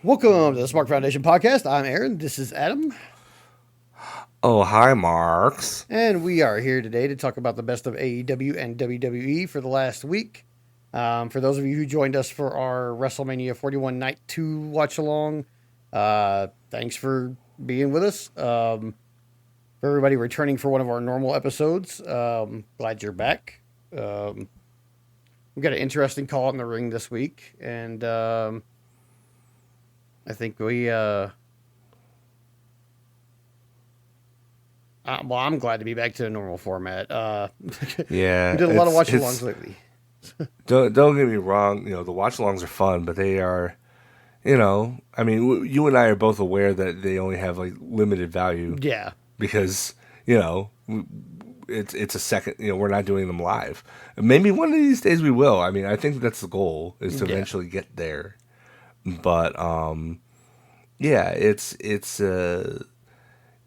Welcome to the Smark Foundation podcast. I'm Aaron. This is Adam. Oh, hi, Marks. And we are here today to talk about the best of AEW and WWE for the last week. For those of you who joined us for our WrestleMania 41 Night 2 watch along, thanks for being with us. For everybody returning for one of our normal episodes, glad you're back. We've got an interesting call in the ring this week, and I think I'm glad to be back to the normal format. We Yeah, did a lot of watch-alongs lately. don't get me wrong. The watch-alongs are fun, but they are. I mean, you and I are both aware that they only have like limited value Yeah, because it's a second. We're not doing them live. Maybe one of these days we will. I mean, I think that's the goal is to yeah, eventually get there. But yeah, it's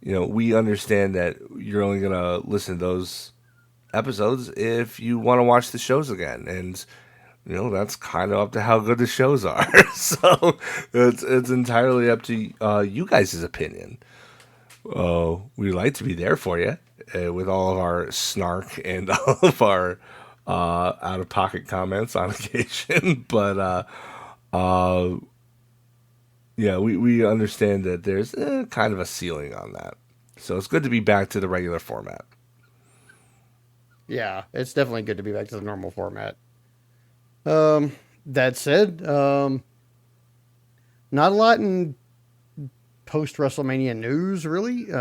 we understand that you're only gonna listen to those episodes if you want to watch the shows again, and that's kind of up to how good the shows are. So it's entirely up to you guys' opinion. We'd like to be there for you with all of our snark and all of our out of pocket comments on occasion, but uh, yeah, we understand that there's kind of a ceiling on that. So it's good to be back to the regular format. yeah. It's definitely good to be back to the normal format. That said, not a lot in post WrestleMania news really.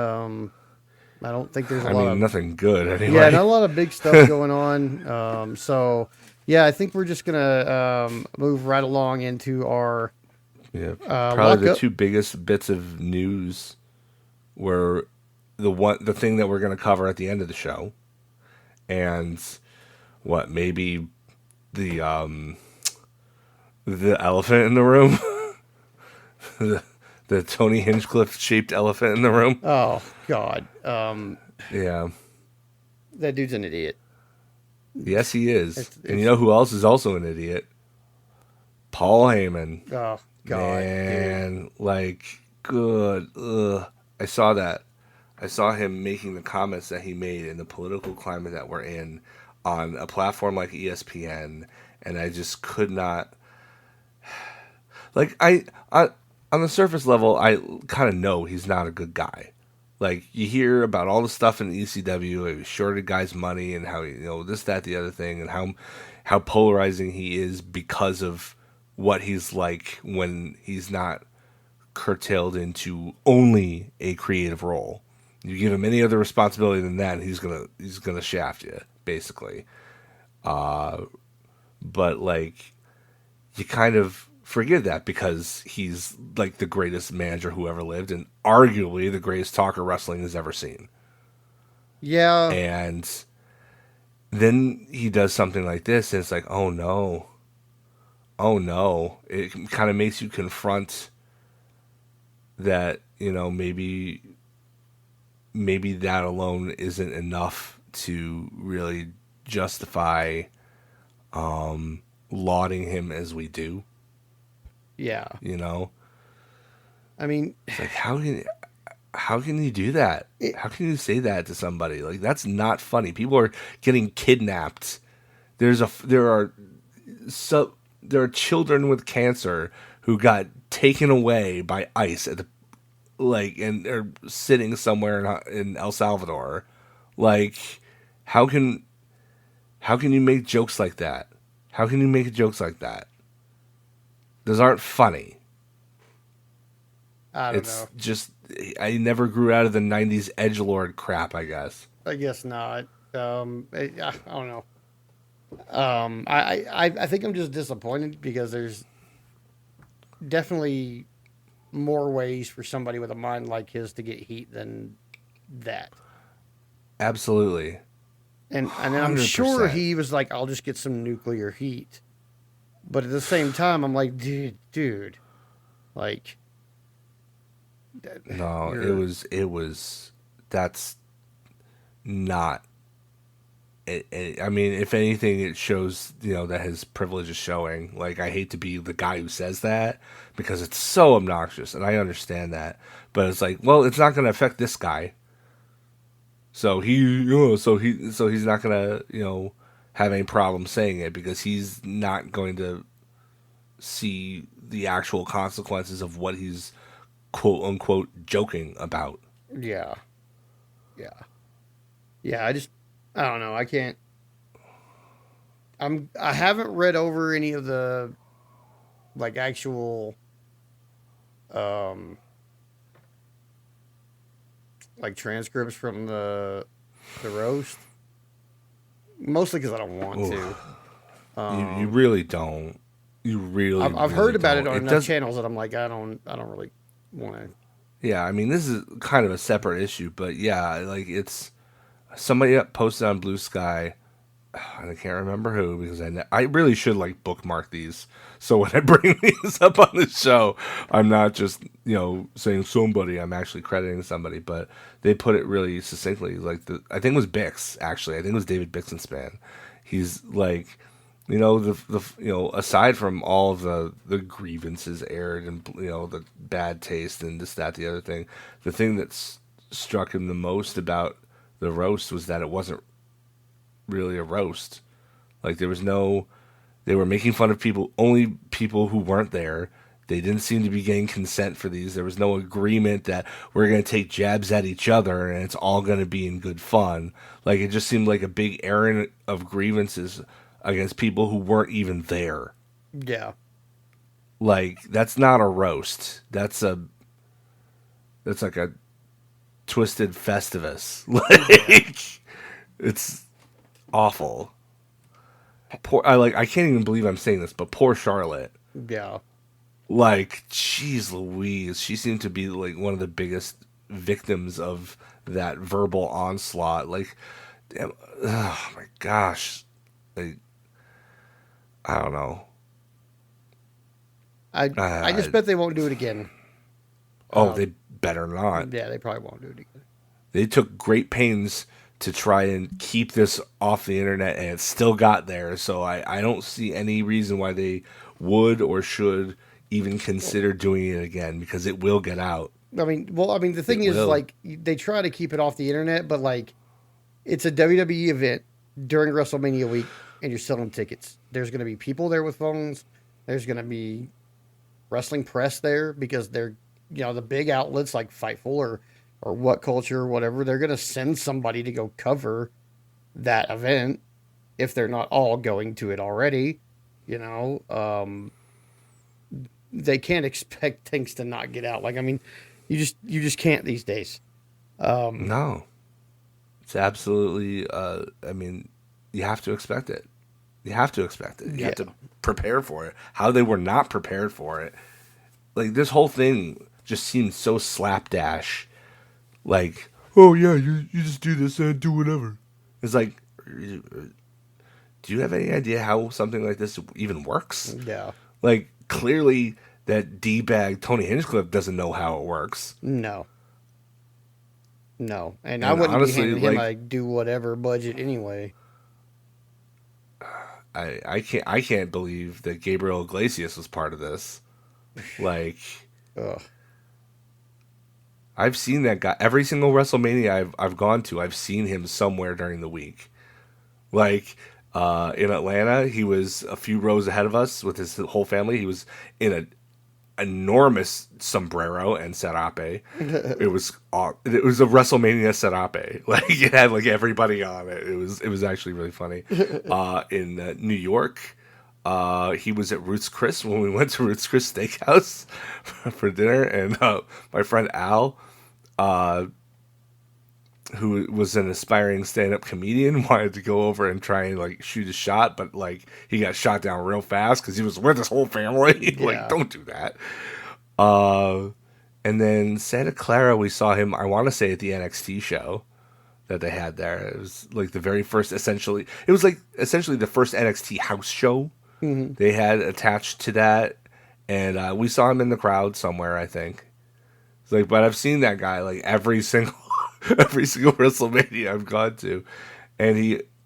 I don't think there's a I lot mean, of nothing good yeah, not anyway. a lot of big stuff going on. So yeah, I think we're just gonna move right along into our Yeah, probably lock the up. two biggest bits of news were the thing that we're going to cover at the end of the show, and what maybe the the elephant in the room, the, the Tony Hinchcliffe shaped elephant in the room. Oh God, Yeah, that dude's an idiot. yes, he is. And you It's know who else is also an idiot? Paul Heyman. oh God, dude. Man, like, good. Ugh. I saw that. I saw him making the comments that he made in the political climate that we're in on a platform like ESPN, and I just could not. Like, I on the surface level, I kind of know he's not a good guy. Like, you hear about all the stuff in ECW, he shorted guys' money, and how this, that, the other thing, and how polarizing he is because of what he's like when he's not curtailed into only a creative role. You give him any other responsibility than that, and he's gonna shaft you, basically. But like, you kind of forgive that because he's like the greatest manager who ever lived, and arguably the greatest talker wrestling has ever seen. Yeah, And then he does something like this, and it's like, oh no, oh no. It kind of makes you confront that maybe that alone isn't enough to really justify lauding him as we do. yeah. You know, I mean, it's like how can you do that? it, How can you say that to somebody? Like, that's not funny. People are getting kidnapped. There are there are children with cancer who got taken away by ICE at the and they're sitting somewhere in El Salvador. Like, how can you make jokes like that? How can you make jokes like that? Those aren't funny. I don't It's know. just I never grew out of the '90s edgelord crap, I guess. I guess not. I don't know. I think I'm just disappointed because there's definitely more ways for somebody with a mind like his to get heat than that. Absolutely, And I'm hundred sure percent. he was like, I'll just get some nuclear heat. But at the same time, I'm like, dude, like, No, it you're was it was that's not I mean, if anything, it shows, that his privilege is showing. Like, I hate to be the guy who says that because it's so obnoxious, and I understand that. But it's like, well, it's not going to affect this guy, so he's not going to, have any problem saying it because he's not going to see the actual consequences of what he's quote unquote joking about. Yeah. Yeah. Yeah. I don't know. I can't. I haven't read over any of the like actual um like transcripts from the roast, mostly because I don't want to. Oof. You Um, really don't. You really, I've heard really about it don't. on It enough does. channels that I'm like, I don't really want to. Yeah, I mean, this is kind of a separate issue, but yeah, like it's somebody that posted on Blue Sky. And I can't remember who because I really should like bookmark these. So when I bring these up on the show, I'm not just saying somebody. I'm actually crediting somebody, but they put it really succinctly. Like I think it was Bix actually. I think it was David Bixenspan. He's like, aside from all of the grievances aired and the bad taste and this that the other thing, the thing that's struck him the most about the roast was that it wasn't really a roast. Like there was no, they were making fun of people, only people who weren't there. They didn't seem to be getting consent for these. There was no agreement that we're going to take jabs at each other and it's all going to be in good fun. Like it just seemed like a big errand of grievances against people who weren't even there. Yeah, Like that's not a roast. That's like a twisted Festivus. yeah, Like it's awful. I can't even believe I'm saying this, but poor Charlotte. yeah. Like, jeez Louise, she seemed to be like one of the biggest victims of that verbal onslaught. Like, damn, oh my gosh, like, I don't know. I just Uh, bet they won't do it again. oh, Um, they better not. yeah, they probably won't do it again. They took great pains to try and keep this off the internet, and it still got there. So I don't see any reason why they would or should even Well, consider doing it again because it will get out. I mean, the thing It is, will. like, they try to keep it off the internet, but like, it's a WWE event during WrestleMania week, and you're selling tickets. There's going to be people there with phones. There's going to be wrestling press there because they're the big outlets like Fightful or What Culture or whatever. They're going to send somebody to go cover that event if they're not all going to it already. You know, they can't expect things to not get out. Like I mean, you just can't these days. Um, No, it's absolutely. I mean, you have to expect it. You have to expect it. You have yeah, to prepare for it. How they were not prepared for it. Like this whole thing just seems so slapdash. Like, oh yeah, you just do this and do whatever. It's like, do you have any idea how something like this even works? yeah, Like, clearly that d bag Tony Hinchcliffe doesn't know how it works. no, no, and I And wouldn't be honestly, handing him like, a do whatever budget anyway. I can't believe that Gabriel Iglesias was part of this. Like, Ugh. I've seen that guy every single WrestleMania I've gone to. I've seen him somewhere during the week. Like in Atlanta, he was a few rows ahead of us with his whole family. He was in an enormous sombrero and serape. It was a WrestleMania serape. Like it had like everybody on it. It was actually really funny. In New York, he was at Ruth's Chris when we went to Ruth's Chris Steakhouse for dinner, and my friend Al, uh, who was an aspiring stand-up comedian, wanted to go over and try and like shoot a shot, but like he got shot down real fast because he was with his whole family. Like, Yeah. don't do that. Uh, and then Santa Clara, we saw him. I want to say at the NXT show that they had there. It was like the very first. Essentially, it was like essentially the first NXT house show Hmm. they had attached to that, and we saw him in the crowd somewhere. I think. It's like, but I've seen that guy like every single every single WrestleMania I've gone to, and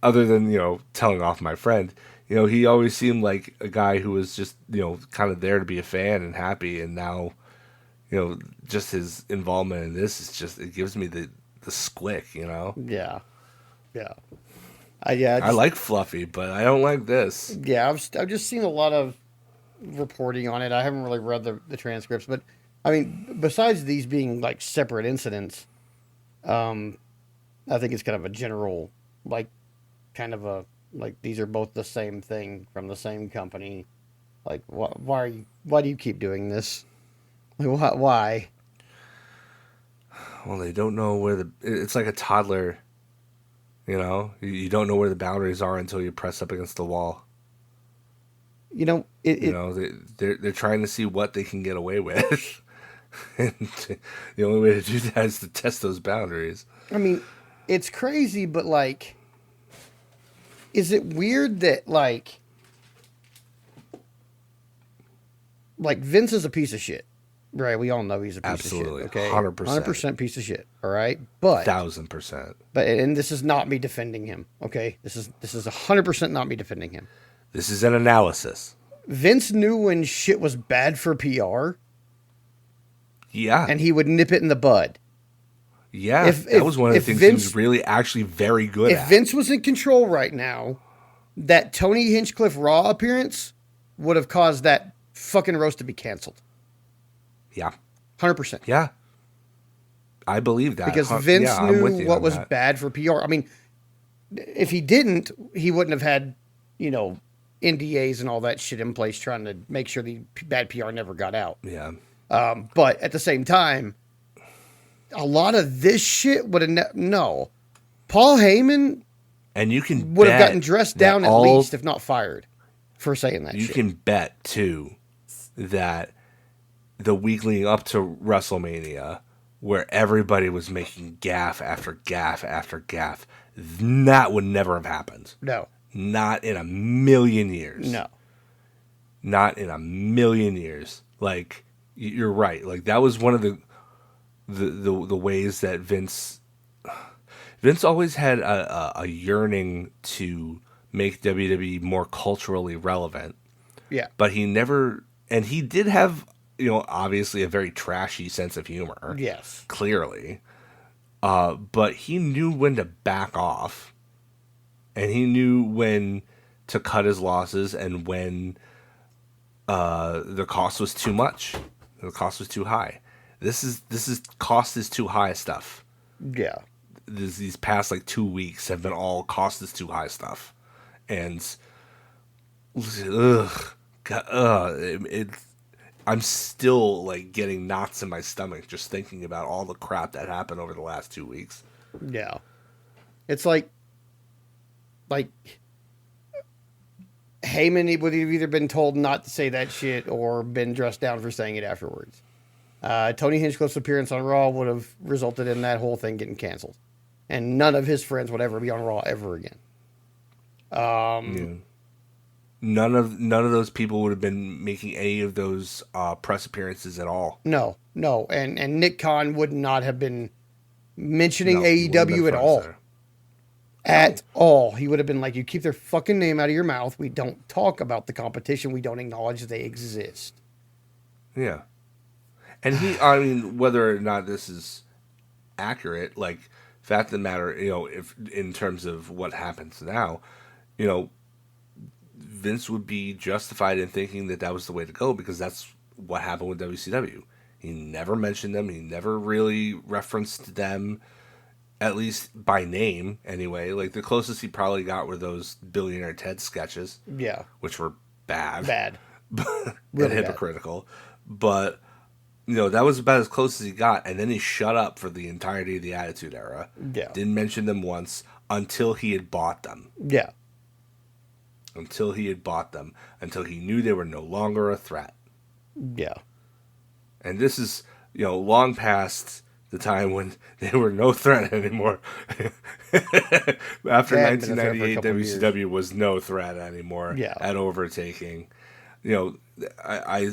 other than telling off my friend, he always seemed like a guy who was just kind of there to be a fan and happy, and now just his involvement in this is just, it gives me the squick. Yeah, yeah. Yeah, I like Fluffy, but I don't like this. yeah. I've just seen a lot of reporting on it. I haven't really read the transcripts, but I mean, besides these being like separate incidents, um, I think it's kind of a general, like, kind of a like these are both the same thing from the same company. Like, why do you keep doing this? Like, why? Well, they don't know where it's like a toddler. You don't know where the boundaries are until you press up against the wall. You know, They're trying to see what they can get away with, and the only way to do that is to test those boundaries. I mean, it's crazy, but like, is it weird that like Vince is a piece of shit, right? We all know he's a piece Absolutely, of shit. Okay, 100%, 100% piece of shit. All right, but 1,000%. and this is not me defending him. Okay, this is 100% not me defending him. This is an analysis. Vince knew when shit was bad for PR, Yeah, and he would nip it in the bud. yeah. That was one of the things he was really actually very good at. If Vince was in control right now, that Tony Hinchcliffe Raw appearance would have caused that fucking roast to be canceled. Yeah, 100%. yeah. I believe that Because Vince knew what was that. bad for PR. I mean, if he didn't, he wouldn't have had, NDAs and all that shit in place trying to make sure the bad PR never got out. Yeah. But at the same time, a lot of this shit would have no. Paul Heyman And you can would have gotten dressed down at all, least, if not fired, for saying that you shit. can bet, too, that the week leading up to WrestleMania, where everybody was making gaffe after gaffe after gaffe, that would never have happened. No. Not in a million years. No. Not in a million years. Like, you're right. Like, that was one of the ways that Vince always had a yearning to make WWE more culturally relevant. Yeah. But he never, and he did have, obviously a very trashy sense of humor. Yes. Clearly. But he knew when to back off. And he knew when to cut his losses and when the cost was too much. The cost was too high. This is cost is too high stuff. Yeah. These past 2 weeks have been all cost is too high stuff. And I'm still getting knots in my stomach just thinking about all the crap that happened over the last 2 weeks. Yeah. It's like Heyman would have either been told not to say that shit or been dressed down for saying it afterwards. Tony Hinchcliffe's appearance on Raw would have resulted in that whole thing getting canceled. And none of his friends would ever be on Raw ever again. Yeah. None of those people would have been making any of those press appearances at all. No. And Nick Khan would not have been mentioning AEW at all. There. At all. He would have been like, you keep their fucking name out of your mouth. We don't talk about the competition. We don't acknowledge they exist. Yeah. And I mean, whether or not this is accurate, fact of the matter, if in terms of what happens now, Vince would be justified in thinking that was the way to go because that's what happened with WCW. He never mentioned them. He never really referenced them, at least by name anyway. The closest he probably got were those Billionaire Ted sketches. Yeah. Which were bad. Bad. Really and hypocritical. Bad. But, that was about as close as he got. And then he shut up for the entirety of the Attitude Era. Yeah. Didn't mention them once until he had bought them. Yeah. Until he had bought them. Until he knew they were no longer a threat. Yeah. And this is, long past the time when they were no threat anymore. After 1998, WCW was no threat anymore at overtaking. I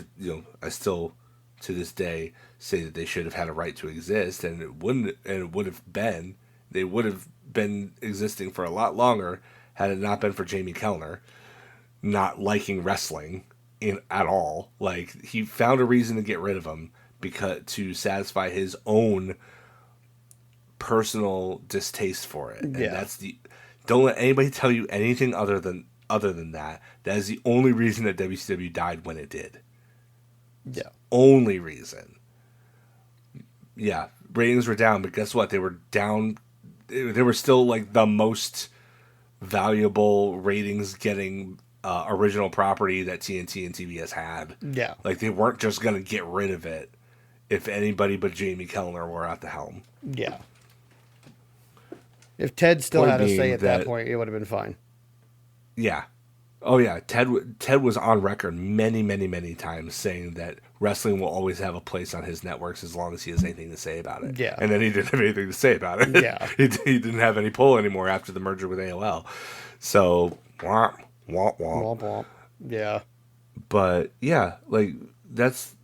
still to this day say that they should have had a right to exist, and it would have been. They would have been existing for a lot longer had it not been for Jamie Kellner not liking wrestling at all. Like, he found a reason to get rid of him because to satisfy his own personal distaste for it. And Yeah. that's don't let anybody tell you anything other than that. That is the only reason that WCW died when it did. Yeah. Only reason. Yeah, ratings were down, but guess what? They were down. They were still like the most valuable ratings getting original property that TNT and TBS had. Yeah. Like, they weren't just gonna get rid of it if anybody but Jamie Kellner were at the helm. Yeah. If Ted still Point had a say being at that that- point, it would have been fine. Yeah. Oh yeah, Ted was on record many, many, many times saying that wrestling will always have a place on his networks as long as he has anything to say about it. Yeah. And then he didn't have anything to say about it. Yeah. he didn't have any pull anymore after the merger with AOL. So, womp, womp, womp. Womp womp. Yeah. But yeah, like, that's,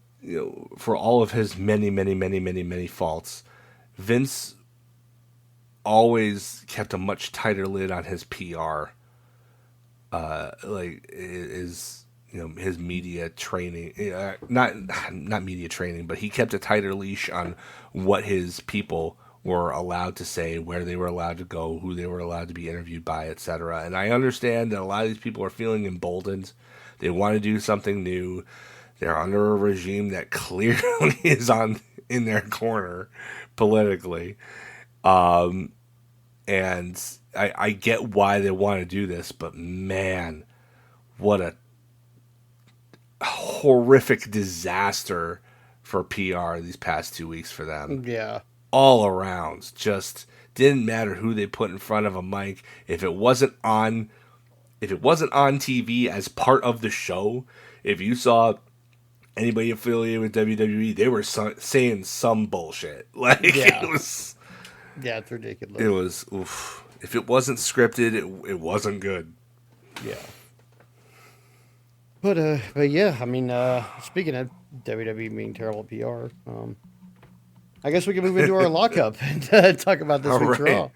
for all of his many, many, many, many, many faults, Vince always kept a much tighter lid on his PR. Like, his his media training, not media training, but he kept a tighter leash on what his people were allowed to say, where they were allowed to go, who they were allowed to be interviewed by, etc. And I understand that a lot of these people are feeling emboldened. They want to do something new. They're under a regime that clearly is in their corner politically. And I get why they want to do this, but man, what a horrific disaster for PR these past 2 weeks for them. Yeah. All around. Just didn't matter who they put in front of a mic. If it wasn't on TV as part of the show, if you saw anybody affiliated with WWE, they were saying some bullshit. Like, Yeah. it was... Yeah, it's ridiculous. It was, oof. If it wasn't scripted, it wasn't good. Yeah. But yeah, I mean, speaking of WWE being terrible PR, I guess we can move into our lockup and talk about this All week's right.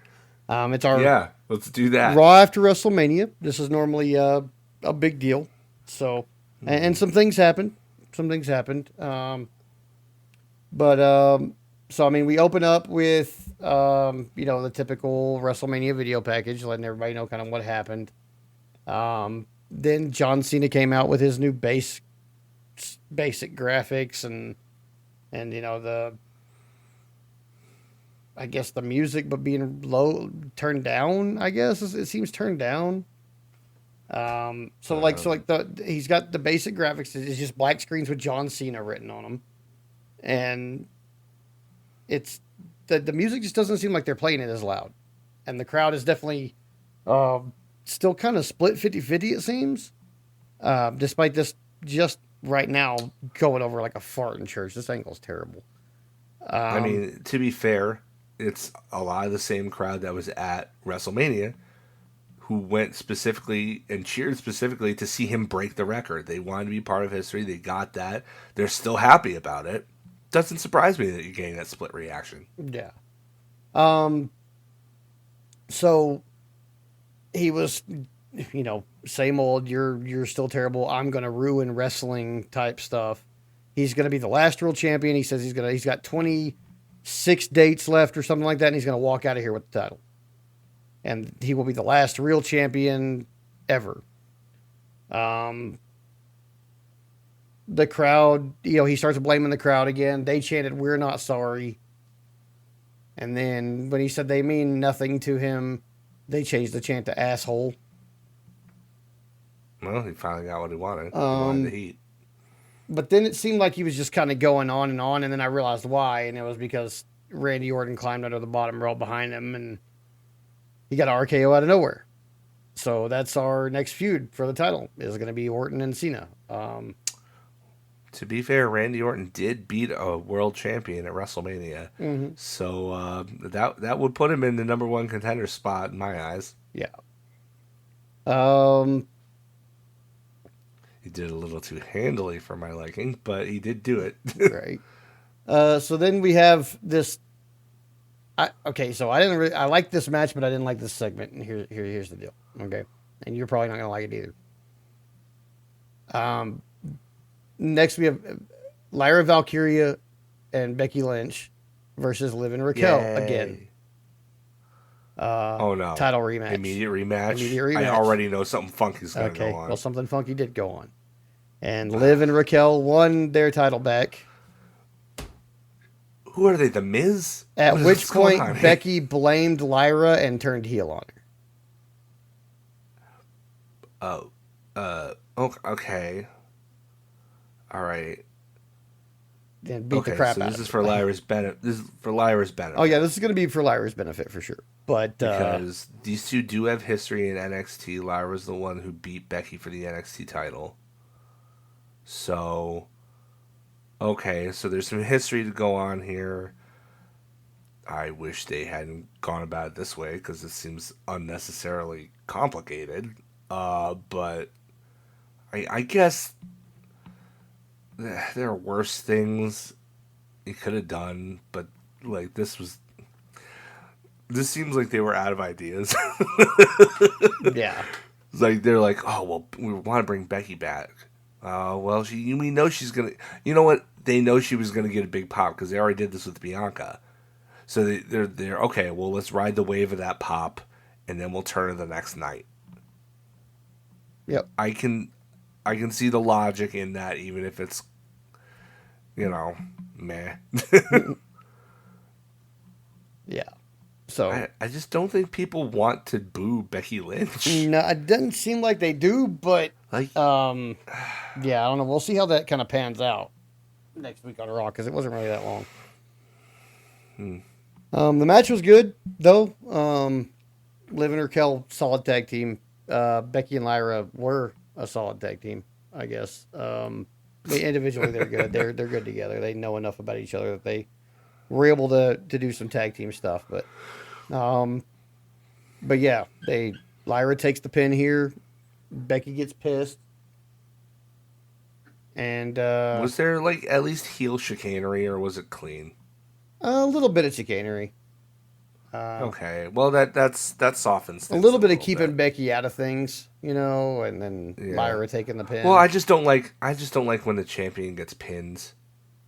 Raw. It's our Yeah, let's do that. Raw after WrestleMania. This is normally a big deal. So, and some things happened. So, I mean, we open up with, the typical WrestleMania video package, letting everybody know kind of what happened. Then John Cena came out with his new basic graphics and I guess the music, but being turned down, I guess it seems turned down. He's got the basic graphics. It's just black screens with John Cena written on them. And it's the music just doesn't seem like they're playing it as loud. And the crowd is definitely still kind of split 50-50, it seems. Despite this just right now going over like a fart in church. This angle's terrible. I mean, to be fair, it's a lot of the same crowd that was at WrestleMania who went specifically and cheered specifically to see him break the record. They wanted to be part of history. They got that. They're still happy about it. Doesn't surprise me that you're getting that split reaction. Yeah. So he was, same old, you're still terrible. I'm going to ruin wrestling type stuff. He's going to be the last world champion. He says he's got 26 dates left or something like that. And he's going to walk out of here with the title. And he will be the last real champion ever. The crowd, he starts blaming the crowd again. They chanted, "We're not sorry." And then when he said they mean nothing to him, they changed the chant to "asshole." Well, he finally got what he wanted. He wanted the heat. But then it seemed like he was just kind of going on, and then I realized why, and it was because Randy Orton climbed under the bottom rope behind him, and he got an RKO out of nowhere. So that's our next feud for the title, is going to be Orton and Cena. To be fair, Randy Orton did beat a world champion at WrestleMania. Mm-hmm. So that would put him in the number one contender spot in my eyes. Yeah. He did a little too handily for my liking, but he did do it. Right. So then we have this Okay, so I liked this match, but I didn't like this segment, and here's the deal. Okay, and you're probably not gonna like it either. Um, Next we have Lyra Valkyria and Becky Lynch versus Liv and Raquel again. Yay. Oh no. Title rematch. Immediate rematch. Immediate rematch. I already know something funky's gonna go on. Well, something funky did go on. And Liv and Raquel won their title back. Who are they, the Miz? At which point Becky blamed Lyra and turned heel on her. Okay. Alright. And beat the crap out of her. This is for Lyra's benefit. Oh yeah, this is going to be for Lyra's benefit for sure. But because these two do have history in NXT. Lyra's the one who beat Becky for the NXT title. So, okay, so there's some history to go on here. I wish they hadn't gone about it this way because it seems unnecessarily complicated. But I guess there are worse things he could have done, but like this seems like they were out of ideas. Yeah. It's like they're like, oh well, we want to bring Becky back. Well, we know she's gonna. You know what? They know she was gonna get a big pop because they already did this with Bianca. So they're okay. Well, let's ride the wave of that pop, and then we'll turn her the next night. Yep. I can see the logic in that, even if it's, meh. Yeah. So I just don't think people want to boo Becky Lynch. No, it doesn't seem like they do, but like, yeah, I don't know. We'll see how that kind of pans out next week on Raw because it wasn't really that long. The match was good though. Liv and Raquel, solid tag team. Becky and Lyra were a solid tag team, I guess. Individually, they're good. They're good together. They know enough about each other that they were able to do some tag team stuff. But yeah, Lyra takes the pin here. Becky gets pissed. And was there like at least heel chicanery, or was it clean? A little bit of chicanery. Okay, well that softens things a little bit of keeping Becky out of things, and then Lyra taking the pin. Well, I just don't like when the champion gets pinned.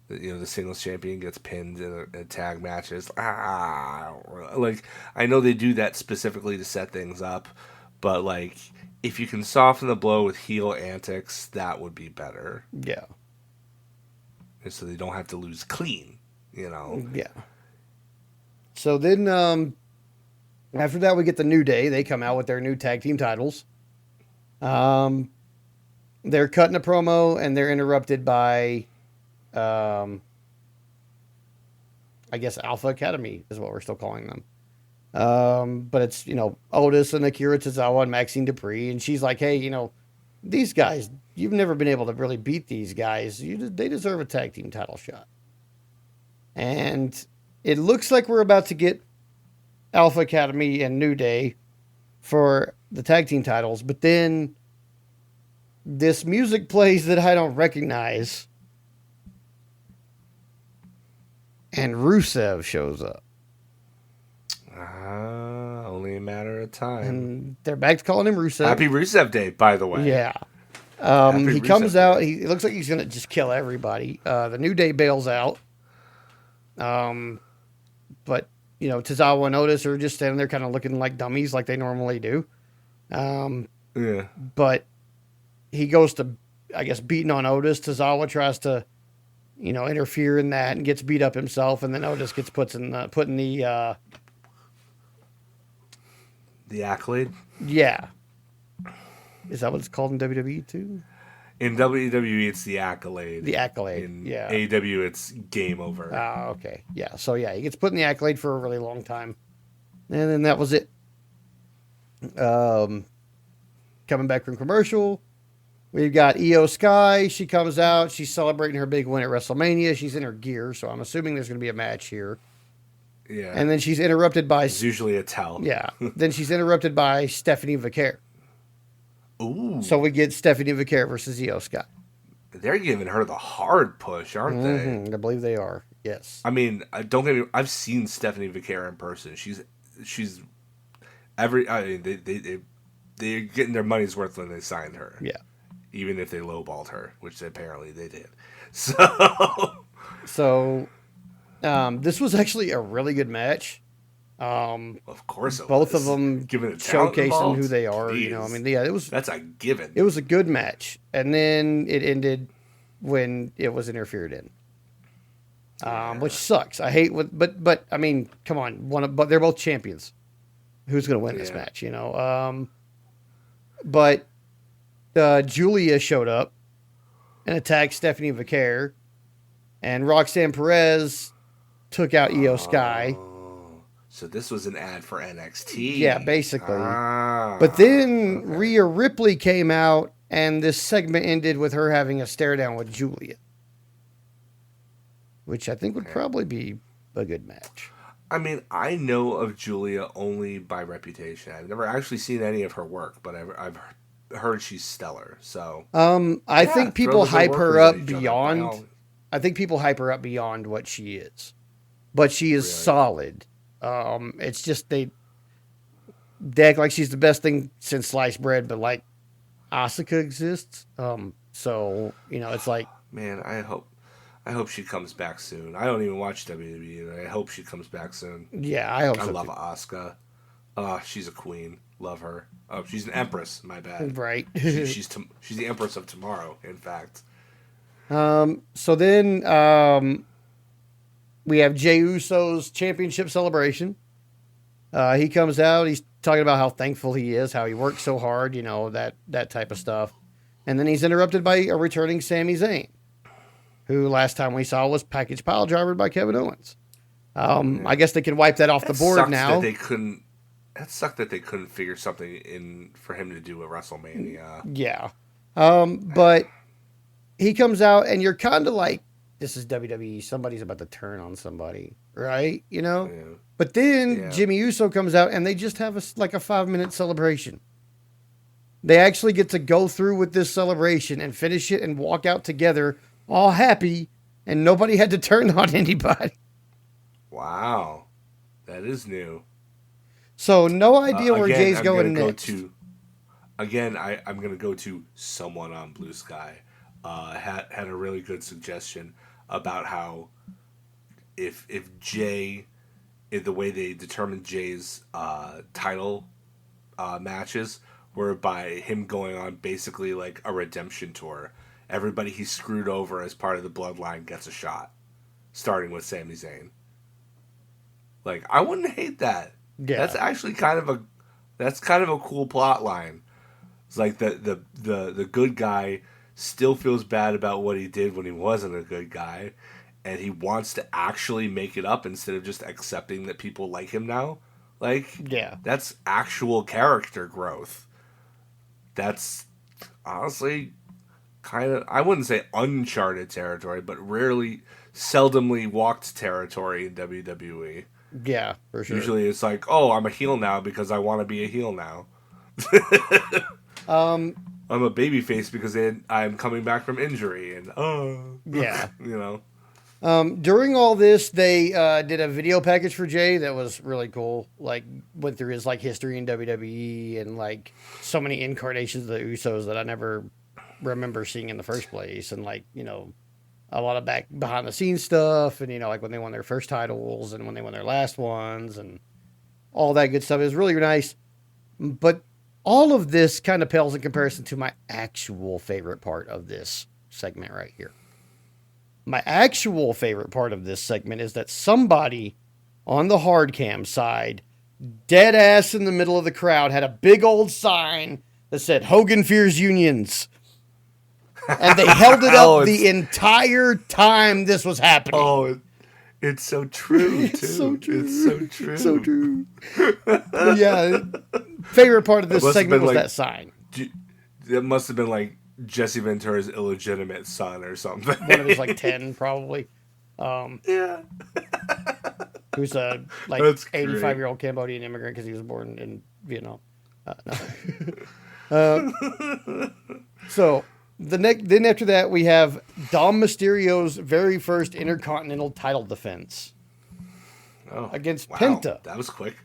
The singles champion gets pinned in tag matches. Like I know they do that specifically to set things up, but like if you can soften the blow with heel antics, that would be better. Yeah. And so they don't have to lose clean. Yeah. So then, after that, we get the New Day. They come out with their new tag team titles. They're cutting a promo, and they're interrupted by, I guess, Alpha Academy is what we're still calling them. But it's, Otis and Akira Tozawa and Maxine Dupree, and she's like, hey, these guys, you've never been able to really beat these guys. They deserve a tag team title shot. And it looks like we're about to get Alpha Academy and New Day for the tag team titles, but then this music plays that I don't recognize, and Rusev shows up. Only a matter of time. And they're back to calling him Rusev. Happy Rusev Day, by the way. Yeah. He comes out. It looks like he's going to just kill everybody. The New Day bails out. But, Tozawa and Otis are just standing there kind of looking like dummies like they normally do. Yeah. But he goes to, I guess, beating on Otis. Tozawa tries to, interfere in that and gets beat up himself. And then Otis gets put in the Accolade? Yeah. Is that what it's called in WWE too? In WWE, it's the Accolade. The Accolade, in yeah. AEW, it's Game Over. Okay. Yeah. So, yeah, he gets put in the Accolade for a really long time. And then that was it. Coming back from commercial, we've got Io Sky. She comes out. She's celebrating her big win at WrestleMania. She's in her gear, so I'm assuming there's going to be a match here. Yeah. And then she's interrupted by... It's usually a tell. Yeah. Then she's interrupted by Stephanie Vaquer. Ooh. So we get Stephanie Vaquer versus Io Sky. They're giving her the hard push, aren't they? I believe they are. Yes. I mean, don't get me. I've seen Stephanie Vaquera in person. She's every. I mean, they're getting their money's worth when they signed her, Yeah. even if they lowballed her, which apparently they did. So, So this was actually a really good match. of course it Both of was. them Given the talent showcasing who involved, they are. You know, I please. mean, yeah, That's a given. it was a good match, and then it ended when it was interfered in, which sucks. I hate what, but I mean, come on, but they're both champions. Who's going to win this Yeah. match? You know, but Julia showed up and attacked Stephanie Vaquer, and Roxanne Perez took out Io Sky. So this was an ad for NXT. Yeah, basically. But then Rhea Ripley came out, and this segment ended with her having a stare down with Julia, which I think would probably be a good match. I mean, I know of Julia only by reputation. I've never actually seen any of her work, but I've heard she's stellar. So I think people hype her up beyond. Other, I think people hype her up beyond what she is, but she is solid. It's just they act like she's the best thing since sliced bread, but like Asuka exists. So you know, it's like, man, I hope she comes back soon. I don't even watch WWE, and I hope she comes back soon. Yeah, I hope I so. love Asuka. She's a queen. Love her. Oh, she's an empress. My bad. Right. she's the empress of tomorrow. In fact. So then we have Jey Uso's championship celebration. He comes out. He's talking about how thankful he is, how he worked so hard, you know, that type of stuff. And then he's interrupted by a returning Sami Zayn, who last time we saw was package pile drivered by Kevin Owens. I guess they can wipe that off the board now. That sucked that they couldn't figure something in for him to do at WrestleMania. Yeah. But he comes out, and you're kind of like, this is WWE. Somebody's about to turn on somebody, right? You know? Yeah. But then Jimmy Uso comes out, and they just have a 5-minute celebration. They actually get to go through with this celebration and finish it and walk out together all happy, and nobody had to turn on anybody. Wow. That is new. So no idea where Jay's going next. I'm going to go to someone on Blue Sky. Had a really good suggestion about how if Jay, the way they determined Jay's title matches were by him going on basically like a redemption tour. Everybody he screwed over as part of the bloodline gets a shot, starting with Sami Zayn. Like, I wouldn't hate that. Yeah. That's actually kind of a cool plot line. It's like the good guy still feels bad about what he did when he wasn't a good guy, and he wants to actually make it up instead of just accepting that people like him now. Like, that's actual character growth. That's honestly kind of, I wouldn't say uncharted territory, but seldomly walked territory in WWE. Yeah, for sure. Usually it's like, oh, I'm a heel now because I want to be a heel now. I'm a babyface because I'm coming back from injury, and you know. During all this, they did a video package for Jay that was really cool. Like, went through his like history in WWE and like so many incarnations of the Usos that I never remember seeing in the first place, and like, you know, a lot of behind the scenes stuff, and you know, like when they won their first titles and when they won their last ones and all that good stuff. It was really nice, but all of this kind of pales in comparison to my actual favorite part of this segment right here. My actual favorite part of this segment is that somebody on the hard cam side, dead ass in the middle of the crowd, had a big old sign that said Hogan fears unions. And they held it up the entire time this was happening. Oh, it's so true, too. It's so true. So true. Yeah. Favorite part of this segment was that sign. It must have been like Jesse Ventura's illegitimate son or something. One of his like 10, probably. Yeah. Who's a like 85-year-old Cambodian immigrant because he was born in Vietnam. So Then after that, we have Dom Mysterio's very first Intercontinental title defense Oh, against wow. Penta. That was quick.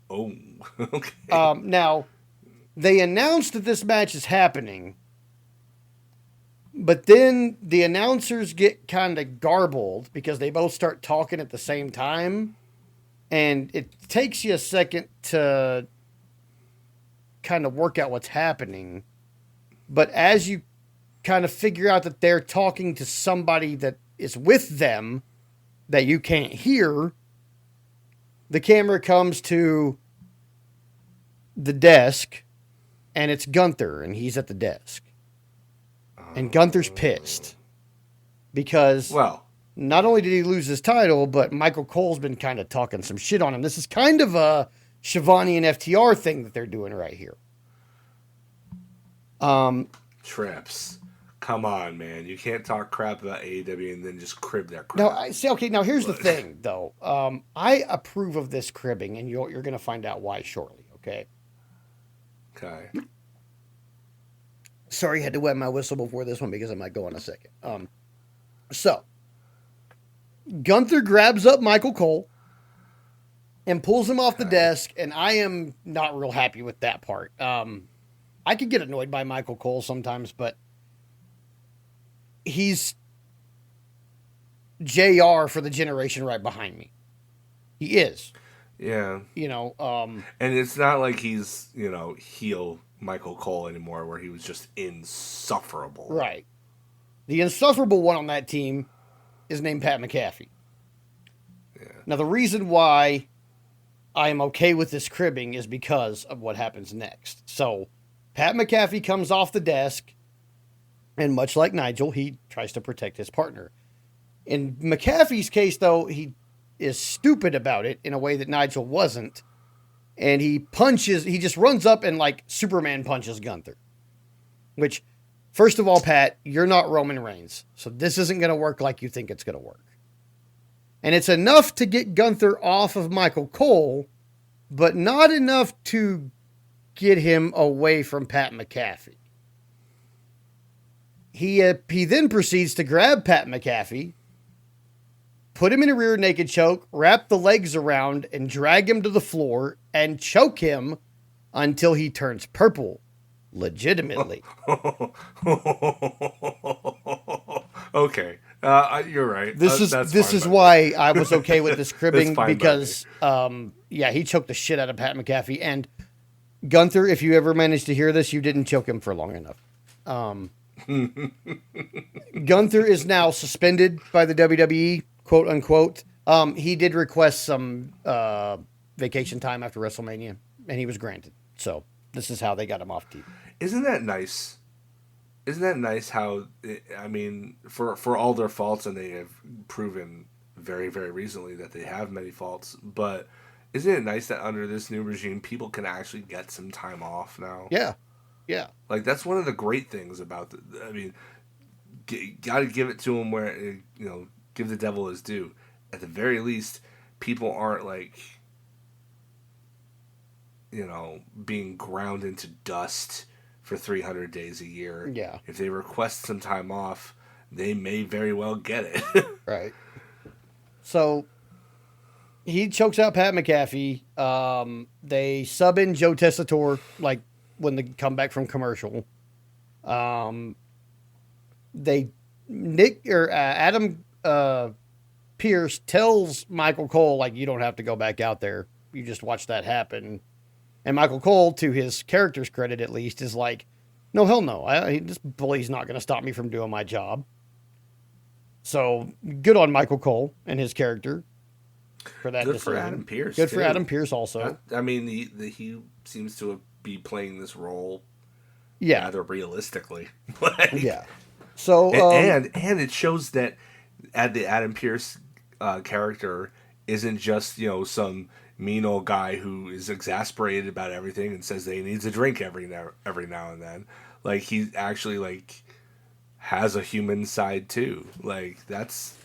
Oh, okay. Now, they announced that this match is happening, but then the announcers get kind of garbled because they both start talking at the same time, and it takes you a second to kind of work out what's happening. But as you kind of figure out that they're talking to somebody that is with them that you can't hear, the camera comes to the desk, and it's Gunther, and he's at the desk. And Gunther's pissed because Well, not only did he lose his title, but Michael Cole's been kind of talking some shit on him. This is kind of a Shivani and FTR thing that they're doing right here. Trips. Come on, man. You can't talk crap about AEW and then just crib that crap. Now, I see. Okay, now here's the thing, though. I approve of this cribbing, and you're going to find out why shortly. Okay. Okay. Sorry, I had to wet my whistle before this one because I might go in a second. So Gunther grabs up Michael Cole and pulls him off the desk, and I am not real happy with that part. I could get annoyed by Michael Cole sometimes, but he's JR for the generation right behind me. He is. Yeah. And it's not like he's, heel Michael Cole anymore where he was just insufferable. Right. The insufferable one on that team is named Pat McAfee. Yeah. Now, the reason why I am okay with this cribbing is because of what happens next. So, Pat McAfee comes off the desk, and much like Nigel, he tries to protect his partner. In McAfee's case, though, he is stupid about it in a way that Nigel wasn't. And he just runs up and like Superman punches Gunther. Which, first of all, Pat, you're not Roman Reigns. So this isn't going to work like you think it's going to work. And it's enough to get Gunther off of Michael Cole, but not enough to get him away from Pat McAfee. He then proceeds to grab Pat McAfee, put him in a rear naked choke, wrap the legs around, and drag him to the floor and choke him until he turns purple. Legitimately. Okay. You're right. This is why I was okay with this cribbing because, he choked the shit out of Pat McAfee. And Gunther, if you ever managed to hear this, you didn't choke him for long enough. Gunther is now suspended by the WWE, quote unquote. He did request some vacation time after WrestleMania, and he was granted. So this is how they got him off TV. Isn't that nice? Isn't that nice how, for all their faults, and they have proven very, very recently that they have many faults, but isn't it nice that under this new regime, people can actually get some time off now? Yeah. Yeah. Like, that's one of the great things about got to give it to them where, give the devil his due. At the very least, people aren't like, being ground into dust for 300 days a year. Yeah. If they request some time off, they may very well get it. Right. So he chokes out Pat McAfee. They sub in Joe Tessitore, like when they come back from commercial. Adam Pierce tells Michael Cole, like, you don't have to go back out there. You just watch that happen. And Michael Cole, to his character's credit at least, is like, no, hell no. This bully's not going to stop me from doing my job. So good on Michael Cole and his character for that Good decision. for Adam Pierce. Good for Adam Pierce also. He seems to be playing this role rather realistically. Yeah. So and it shows that the Adam Pierce character isn't just some mean old guy who is exasperated about everything and says that he needs a drink every now and then. Like, he actually has a human side too. Like, that's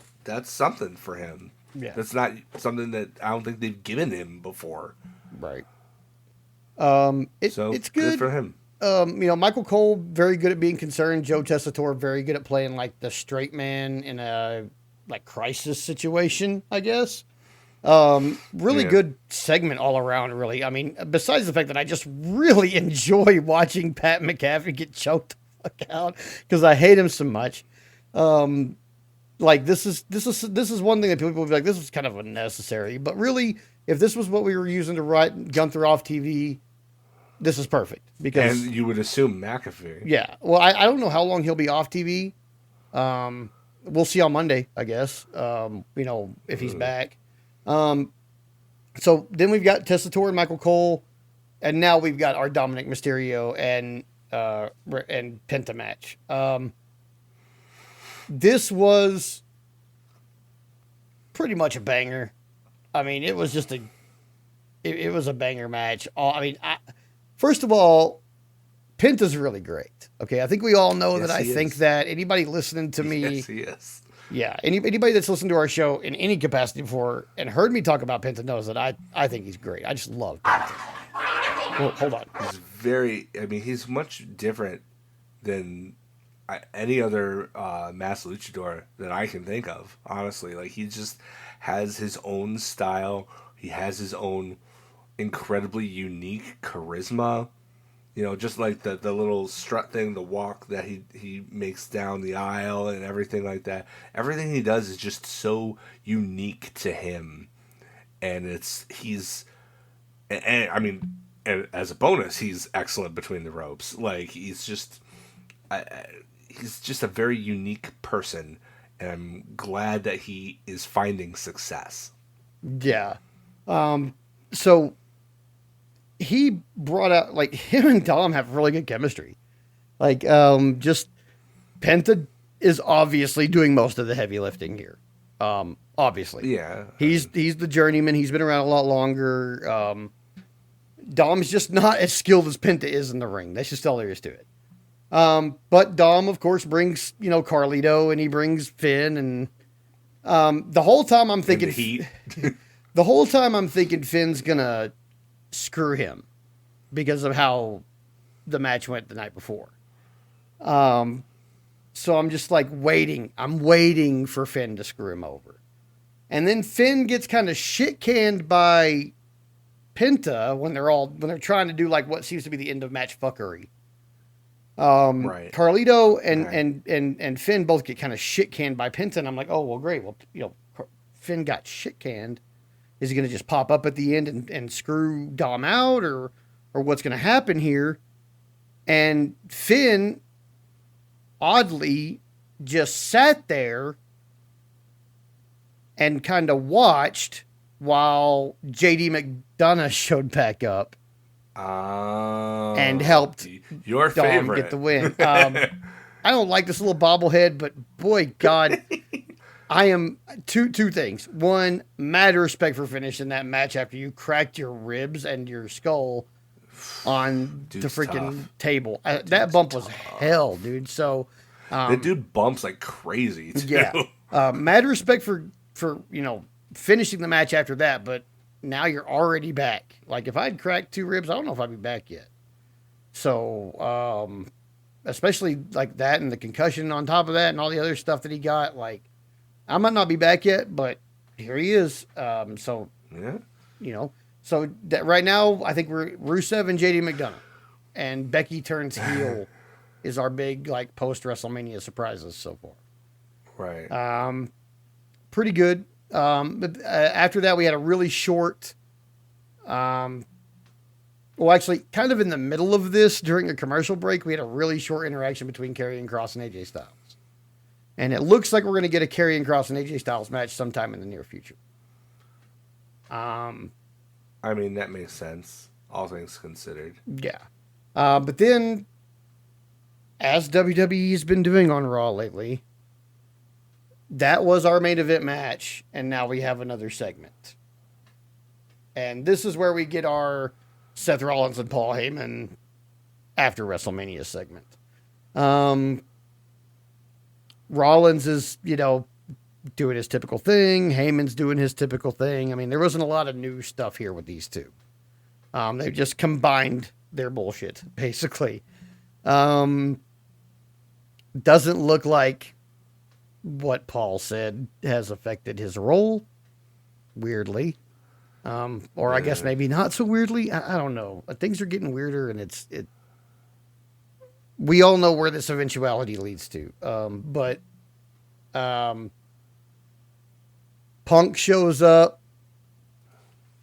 something for him. Yeah. That's not something that I don't think they've given him before. Right. So it's good for him. Michael Cole, very good at being concerned. Joe Tessitore, very good at playing like the straight man in a like crisis situation, I guess. Really Yeah. good segment all around, really. I mean, besides the fact that I just really enjoy watching Pat McAfee get choked the fuck out because I hate him so much. Like this is one thing that people would be like, this was kind of unnecessary. But really, if this was what we were using to write Gunther off TV, this is perfect And because you would assume McAfee. yeah. Well, I don't know how long he'll be off TV. We'll see on Monday, I guess. If he's back. So then we've got Tessitore and Michael Cole, and now we've got our Dominic Mysterio and Penta match. This was pretty much a banger. I mean, it was just it was a banger match. First of all, Penta's really great. Okay, I think we all know that I think that. Anybody listening to me, Yes, he is. yeah, anybody that's listened to our show in any capacity before and heard me talk about Penta knows that I think he's great. I just love Penta. Well, hold on. He's much different than any other mass luchador that I can think of, honestly. Like, he just has his own style. He has his own incredibly unique charisma. Just like the little strut thing, the walk that he makes down the aisle and everything like that. Everything he does is just so unique to him. And and as a bonus, he's excellent between the ropes. Like, he's just a very unique person. And I'm glad that he is finding success. Yeah. So he brought out, like, him and Dom have really good chemistry. Like, just Penta is obviously doing most of the heavy lifting here. Obviously. Yeah. He's the journeyman. He's been around a lot longer. Dom's just not as skilled as Penta is in the ring. That's just all there is to it. But Dom, of course, brings, Carlito, and he brings Finn, and the whole time I'm thinking the whole time I'm thinking Finn's gonna screw him because of how the match went the night before. So I'm just like waiting. I'm waiting for Finn to screw him over. And then Finn gets kind of shit canned by Penta when they're trying to do like what seems to be the end of match fuckery. Right. Carlito and Finn both get kind of shit canned by Penta, and I'm like, oh well, great. Well, Finn got shit canned. Is he going to just pop up at the end and screw Dom out, or what's going to happen here? And Finn oddly just sat there and kind of watched while JD McDonough showed back up and helped your Dom favorite get the win. I don't like this little bobblehead, but boy, God, I am two things. One, mad respect for finishing that match after you cracked your ribs and your skull on the freaking table. That bump was hell, dude. So the dude bumps like crazy too. Yeah, mad respect for finishing the match after that. But now you're already back. Like, if I'd cracked 2 ribs, I don't know if I'd be back yet. So especially like that and the concussion on top of that and all the other stuff that he got, like, I might not be back yet, but here he is. So that right now, I think we're Rusev and JD McDonough, and Becky turns heel is our big like post WrestleMania surprises so far. Right. Pretty good. But after that, we had a really short. Actually, kind of in the middle of this, during a commercial break, we had a really short interaction between Karrion Kross and AJ Styles. And it looks like we're going to get a Karrion Kross and AJ Styles match sometime in the near future. I mean, that makes sense, all things considered. Yeah. But then, as WWE's been doing on Raw lately, that was our main event match, and now we have another segment. And this is where we get our Seth Rollins and Paul Heyman after WrestleMania segment. Rollins is, doing his typical thing. Heyman's doing his typical thing. I mean, there wasn't a lot of new stuff here with these two. They just combined their bullshit, basically. Doesn't look like what Paul said has affected his role, weirdly. Or I guess maybe not so weirdly. I don't know. Things are getting weirder, and we all know where this eventuality leads to. But Punk shows up.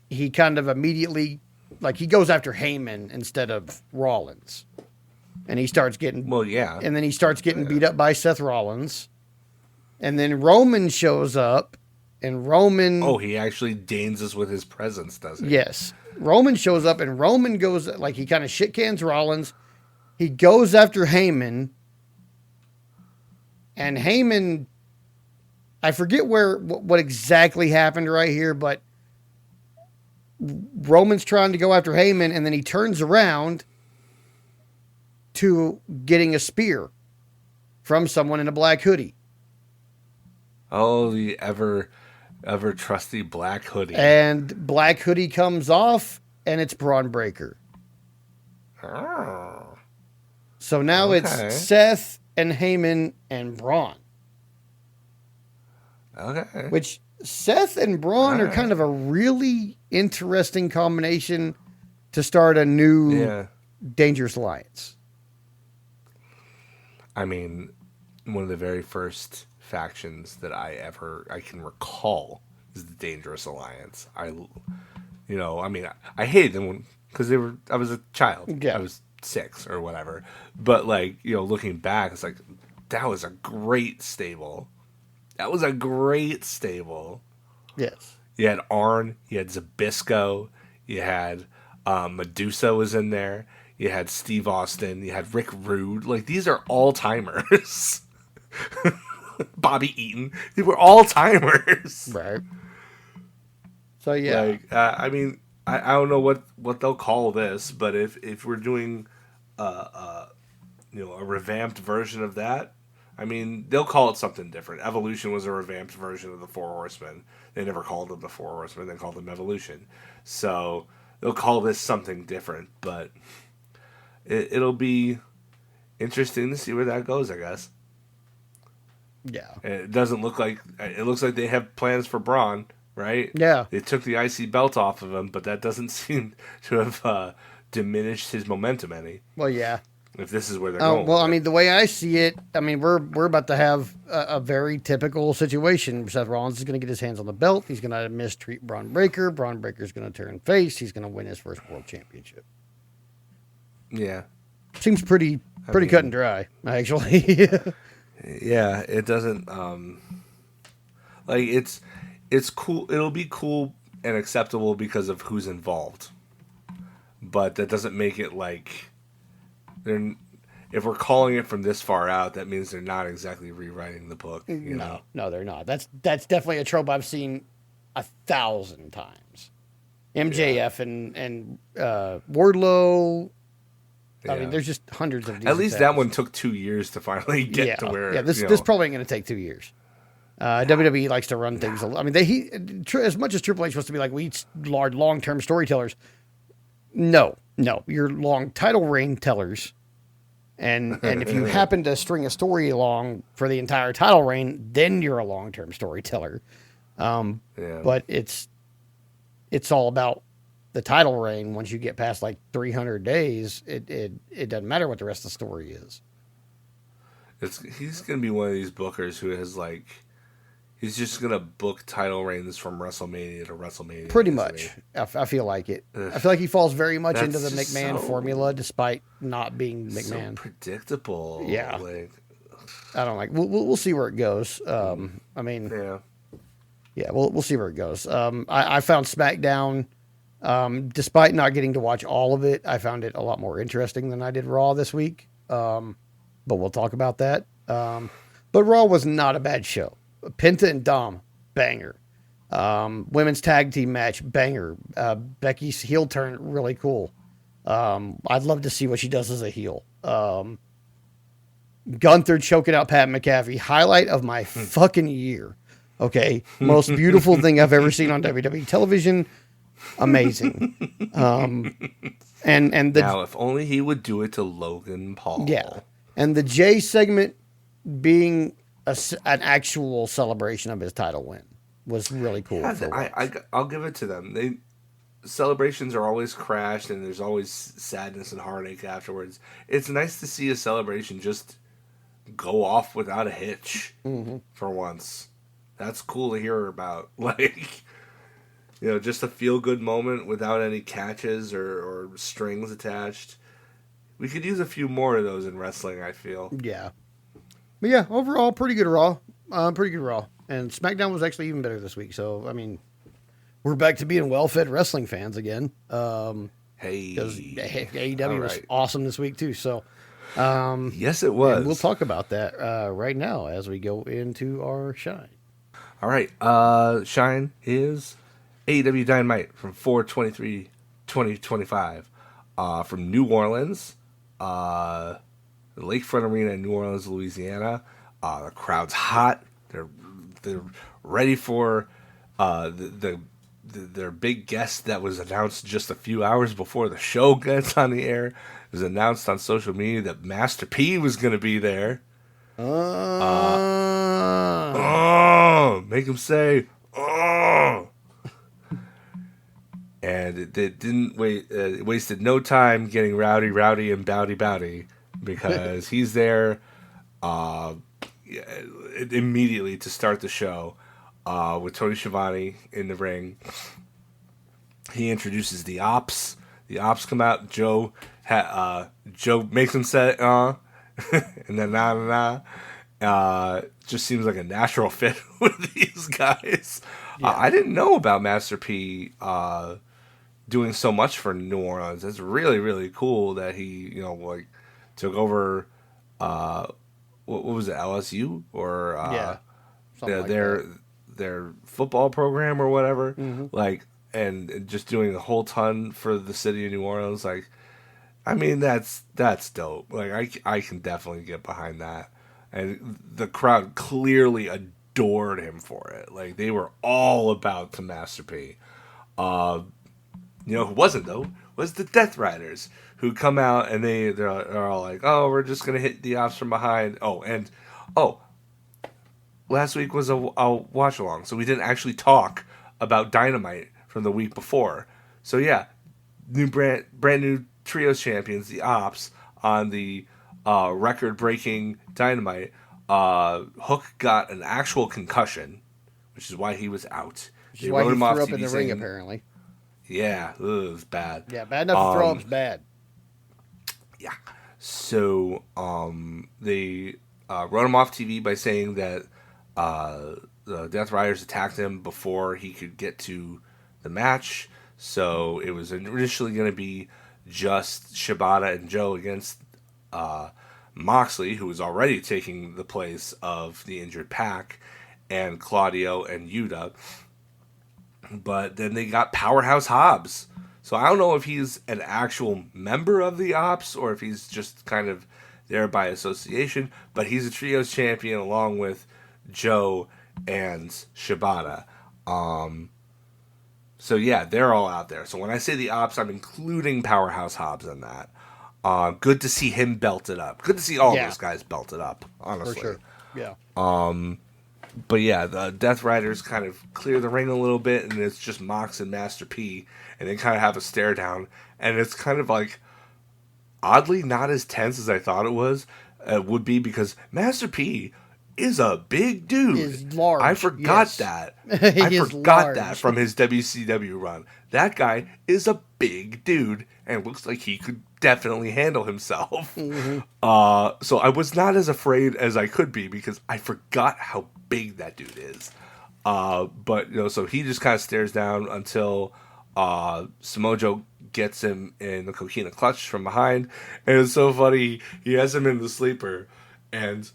He kind of immediately, like, he goes after Heyman instead of Rollins. And he starts getting... Well, yeah. And then he starts getting beat up by Seth Rollins. And then Roman shows up. And Roman... Oh, he actually deigns us with his presence, does he? Yes. Roman shows up, and Roman goes... Like, he kind of shit cans Rollins. He goes after Heyman. And Heyman... I forget what exactly happened right here, but Roman's trying to go after Heyman, and then he turns around to getting a spear from someone in a black hoodie. Oh, the ever trusty black hoodie. And black hoodie comes off, and it's Braun Breaker. Oh. So now it's Seth and Heyman and Braun. Okay. Which Seth and Braun are kind of a really interesting combination to start a new Dangerous Alliance. I mean, one of the very first factions that I can recall is the Dangerous Alliance. I hated them because I was a child. Yeah. I was 6 or whatever. But like, looking back, it's like, that was a great stable. Yes. You had Arn, you had Zbyszko, you had Medusa was in there, you had Steve Austin, you had Rick Rude. Like, these are all-timers. Bobby Eaton. They were all-timers. Right. So, yeah. Like, I don't know what they'll call this, but if we're doing a revamped version of that, I mean, they'll call it something different. Evolution was a revamped version of the Four Horsemen. They never called them the Four Horsemen. They called them Evolution. So they'll call this something different, but it'll be interesting to see where that goes, I guess. Yeah. It doesn't look like... It looks like they have plans for Braun, right? Yeah. They took the IC belt off of him, but that doesn't seem to have diminished his momentum any. Well, yeah. If this is where they're going. Well, I mean, the way I see it, I mean, we're about to have a very typical situation. Seth Rollins is going to get his hands on the belt. He's going to mistreat Braun Breaker. Braun Breaker's going to turn face. He's going to win his first world championship. Yeah. Seems pretty cut and dry, actually. Yeah, it doesn't. It's cool. It'll be cool and acceptable because of who's involved, but that doesn't make it like if we're calling it from this far out, that means they're not exactly rewriting the book. No, they're not. That's definitely a trope I've seen 1,000 times. MJF and Wardlow. Yeah. I mean, there's just hundreds of these. At least that one took 2 years to finally get to where. Yeah, this probably ain't going to take 2 years. WWE likes to run things. I mean, as much as Triple H wants to be like, we long-term storytellers. No, you're long title reign tellers. And if you happen to string a story along for the entire title reign, then you're a long-term storyteller. But it's all about the title reign. Once you get past like 300 days, it doesn't matter what the rest of the story is. He's going to be one of these bookers who has like, he's just going to book title reigns from WrestleMania to WrestleMania. Pretty much. I feel like it. Ugh. I feel like he falls very much into the McMahon formula, despite not being McMahon. So predictable. Yeah. Like, I don't like. We'll see where it goes. I mean, yeah. We'll see where it goes. I found SmackDown, despite not getting to watch all of it, I found it a lot more interesting than I did Raw this week. But we'll talk about that. But Raw was not a bad show. Penta and Dom, banger. Women's tag team match, banger. Becky's heel turn, really cool. I'd love to see what she does as a heel. Gunther choking out Pat McAfee, highlight of my fucking year. Okay, most beautiful thing I've ever seen on WWE television. amazing. And the Now, if only he would do it to Logan yeah, Paul. and the J segment being an actual celebration of his title win was really cool Yeah, for once. I'll give it to them. Celebrations are always crashed, and there's always sadness and heartache afterwards. It's nice to see a celebration just go off without a hitch Hmm. for once. That's cool to hear about. Like, just a feel good moment without any catches or strings attached. We could use a few more of those in wrestling, I feel. Yeah, but yeah, overall pretty good Raw, pretty good Raw, and SmackDown was actually even better this week. So I mean, we're back to being well-fed wrestling fans again. Because Hey. All AEW was right. awesome this week too. So, Yes, it and we'll was. talk about that right now as we go into our shine. All right. Shine is AEW Dynamite from 4/23/2025. From New Orleans, uh, the Lakefront Arena in New Orleans, Louisiana. The crowd's hot. They're ready for their big guest that was announced just a few hours before the show gets on the air. It was announced on social media that Master P was going to be there. Uh, oh, make him say, oh. And it didn't wait. It wasted no time getting rowdy, and bowdy, because he's there yeah, immediately to start the show with Tony Schiavone in the ring. He introduces the Ops. The Ops come out. Joe makes him say and then nah. Just seems like a natural fit with these guys. Yeah. I didn't know about Master P doing so much for New Orleans. It's really, really cool that he, like took over. Uh, what was it, LSU or Yeah. Something their like that. their football program or whatever, Hmm. like, and just doing a whole ton for the city of New Orleans. Like, I mean, that's dope. Like, I can definitely get behind that, and the crowd clearly adored him for it. Like, they were all about the Master P. Who wasn't though was the Death Riders, who come out and they're all like, oh, we're just gonna hit the ops from behind. Oh, last week was a watch along, so we didn't actually talk about Dynamite from the week before. So yeah, brand new trios champions, the Ops, on the record breaking Dynamite. Hook got an actual concussion, which is why he was out. Which is They why wrote he him off threw up in TV the ring, saying, apparently. "Yeah, it was bad." Yeah, bad enough to throw up's bad. Yeah. So they wrote him off TV by saying that the Death Riders attacked him before he could get to the match. So it was initially going to be just Shibata and Joe against uh, Moxley, who was already taking the place of the injured Pac, and Claudio and Yuta. But then they got Powerhouse Hobbs. So I don't know if he's an actual member of the Ops or if he's just kind of there by association. But he's a trios champion along with Joe and Shibata. So yeah, they're all out there. So when I say the Ops, I'm including Powerhouse Hobbs in that. Good to see him belted up. Good to see all Yeah, those guys belted up, for honestly. sure. Yeah. But yeah, the Death Riders kind of clear the ring a little bit, and it's just Mox and Master P, and they kind of have a stare down, and it's kind of like oddly not as tense as I thought it would be, because Master P is a big dude. Is I large. forgot Yes. that. I He is forgot that large. from his WCW run. That guy is a big dude and looks like he could definitely handle himself. Hmm. So I was not as afraid as I could be because I forgot how big that dude is. But so he just kind of stares down until Samojo gets him in the coquina clutch from behind, and it's so funny. He has him in the sleeper, and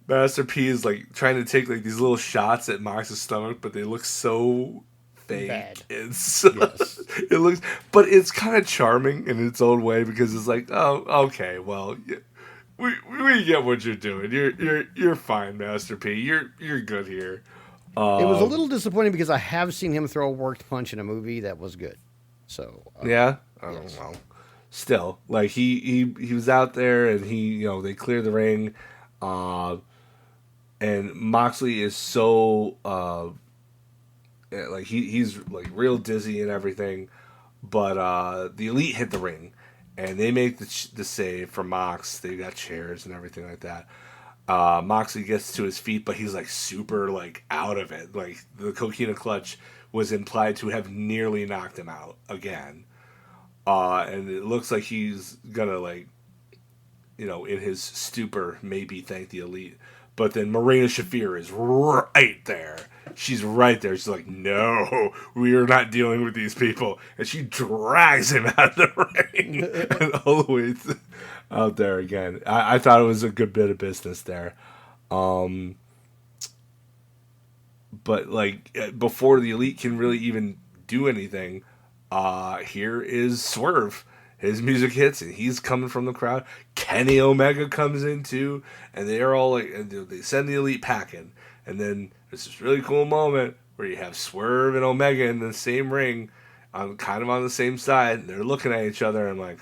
Master P is like trying to take like these little shots at Mox's stomach, but they look so Bad. fake. It's Yes. it looks, but it's kind of charming in its own way because it's like, oh, okay, well, we get what you're doing. You're fine, Master P. You're good here. It was a Um, little disappointing because I have seen him throw a worked punch in a movie that was good. So, yeah. Oh, yes. well, still, like he was out there and they cleared the ring, uh, and Moxley is so like he's like real dizzy and everything, but the Elite hit the ring, and they make the save for Mox. They got chairs and everything like that. Moxley gets to his feet, but he's like super like out of it. Like the coquina clutch was implied to have nearly knocked him out again. And it looks like he's gonna like in his stupor maybe thank the Elite. But then Marina Shafir is right there. She's right there. She's like, no, we are not dealing with these people. And she drags him out of the ring and all the way out there again. I thought it was a good bit of business there. But like before the Elite can really even do anything, here is Swerve. His music hits and he's coming from the crowd. Kenny Omega comes in too, and they are all like, and they send the Elite packing. And then there's this really cool moment where you have Swerve and Omega in the same ring, kind of on the same side. And they're looking at each other. And I'm like,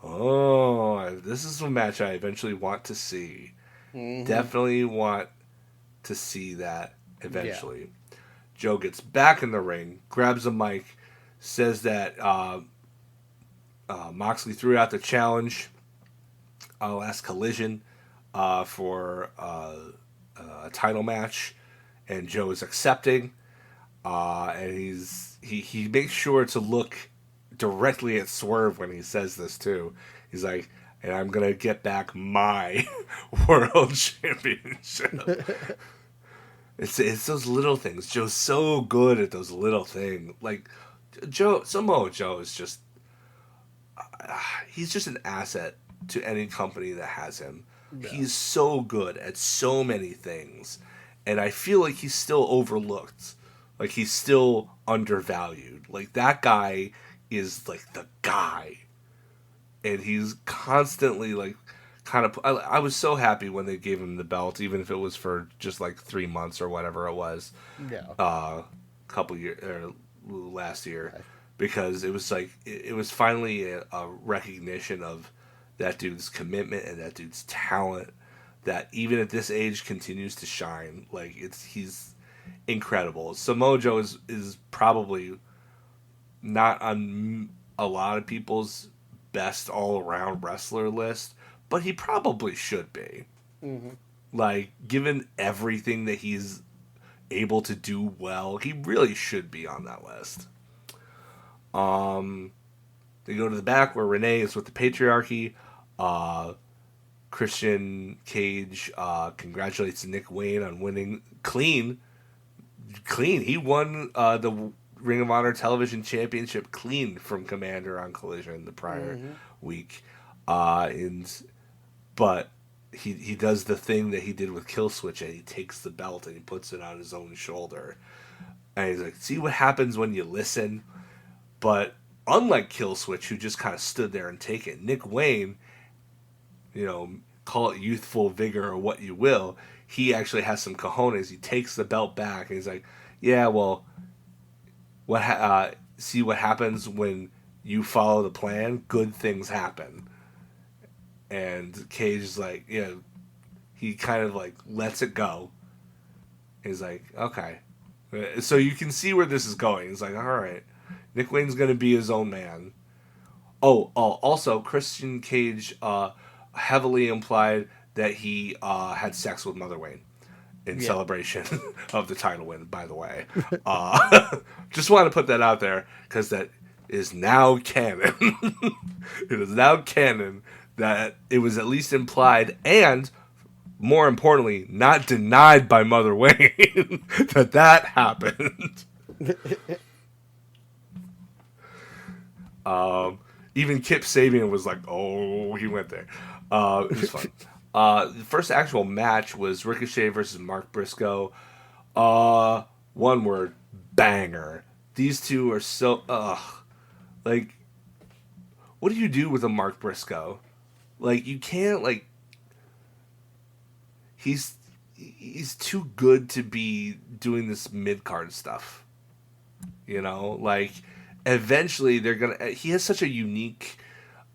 oh, this is a match I eventually want to see. Mm-hmm. Definitely want to see that Yeah. eventually. Joe gets back in the ring, grabs a mic, says that Moxley threw out the challenge, last collision, for a title match, and Joe is accepting. And he makes sure to look directly at Swerve when he says this too. He's like, "And I'm gonna get back my world championship." It's those little things. Joe's so good at those little things. Like Samoa Joe is just he's just an asset to any company that has him. Yeah. He's so good at so many things, and I feel like he's still overlooked. Like he's still undervalued. Like that guy is like the guy, and he's constantly like kind of. I was so happy when they gave him the belt, even if it was for just like 3 months or whatever it was, Yeah. couple years or last year, because it was like it was finally a recognition of that dude's commitment and that dude's talent that even at this age continues to shine. Like he's incredible. Samoa Joe is probably not on a lot of people's best all around wrestler list, but he probably should be. Mm-hmm. Like given everything that he's able to do well, he really should be on that list. They go to the back where Renee is with the patriarchy. Uh, Christian Cage congratulates Nick Wayne on winning clean. Clean. He won the Ring of Honor Television Championship clean from Commander on Collision the prior Mm-hmm. week. And but he does the thing that he did with Killswitch, and he takes the belt and he puts it on his own shoulder. And he's like, "See what happens when you listen." But unlike Killswitch, who just kind of stood there and take it, Nick Wayne, call it youthful vigor or what you will, he actually has some cojones. He takes the belt back and he's like, "Yeah, well, see what happens when you follow the plan? Good things happen." And Cage is like, he kind of like lets it go. He's like, "Okay." So you can see where this is going. He's like, "All right, Nick Wayne's gonna be his own man." Oh, also Christian Cage heavily implied that he had sex with Mother Wayne in Yeah. celebration of the title win. By the way, uh, just want to put that out there because that is now canon. It is now canon that it was at least implied and, more importantly, not denied by Mother Wayne that happened. Even Kip Sabian was like, "Oh, he went there." It was fun. The first actual match was Ricochet versus Mark Briscoe. One word, banger. These two are so like, what do you do with a Mark Briscoe? Like, you can't like he's he's too good to be doing this mid card stuff. Like eventually they're gonna. He has such a unique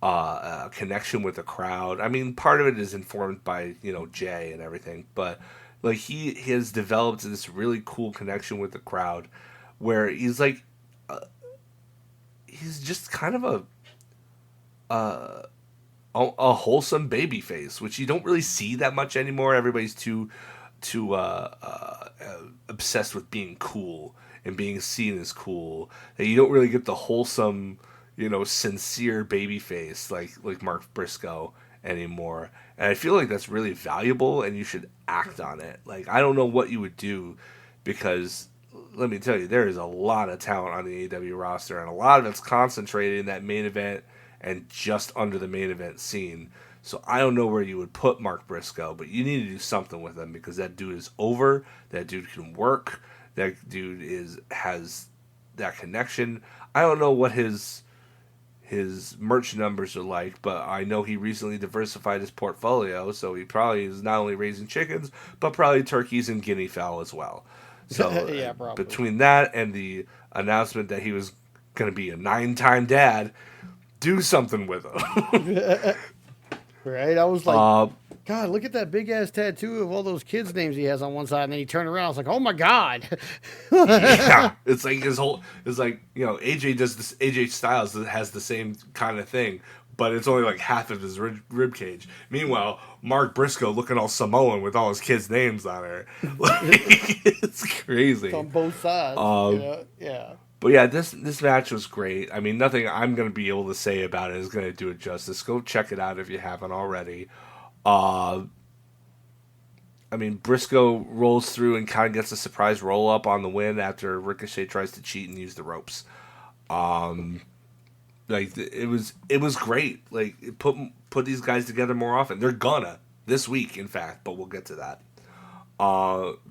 connection with the crowd. I mean, part of it is informed by Jay and everything, but like he has developed this really cool connection with the crowd, where he's like, he's just kind of a wholesome baby face, which you don't really see that much anymore. Everybody's too obsessed with being cool and being seen as cool that you don't really get the wholesome, sincere baby face like Mark Briscoe anymore. And I feel like that's really valuable, and you should act on it. Like, I don't know what you would do, because let me tell you, there is a lot of talent on the AEW roster, and a lot of it's concentrated in that main event and just under the main event scene. So I don't know where you would put Mark Briscoe, but you need to do something with him, because that dude is over. That dude can work. That dude has that connection. I don't know what his merch numbers are like, but I know he recently diversified his portfolio, so he probably is not only raising chickens, but probably turkeys and guinea fowl as well. So Yeah, probably. between that and the announcement that he was going to be a 9-time dad, do something with him. Right? I was like, God, look at that big ass tattoo of all those kids' names he has on one side, and then he turned around. I was like, oh my God. Yeah, it's like AJ does this. AJ Styles has the same kind of thing, but it's only like half of his rib cage. Meanwhile, Mark Briscoe looking all Samoan with all his kids' names on there. Like, it's crazy. It's on both sides. Yeah. But yeah, this match was great. I mean, nothing I'm going to be able to say about it is going to do it justice. Go check it out if you haven't already. I mean, Briscoe rolls through and kind of gets a surprise roll up on the win after Ricochet tries to cheat and use the ropes. Like it was great. Like put these guys together more often. They're gonna this week, in fact, but we'll get to that.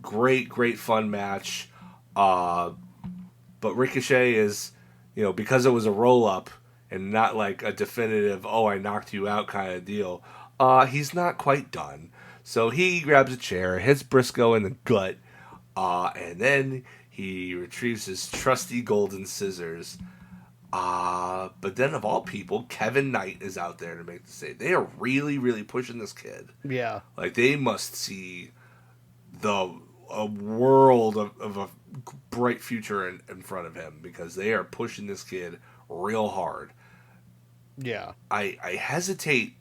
Great fun match. But Ricochet is, because it was a roll up and not like a definitive, oh, I knocked you out kind of deal. He's not quite done. So he grabs a chair, hits Briscoe in the gut, and then he retrieves his trusty golden scissors. But then, of all people, Kevin Knight is out there to make the save. They are really, really pushing this kid. Yeah. Like, they must see a world of a bright future in front of him, because they are pushing this kid real hard. Yeah. I hesitate.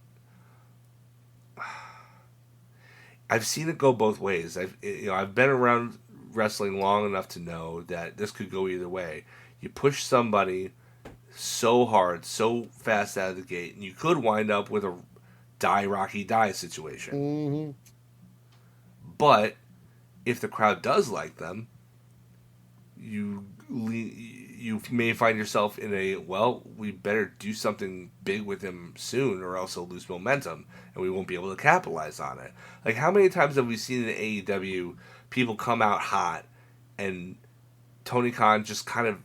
I've seen it go both ways. I've been around wrestling long enough to know that this could go either way. You push somebody so hard, so fast out of the gate, and you could wind up with a die Rocky die situation. Mm-hmm. But if the crowd does like them, you may find yourself in we better do something big with him soon, or else he'll lose momentum and we won't be able to capitalize on it. Like, how many times have we seen in AEW people come out hot and Tony Khan just kind of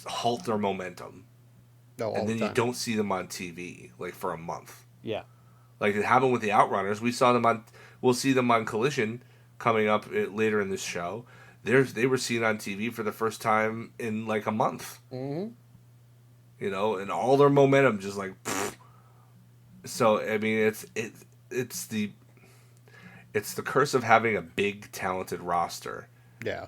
halt their momentum, and then you don't see them on TV like for a month. Yeah. Like it happened with the Outrunners. We'll see them on Collision coming up later in this show. They were seen on TV for the first time in like a month. Mm-hmm. And all their momentum just like. Pfft. So I mean, it's the curse of having a big talented roster. Yeah.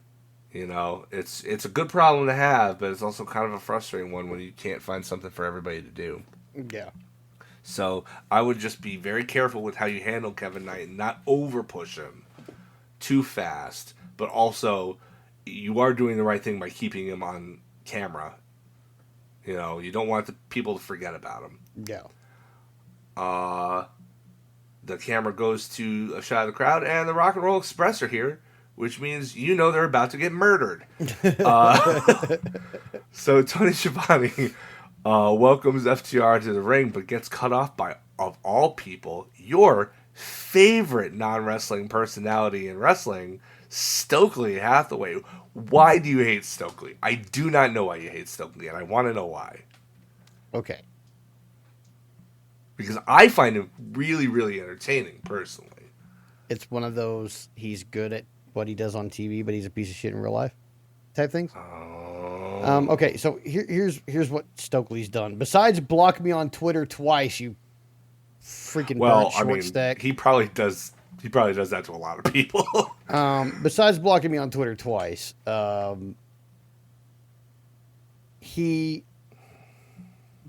It's a good problem to have, but it's also kind of a frustrating one when you can't find something for everybody to do. Yeah. So I would just be very careful with how you handle Kevin Knight and not over push him too fast. But also, you are doing the right thing by keeping him on camera. You don't want the people to forget about him. Yeah. The camera goes to a shot of the crowd, and the Rock and Roll Express are here, which means they're about to get murdered. So Tony Schiavone welcomes FTR to the ring, but gets cut off by, of all people, your favorite non-wrestling personality in wrestling, Stokely Hathaway. Why do you hate Stokely? I do not know why you hate Stokely, and I want to know why. Okay. Because I find him really, really entertaining, personally. it's one of those he's good at what he does on TV, but he's a piece of shit in real life type things. Okay, so here's what Stokely's done. Besides block me on Twitter twice, you freaking burnt short stack. He probably does. He probably does that to a lot of people. Besides blocking me on Twitter twice, he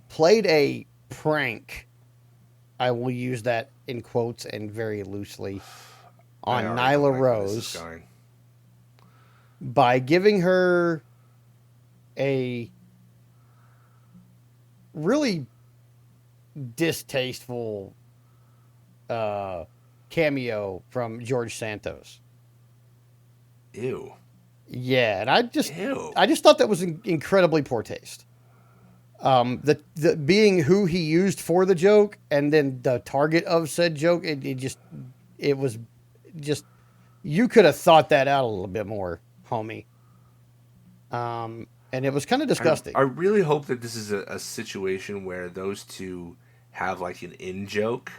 played a prank. I will use that in quotes and very loosely on Nyla Rose by giving her a really distasteful cameo from George Santos. Ew. Yeah, and I just thought that was incredibly poor taste. The being who he used for the joke and then the target of said joke, it was just you could have thought that out a little bit more, homie. And it was kind of disgusting. I really hope that this is a situation where those two have like an in joke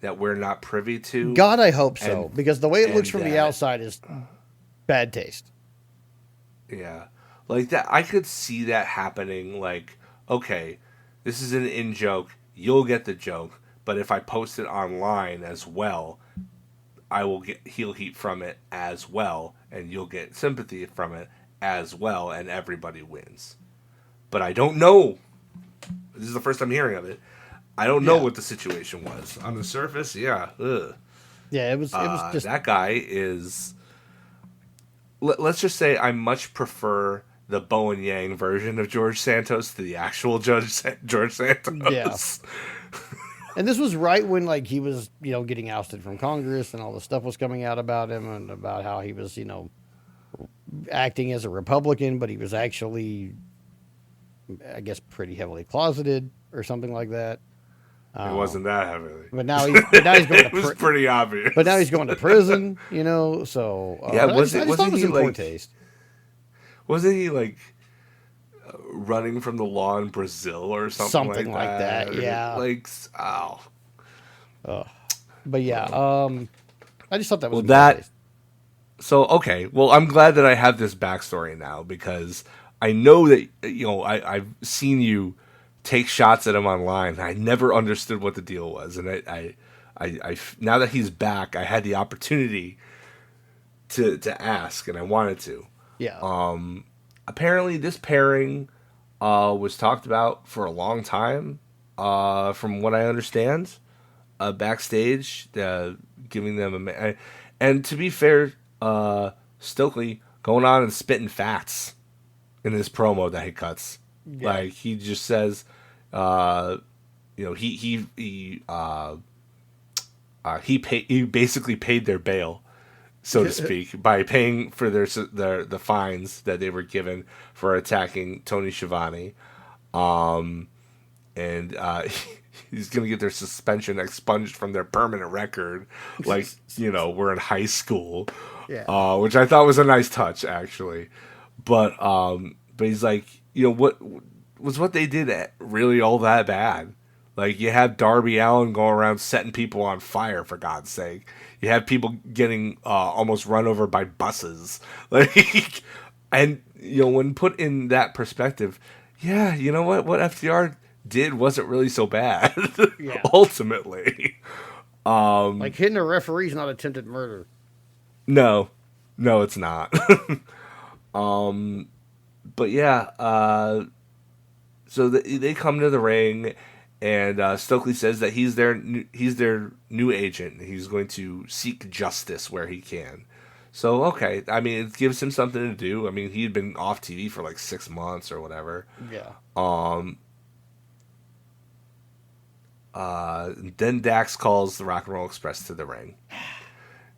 that we're not privy to. God, I hope so, because the way it looks from the outside is bad taste. Yeah. Like that, I could see that happening. Like, okay, this is an in joke. You'll get the joke, but if I post it online as well, I will get heel heat from it as well, and you'll get sympathy from it as well, and everybody wins. But I don't know. This is the first I'm hearing of it. I don't know what the situation was on the surface. Yeah. Ugh. Yeah, it was just that guy is. Let's just say I much prefer the Bowen Yang version of George Santos to the actual George Santos. Yeah. And this was right when like he was, getting ousted from Congress and all the stuff was coming out about him and about how he was, acting as a Republican, but he was actually, I guess, pretty heavily closeted or something like that. It wasn't that heavily. But now he's going to it was pretty obvious. But now he's going to prison, so yeah, I just thought it was in poor taste. Wasn't he like running from the law in Brazil or something like that? Yeah. Like, ow. But yeah, I just thought that was in that. poor taste. So okay, well, I'm glad that I have this backstory now because I know that I've seen you take shots at him online. I never understood what the deal was, and I now that he's back, I had the opportunity to ask, and I wanted to. Yeah. Apparently, this pairing was talked about for a long time, from what I understand, backstage, giving them and to be fair, Stokely going on and spitting facts in his promo that he cuts. Yeah. Like he just says, he basically paid their bail, so to speak, by paying for the fines that they were given for attacking Tony Schiavone, and he's gonna get their suspension expunged from their permanent record, like we're in high school, which I thought was a nice touch actually, but he's like, what was what they did really all that bad? Like, you have Darby Allin going around setting people on fire, for God's sake. You have people getting almost run over by buses. Like, and, when put in that perspective, yeah, you know what? What FTR did wasn't really so bad, ultimately. Like, hitting a referee is not attempted murder. No, it's not. But yeah, so they come to the ring, and Stokely says that he's their new agent. He's going to seek justice where he can. So, okay, I mean, it gives him something to do. I mean, he had been off TV for like 6 months or whatever. Yeah. Then Dax calls the Rock and Roll Express to the ring.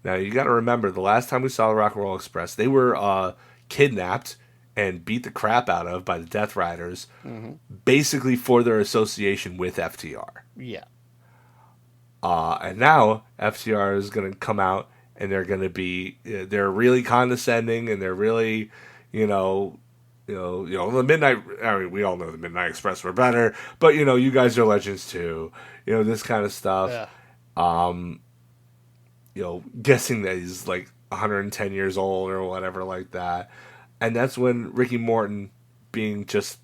Now, you got to remember, the last time we saw the Rock and Roll Express, they were kidnapped and beat the crap out of by the Death Riders, basically for their association with FTR. Yeah. And now FTR is going to come out, and they're going to be, they're really condescending, and they're really, the Midnight, I mean, we all know the Midnight Express were better, but, you guys are legends too. This kind of stuff. Yeah. guessing that he's like 110 years old or whatever like that. And that's when Ricky Morton, being just,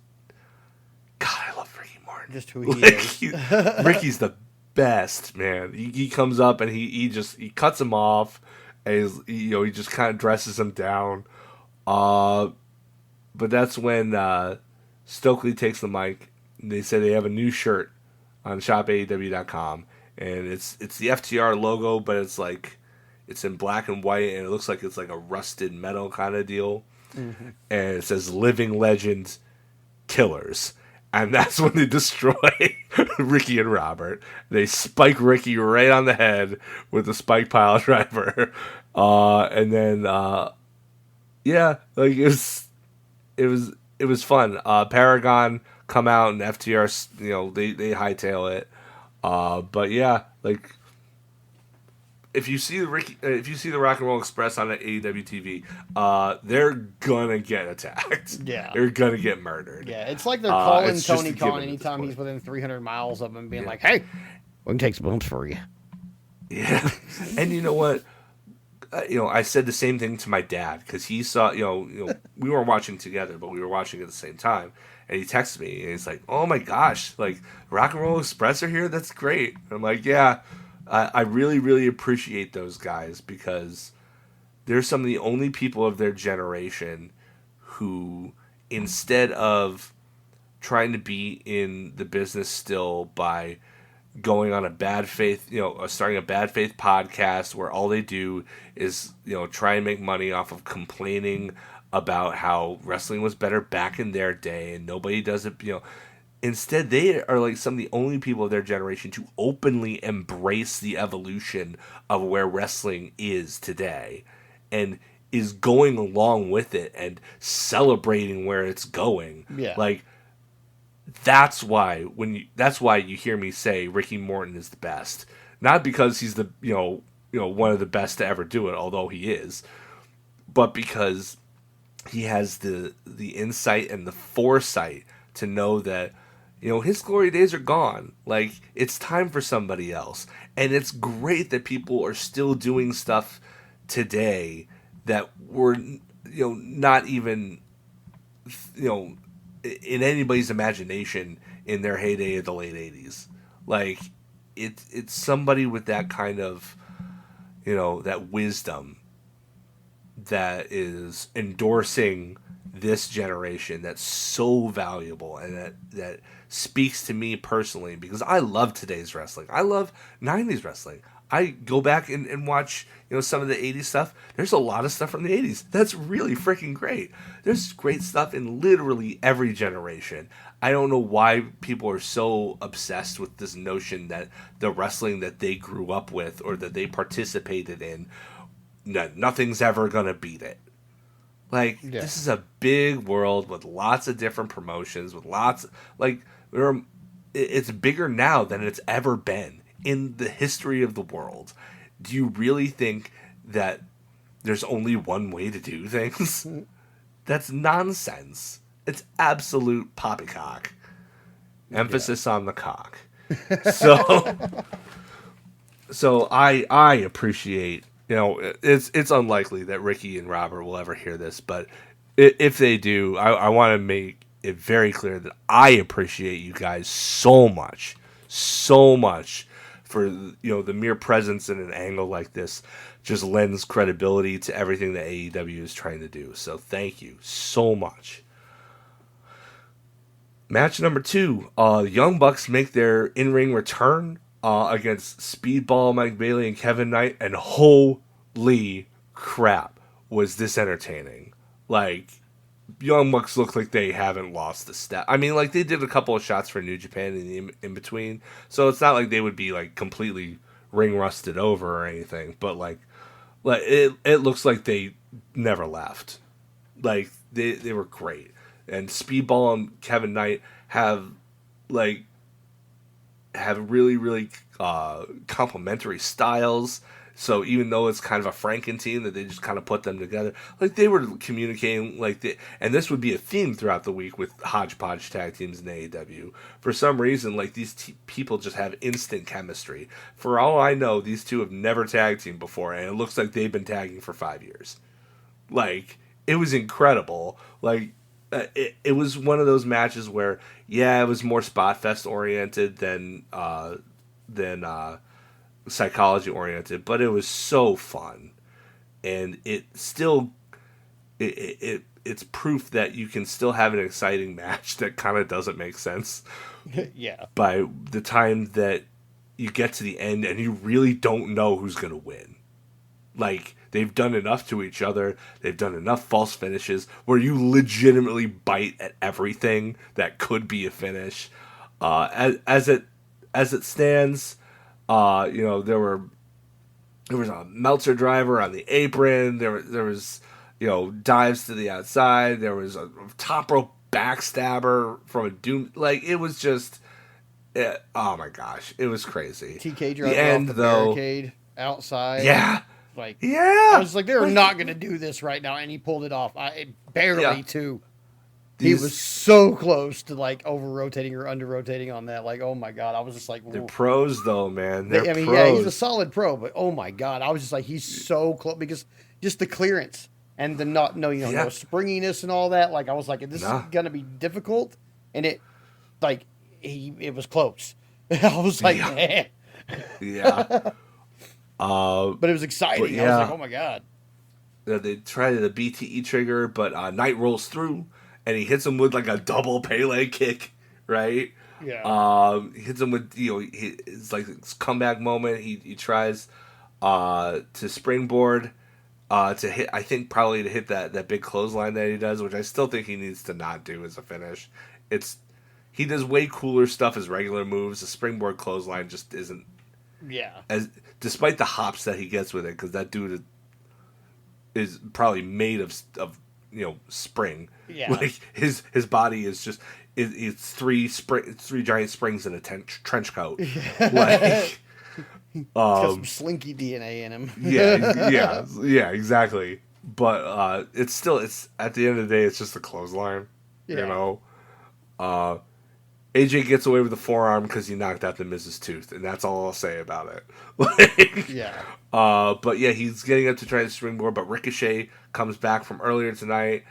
God, I love Ricky Morton. Just who he is. Ricky's the best, man. He comes up and he cuts him off, and he just kind of dresses him down. But that's when Stokely takes the mic. And they say they have a new shirt on shopaew.com, and it's the FTR logo, but it's in black and white, and it looks like it's like a rusted metal kind of deal. Mm-hmm. And it says "Living Legends Killers," and that's when they destroy Ricky and Robert. They spike Ricky right on the head with the spike pile driver, and then yeah, like it was fun. Paragon come out and FTR, they hightail it. But yeah, like if you see the Rock and Roll Express on the AEW TV, they're gonna get attacked. Yeah, they're gonna get murdered. Yeah, it's like they're calling it's Tony Khan anytime he's within 300 miles of him, being like, "Hey, we can take some bumps for you." Yeah, and you know what? I said the same thing to my dad because he saw, we weren't watching together, but we were watching at the same time. And he texted me and he's like, "Oh my gosh, like Rock and Roll Express are here? That's great." And I'm like, "Yeah, I really, really appreciate those guys because they're some of the only people of their generation who, instead of trying to be in the business still by going on a bad faith, starting a bad faith podcast where all they do is, try and make money off of complaining about how wrestling was better back in their day and nobody does it, Instead, they are like some of the only people of their generation to openly embrace the evolution of where wrestling is today and is going along with it and celebrating where it's going. Yeah. Like, that's why you hear me say Ricky Morton is the best. Not because he's the one of the best to ever do it, although he is, but because he has the insight and the foresight to know that his glory days are gone. Like, it's time for somebody else. And it's great that people are still doing stuff today that were not even in anybody's imagination in their heyday of the late 80s. Like, it's somebody with that kind of that wisdom that is endorsing this generation that's so valuable and that speaks to me personally because I love today's wrestling. I love 90s wrestling. I go back and watch some of the 80s stuff. There's a lot of stuff from the 80s that's really freaking great. There's great stuff in literally every generation. I don't know why people are so obsessed with this notion that the wrestling that they grew up with or that they participated in, nothing's ever gonna beat it. Like, This is a big world with lots of different promotions, with lots it's bigger now than it's ever been in the history of the world. Do you really think that there's only one way to do things? That's nonsense. It's absolute poppycock. Emphasis on the cock. So I appreciate, it's unlikely that Ricky and Robert will ever hear this, but if they do, I want to make it very clear that I appreciate you guys so much for the mere presence in an angle like this just lends credibility to everything that AEW is trying to do. So thank you so much. Match number 2, Young Bucks make their in-ring return against Speedball Mike Bailey and Kevin Knight, and holy crap, was this entertaining. Like, Young Bucks look like they haven't lost a step. I mean, like, they did a couple of shots for New Japan in between, so it's not like they would be, like, completely ring-rusted over or anything, but, like it looks like they never left. Like, they were great. And Speedball and Kevin Knight have really, really complementary styles. So even though it's kind of a Franken team that they just kind of put them together, like they were communicating and this would be a theme throughout the week with hodgepodge tag teams in AEW. For some reason, like these people just have instant chemistry. For all I know, these two have never tag teamed before, and it looks like they've been tagging for 5 years. Like it was incredible. Like it was one of those matches where it was more spot fest oriented than psychology oriented, but it was so fun, and it's proof that you can still have an exciting match that kind of doesn't make sense. Yeah. By the time that you get to the end, and you really don't know who's gonna win. Like they've done enough to each other, they've done enough false finishes where you legitimately bite at everything that could be a finish. As it stands. There was a Meltzer driver on the apron. There was dives to the outside. There was a top rope backstabber from a Doom. Like it was just, oh my gosh, it was crazy. TK driver off the barricade outside. Yeah, like yeah. I was like, they're not going to do this right now, and he pulled it off. Barely too. He was so close to like over rotating or under rotating on that. Like, oh my god, I was just like, they're pros though, man. They're pros. Yeah, he's a solid pro, but oh my god, I was just like, he's so close because just the clearance and the no springiness and all that. Like, I was like, this is gonna be difficult, and it was close. I was like, man, yeah. But it was exciting. I was like, oh my god. They tried the BTE trigger, but Knight rolls through. And he hits him with like a double Pele kick, right? Yeah. He hits him with it's like his comeback moment. He tries to springboard to hit. I think probably to hit that big clothesline that he does, which I still think he needs to not do as a finish. He does way cooler stuff as regular moves. The springboard clothesline just isn't. Yeah. Despite the hops that he gets with it, because that dude is probably made of spring. Yeah. Like his body is just it's three giant springs in a trench coat. Like he's got some slinky DNA in him. yeah, exactly. But it's at the end of the day, it's just a clothesline. Yeah. AJ gets away with the forearm because he knocked out the Miz's tooth, and that's all I'll say about it. Yeah. But yeah, he's getting up to try to springboard, but Ricochet comes back from earlier tonight.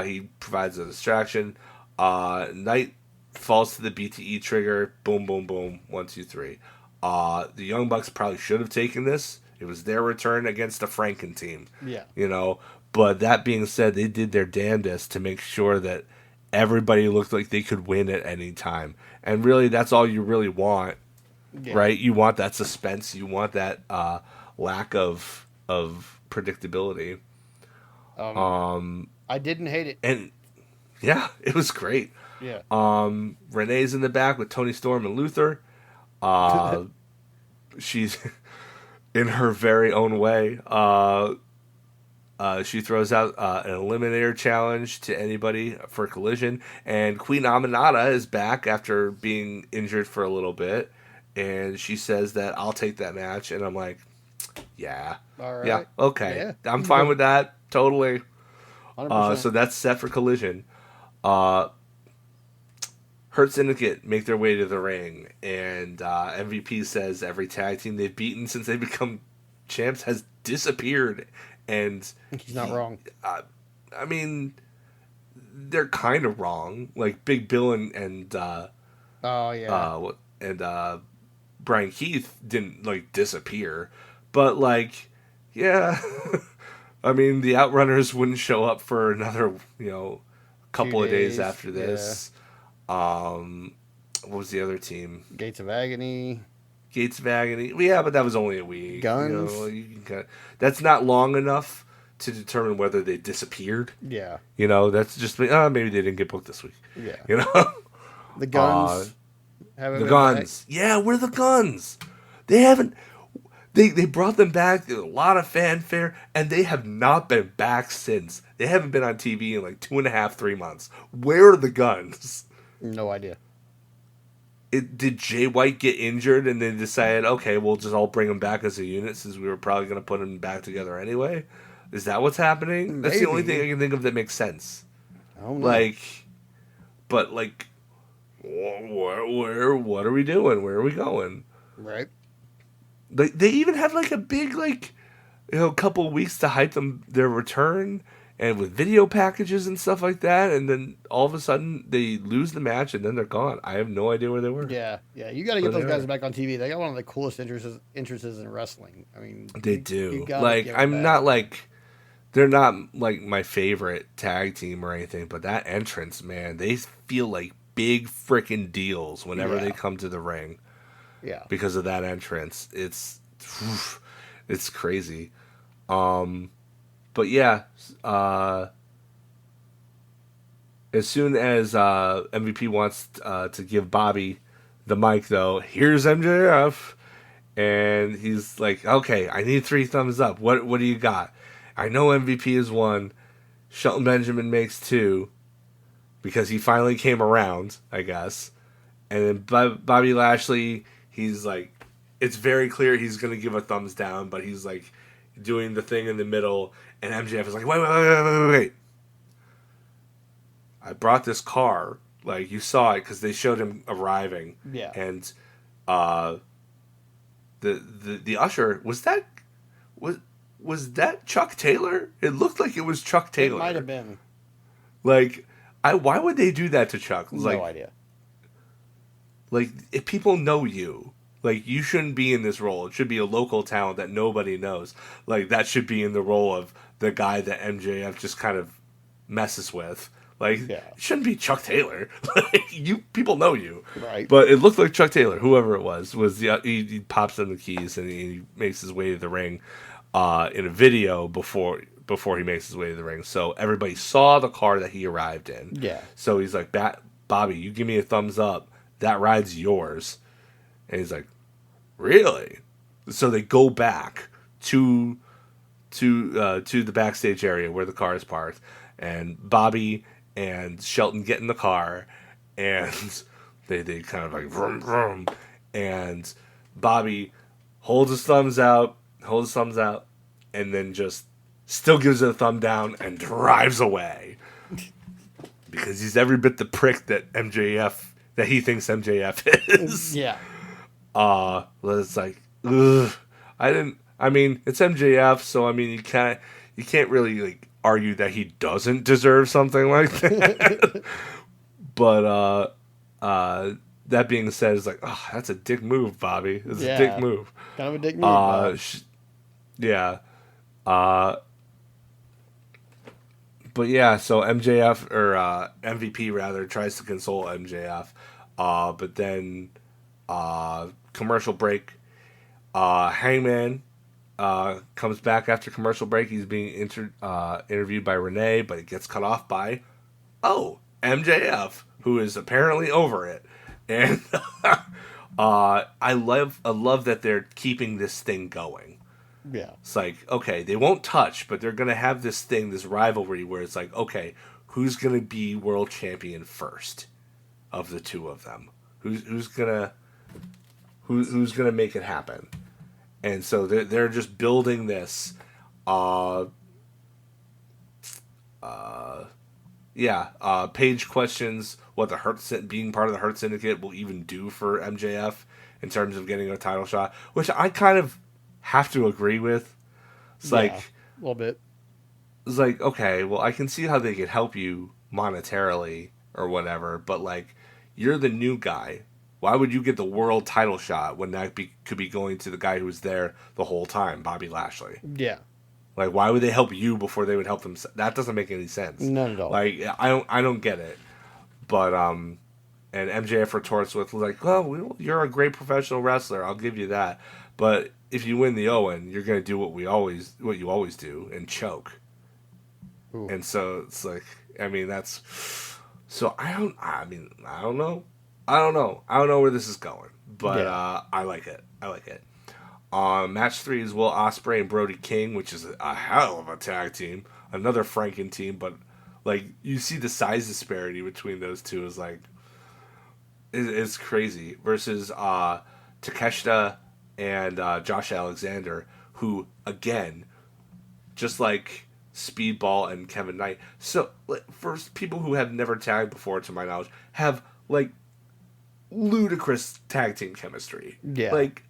He provides a distraction. Knight falls to the BTE trigger. Boom, boom, boom. 1, 2, 3. The Young Bucks probably should have taken this. It was their return against a Franken team. Yeah. But that being said, they did their damnedest to make sure that everybody looked like they could win at any time. And really, that's all you really want, right? You want that suspense. You want that lack of predictability. I didn't hate it. And yeah, it was great. Yeah. Renee's in the back with Tony Storm and Luther. She's in her very own way. She throws out an eliminator challenge to anybody for Collision, and Queen Aminata is back after being injured for a little bit, and she says that I'll take that match, and I'm like, yeah, all right, yeah, okay, yeah. I'm fine with that, totally. So that's set for Collision. Hurt Syndicate make their way to the ring, and MVP says every tag team they've beaten since they become champs has disappeared. And he's not wrong. I mean, they're kind of wrong. Like Big Bill and Brian Keith didn't like disappear, but like, yeah, I mean, the Outrunners wouldn't show up for another couple of days after this. Yeah. What was the other team? Gates of Agony. Well, yeah, but that was only a week. Guns. That's not long enough to determine whether they disappeared. Yeah. That's just maybe they didn't get booked this week. Yeah. The Guns. The Guns. Back. Yeah, where are the Guns? They haven't. They brought them back. There's a lot of fanfare, and they have not been back since. They haven't been on TV in like 2.5, 3 months. Where are the Guns? No idea. did Jay White get injured and they decided, okay, we'll just all bring him back as a unit since we were probably going to put him back together anyway? Is that what's happening? That's the only thing I Maybe. can think of that makes sense. Oh no. Like, but like, what are we doing? Where are we going? Right. They even had like a big couple weeks to hype them their return and with video packages and stuff like that, and then all of a sudden they lose the match and then they're gone. I have no idea where they were. Yeah. Yeah. You got to Where get they those guys are. back on TV. They got one of the coolest entrances in wrestling. I mean, They you do. got to Like give them I'm back. not like they're not like my favorite tag team or anything, but that entrance, man, they feel like big freaking deals whenever they Yeah. come to the ring Yeah. because of that entrance. It's crazy. Um, but yeah, uh, as soon as MVP wants to give Bobby the mic, though, here's MJF, and he's like, "Okay, I need 3 thumbs up. What do you got? I know MVP is 1. Shelton Benjamin makes 2 because he finally came around, I guess, and then Bobby Lashley, he's like, it's very clear he's gonna give a thumbs down, but he's like doing the thing in the middle, and MJF is like, wait. I brought this car. Like you saw it because they showed him arriving, Yeah. and uh, the usher was was that Chuck Taylor? It looked like it was Chuck It might have Taylor. been. Like why would they do that to Chuck? No idea. Like if people know you, like you shouldn't be in this role. It should be a local talent that nobody knows. Like that should be in the role of the guy that MJF just kind of messes with. Like it Yeah. shouldn't be Chuck Taylor. Like you people know you. Right. But it looked like Chuck Taylor, whoever it was he pops in the keys and he makes his way to the ring in a video before he makes his way to the ring. So everybody saw the car that he arrived in. Yeah. So he's like, Bobby, you give me a thumbs up. That ride's yours. And he's like, really? So they go back to the backstage area where the car is parked, and Bobby and Shelton get in the car, and they kind of like vroom vroom, and Bobby holds his thumbs out, and then just still gives it a thumb down and drives away because he's every bit the prick that he thinks MJF is. Yeah. It's like, ugh. I mean, it's MJF, so I mean, you can't really like argue that he doesn't deserve something like that. But that being said, it's like, oh, that's a dick move, Bobby. It's a dick Yeah. move. Kind of a dick move, Bob. Yeah. Uh, but yeah, so MJF or MVP rather tries to console MJF, but then commercial break. Hangman comes back after commercial break. He's being interviewed by Renee, but it gets cut off by MJF, who is apparently over it. And I love that they're keeping this thing going. Yeah. It's like, okay, they won't touch, but they're gonna have this thing, this rivalry where it's like, okay, who's gonna be world champion first of the two of them? Who's gonna make it happen? And so they're just building this. Paige questions what being part of the Hurt Syndicate will even do for MJF in terms of getting a title shot, which I kind of have to agree with. It's Yeah. like A little bit. it's like, okay, well, I can see how they could help you monetarily or whatever, but like, you're the new guy. Why would you get the world title shot when could be going to the guy who was there the whole time, Bobby Lashley? Yeah. Like, why would they help you before they would help them? That doesn't make any sense. None at all. Like, I don't get it. But and MJF retorts with like, well, you're a great professional wrestler. I'll give you that. But if you win the Owen, you're gonna do what you always do and choke. Ooh. And so it's like, I mean, that's so I don't know. I don't know where this is going, but Yeah. I like it. Match 3 is Will Ospreay and Brody King, which is a hell of a tag team. Another Franken team, but like you see the size disparity between those two is like is crazy versus Takeshita and Josh Alexander, who again, just like Speedball and Kevin Knight. So for people who have never tagged before, to my knowledge, have like ludicrous tag team chemistry. Yeah. Like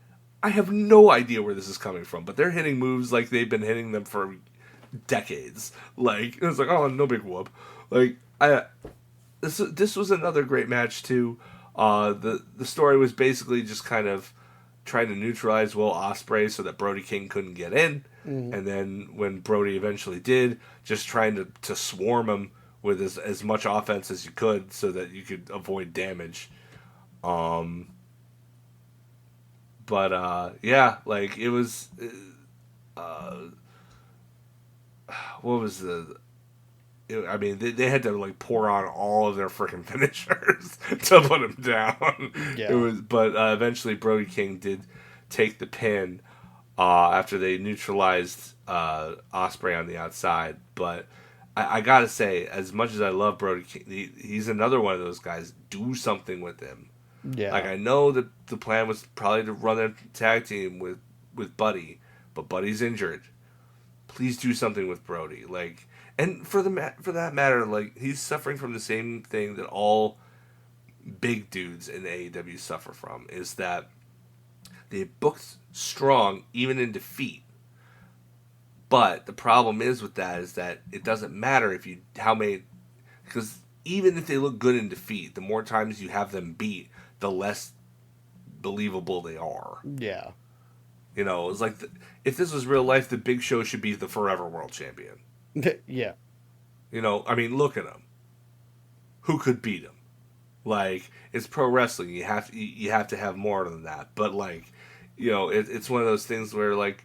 I have no idea where this is coming from, but they're hitting moves like they've been hitting them for decades. Like it's like, oh, no big whoop. Like this was another great match too. The story was basically just kind of trying to neutralize Will Ospreay so that Brody King couldn't get in, and then when Brody eventually did, just trying to swarm him with as much offense as you could so that you could avoid damage. But yeah, like it was. What was the? I mean, they had to like pour on all of their freaking finishers to put him down. Yeah. It was, but eventually Brody King did take the pin after they neutralized Ospreay on the outside. But I gotta say, as much as I love Brody King, he's another one of those guys. Do something with him. Yeah. Like I know that the plan was probably to run a tag team with Buddy, but Buddy's injured. Please do something with Brody. Like, and for that matter, like he's suffering from the same thing that all big dudes in AEW suffer from, is that they booked strong even in defeat. But the problem is with that is that it doesn't matter because even if they look good in defeat, the more times you have them beat, the less believable they are. Yeah. You know, it's like if this was real life, the Big Show should be the forever world champion. Yeah. You know, I mean, look at him. Who could beat him? Like, it's pro wrestling. You have to have more than that. But like, you know, it's one of those things where like,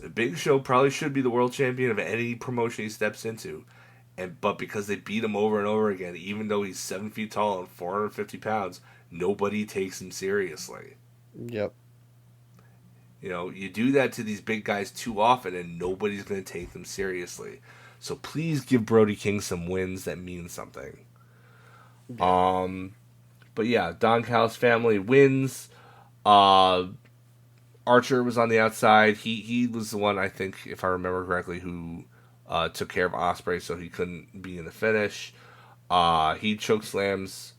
the Big Show probably should be the world champion of any promotion he steps into. But because they beat him over and over again, even though he's 7 feet tall and 450 pounds, nobody takes him seriously. Yep. You know, you do that to these big guys too often, and nobody's going to take them seriously. So please give Brody King some wins that mean something. Yeah. But yeah, Don Callis family wins. Archer was on the outside. He was the one, I think, if I remember correctly, who took care of Ospreay, so he couldn't be in the finish. He chokeslams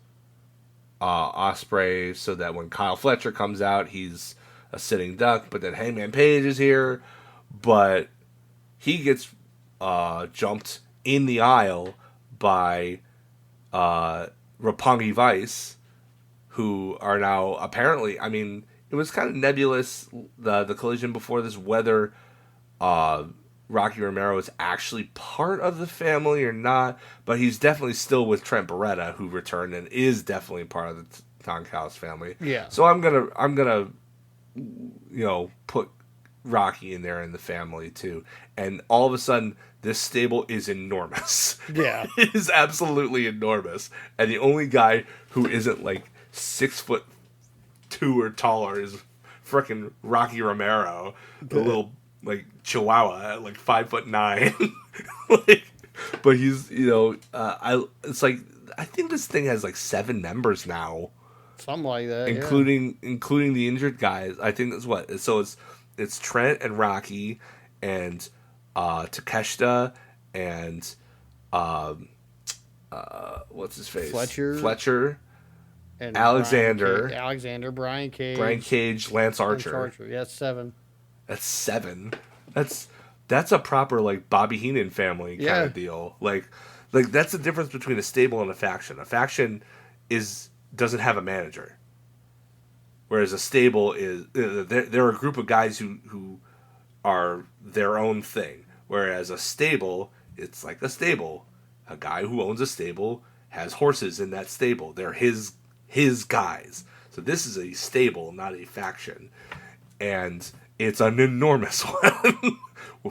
Ospreay so that when Kyle Fletcher comes out, he's a sitting duck. But then Hangman Page is here, but he gets jumped in the aisle by Roppongi Vice, who are now apparently, I mean, it was kind of nebulous, the collision before this, whether Rocky Romero is actually part of the family or not, but he's definitely still with Trent Beretta, who returned and is definitely part of the Don Callis family. Yeah. So I'm gonna you know, put Rocky in there in the family too. And all of a sudden, this stable is enormous. Yeah. It is absolutely enormous. And the only guy who isn't like 6'2" or taller is frickin' Rocky Romero, the little like Chihuahua at like 5'9". Like, but he's, you know, it's like, I think this thing has like 7 members now. Something like that, including the injured guys. I think that's what. So it's Trent and Rocky and Takeshita and what's his face? Fletcher, and Alexander, Brian Cage, Lance Archer. Yeah, 7. That's 7. That's a proper like Bobby Heenan family kind of deal. Like that's the difference between a stable and a faction. A faction doesn't have a manager, whereas a stable is they're a group of guys who are their own thing. Whereas a stable, it's like a stable. A guy who owns a stable has horses in that stable. They're his guys. So this is a stable, not a faction, and it's an enormous one,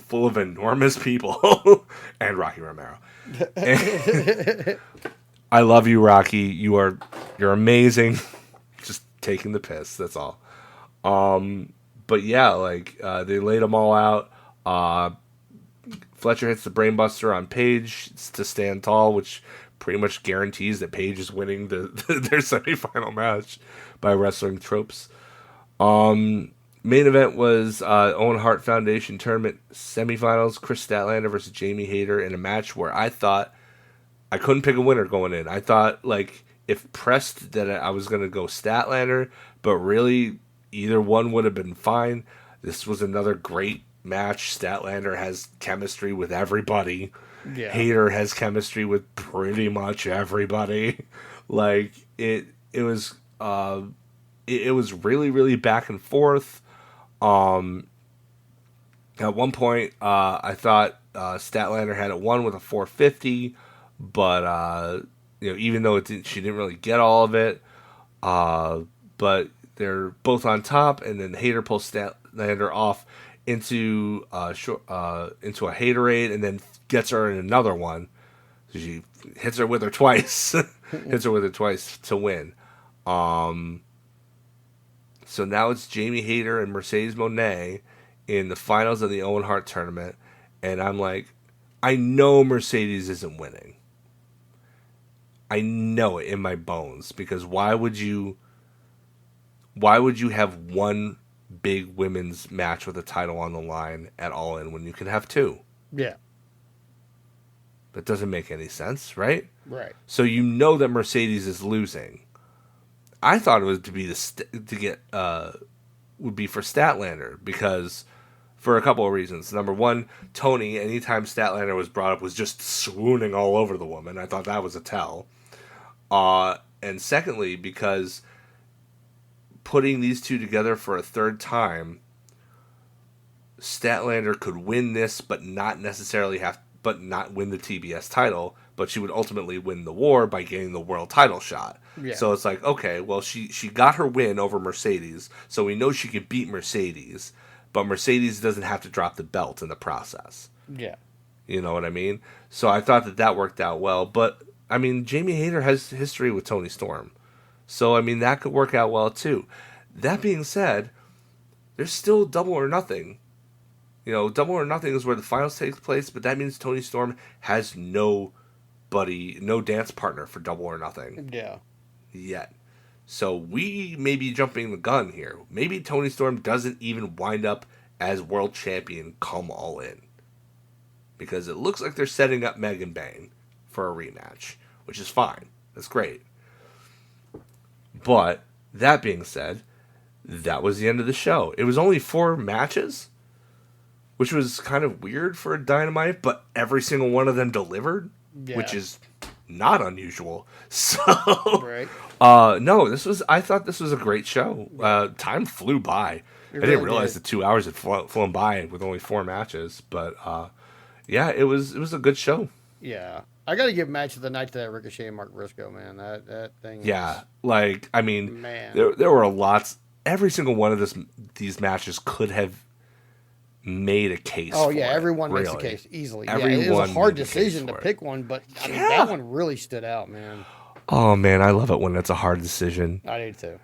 full of enormous people, and Rocky Romero. And, I love you, Rocky. You're amazing. Just taking the piss. That's all. But yeah, like they laid them all out. Fletcher hits the brainbuster on Page to stand tall, which pretty much guarantees that Paige is winning their semifinal match by wrestling tropes. Main event was Owen Hart Foundation Tournament semifinals. Chris Statlander versus Jamie Hayter in a match where I thought I couldn't pick a winner going in. I thought, like, if pressed, that I was going to go Statlander, but really either one would have been fine. This was another great match. Statlander has chemistry with everybody. Yeah. Hayter has chemistry with pretty much everybody. Like, it was it was really, really back and forth. At one point, I thought Statlander had it won with a 450, but even though she didn't really get all of it, but they're both on top, and then Hayter pulls Statlander off into a Haterade, and then gets her in another one. So she hits her with her twice, to win. So now it's Jamie Hayter and Mercedes Moné in the finals of the Owen Hart tournament. And I'm like, I know Mercedes isn't winning. I know it in my bones. Because why would you have one big women's match with a title on the line at All In when you can have two? Yeah. That doesn't make any sense, right? Right. So you know that Mercedes is losing. I thought it was would be for Statlander, because for a couple of reasons. Number one, Tony, anytime Statlander was brought up, was just swooning all over the woman. I thought that was a tell. And secondly, because putting these two together for a third time, Statlander could win this, but not necessarily not win the TBS title, but she would ultimately win the war by getting the world title shot. Yeah. So it's like, okay, well, she got her win over Mercedes, so we know she could beat Mercedes, but Mercedes doesn't have to drop the belt in the process. Yeah. You know what I mean? So I thought that worked out well. But, I mean, Jamie Hayter has history with Toni Storm. So, I mean, that could work out well, too. That being said, there's still Double or Nothing. Double or Nothing is where the finals take place, but that means Toni Storm has no dance partner for Double or Nothing. Yeah. Yet. So we may be jumping the gun here. Maybe Toni Storm doesn't even wind up as world champion come All In. Because it looks like they're setting up Megan Bayne for a rematch, which is fine. That's great. But, that being said, that was the end of the show. It was only 4 matches, which was kind of weird for a Dynamite, but every single one of them delivered, which is not unusual. So, right. I thought this was a great show. Time flew by. I didn't realize the 2 hours had flown by with only 4 matches, but it was a good show. Yeah. I got to give match of the night to that Ricochet and Mark Briscoe, man. That thing. Yeah. Like, I mean, man. There were lots. Every single one of these matches could have made a case. Oh, for yeah. It, Everyone really. makes a case easily. Everyone it was a hard made a decision to case for pick one, but I mean, that one really stood out, man. Oh, man. I love it when it's a hard decision. I do too.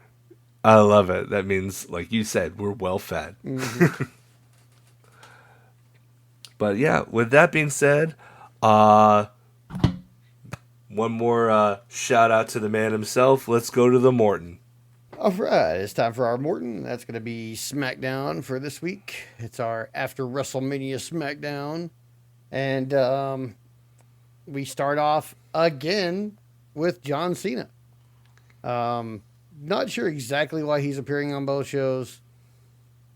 I love it. That means, like you said, we're well fed. Mm-hmm. But yeah, with that being said, one more shout out to the man himself. Let's go to the Morton. All right, it's time for our Morton. That's going to be SmackDown for this week. It's our after WrestleMania SmackDown. And we start off again with John Cena. Not sure exactly why he's appearing on both shows.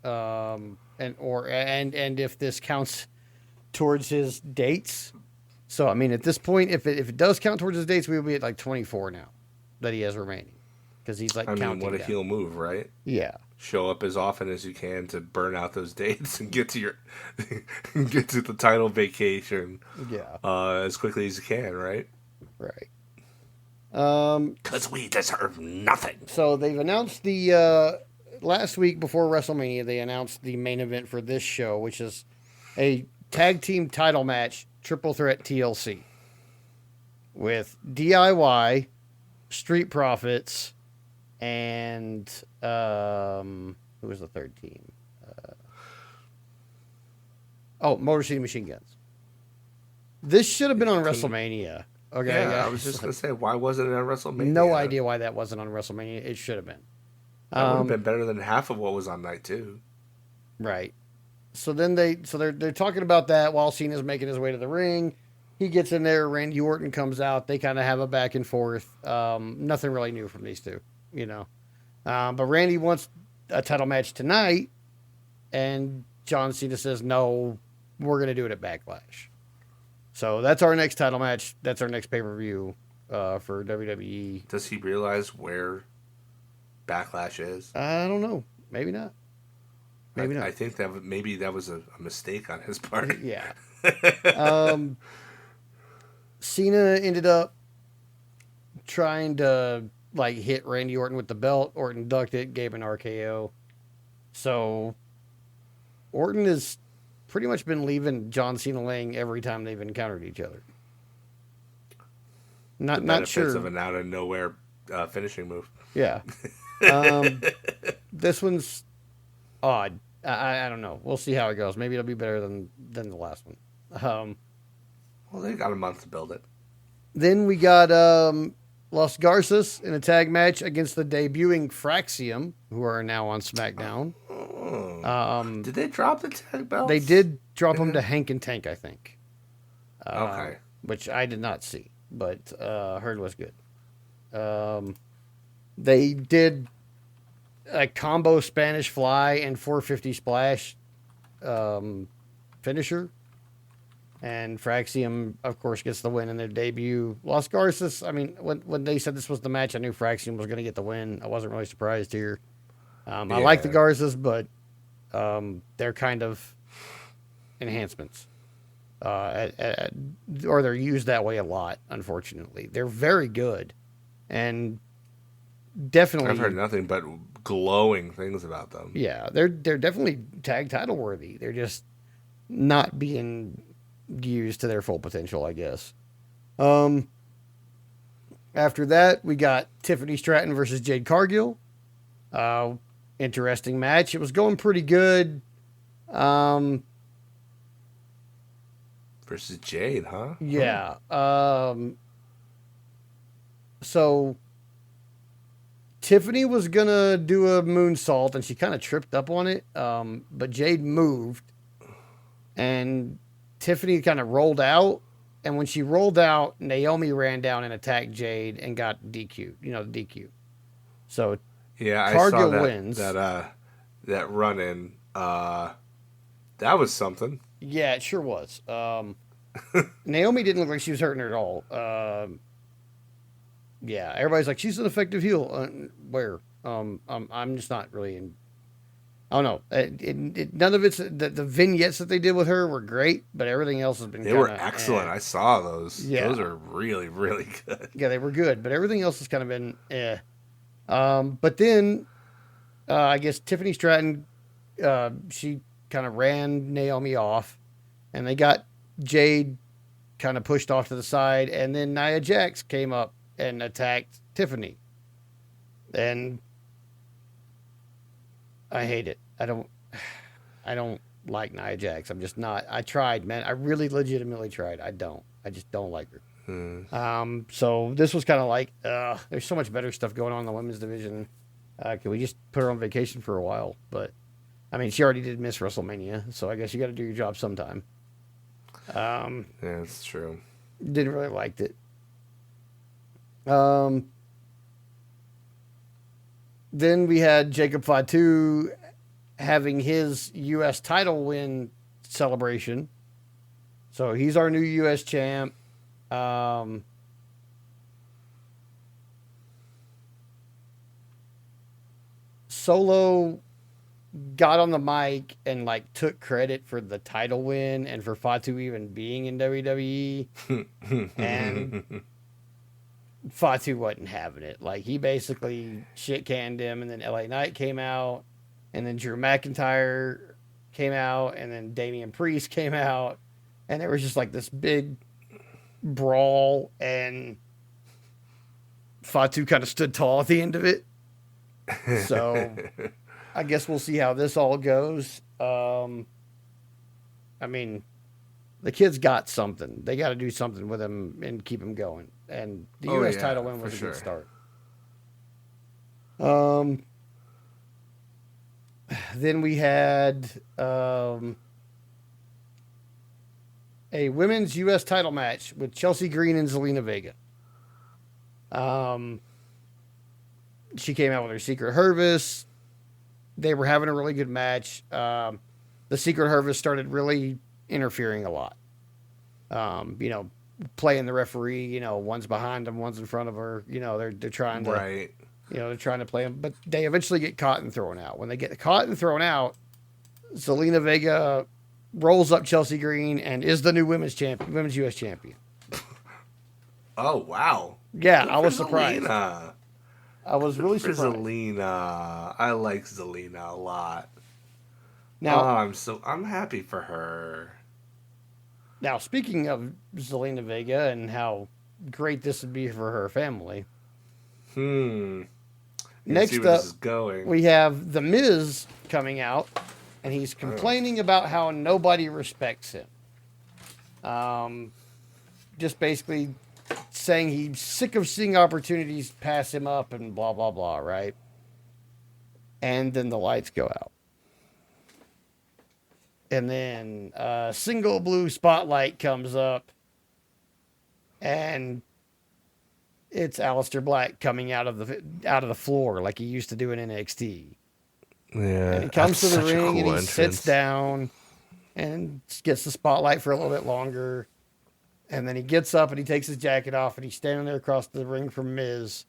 And if this counts towards his dates. So, I mean, at this point, if it does count towards his dates, we'll be at like 24 now that he has remaining. Because he's like counting what a down. heel move, right? Yeah. Show up as often as you can to burn out those dates and get to the title vacation. Yeah. As quickly as you can, right? Right. Because we deserve nothing. So they've announced the last week before WrestleMania, they announced the main event for this show, which is a tag team title match, Triple Threat TLC, with DIY, Street Profits, and who was the third team? Motor City Machine Guns. This should have been on WrestleMania. Okay, Yeah, I was guys. just gonna say, why wasn't it on No WrestleMania? idea why that wasn't on WrestleMania. It should have been. That would have been Um, better than half of what was on night two. right. So then they're talking about that while Cena's making his way to the ring. He gets in there. Randy Orton comes out. They kind of have a back and forth. Nothing really new from these two, you know. But Randy wants a title match tonight, and John Cena says no. We're gonna do it at Backlash. So that's our next title match. That's our next pay per view for WWE. Does he realize where Backlash is? I don't know. Maybe not. Maybe I not. think that maybe that was a mistake on his part. Yeah. Um, Cena ended up trying to like hit Randy Orton with the belt. Orton ducked it, gave an RKO. So Orton has pretty much been leaving John Cena laying every time they've encountered each other. The Not benefits sure. of an out of nowhere finishing move. Yeah. Um, this one's odd. I don't know. We'll see how it goes. Maybe it'll be better than the last one. Well, they got a month to build it. Then we got Los Garces in a tag match against the debuting Fraxium, who are now on SmackDown. Did they drop the tag belts? They did drop them to Hank and Tank, I think. Okay. Which I did not see, but heard was good. They did a combo Spanish Fly and 450 Splash finisher. And Fraxium, of course, gets the win in their debut. Los Garces, I mean, when they said this was the match, I knew Fraxium was going to get the win. I wasn't really surprised here. I like the Garces, but they're kind of enhancements. Or they're used that way a lot, unfortunately. They're very good. And definitely. I've heard nothing but glowing things about them. Yeah, they're definitely tag title worthy. They're just not being used to their full potential, I guess. After that, we got Tiffany Stratton versus Jade Cargill. Interesting match. It was going pretty good. Versus Jade, huh? Yeah. So Tiffany was gonna do a moonsault and she kind of tripped up on it. But Jade moved and Tiffany kind of rolled out. And when she rolled out, Naomi ran down and attacked Jade and got DQ. You know, the DQ. So Yeah, Cargill I saw wins. that run in. That was something. Yeah, it sure was. Naomi didn't look like she was hurting her at all. Yeah, everybody's like, she's an effective heel. Where? I'm just not really in. I don't know. None of it's the vignettes that they did with her were great, but everything else has been. They were excellent. I saw those. Yeah. Those are really, really good. Yeah, they were good, but everything else has kind of been. But then, I guess Tiffany Stratton, she kind of ran Naomi off, and they got Jade kind of pushed off to the side, and then Nia Jax came up and attacked Tiffany, and I hate it. I don't like Nia Jax. I'm just not. I tried, man. I really legitimately tried. I don't. I just don't like her. So this was kind of like, there's so much better stuff going on in the women's division. Can we just put her on vacation for a while? But I mean, she already did miss WrestleMania, so I guess you got to do your job sometime. Yeah, that's true. Didn't really like it. Then we had Jacob Fatu having his U.S. title win celebration. So he's our new U.S. champ. Solo got on the mic and like took credit for the title win and for Fatu even being in WWE. And Fatu wasn't having it. Like he basically shit canned him, and then LA Knight came out, and then Drew McIntyre came out, and then Damian Priest came out, and there was just like this big brawl, and Fatu kind of stood tall at the end of it. So I guess we'll see how this all goes. I mean, the kid's got something. They got to do something with him and keep him going. And the Oh U.S. yeah, title win for was a good sure. start. Um, then we had a women's U.S. title match with Chelsea Green and Zelina Vega. Um, she came out with her Secret Harvest. They were having a really good match. The Secret Harvest started really interfering a lot. You know, playing the referee. You know, one's behind them, one's in front of her. You know, they're trying to Right. they're trying to play them, but they eventually get caught and thrown out. When they get caught and thrown out, Zelina Vega rolls up Chelsea Green and is the new women's U.S. champion. Oh wow. Yeah, Good I for was surprised. Zelina. I was Good really for surprised. Zelina. I like Zelina a lot. Oh, Now, I'm happy for her. now speaking of Zelina Vega and how great this would be for her family. Hmm. You can see Next where this up, is going. we have The Miz coming out, and he's Oh. complaining about how nobody respects him. Um, just basically saying he's sick of seeing opportunities pass him up and blah blah blah, right? And then the lights go out. And then a single blue spotlight comes up, and it's Aleister Black coming out of the floor like he used to do in NXT. And Yeah, he comes that's to the such a ring and cool he sits entrance. down and gets the spotlight for a little bit longer. And then he gets up and he takes his jacket off and he's standing there across the ring from Miz.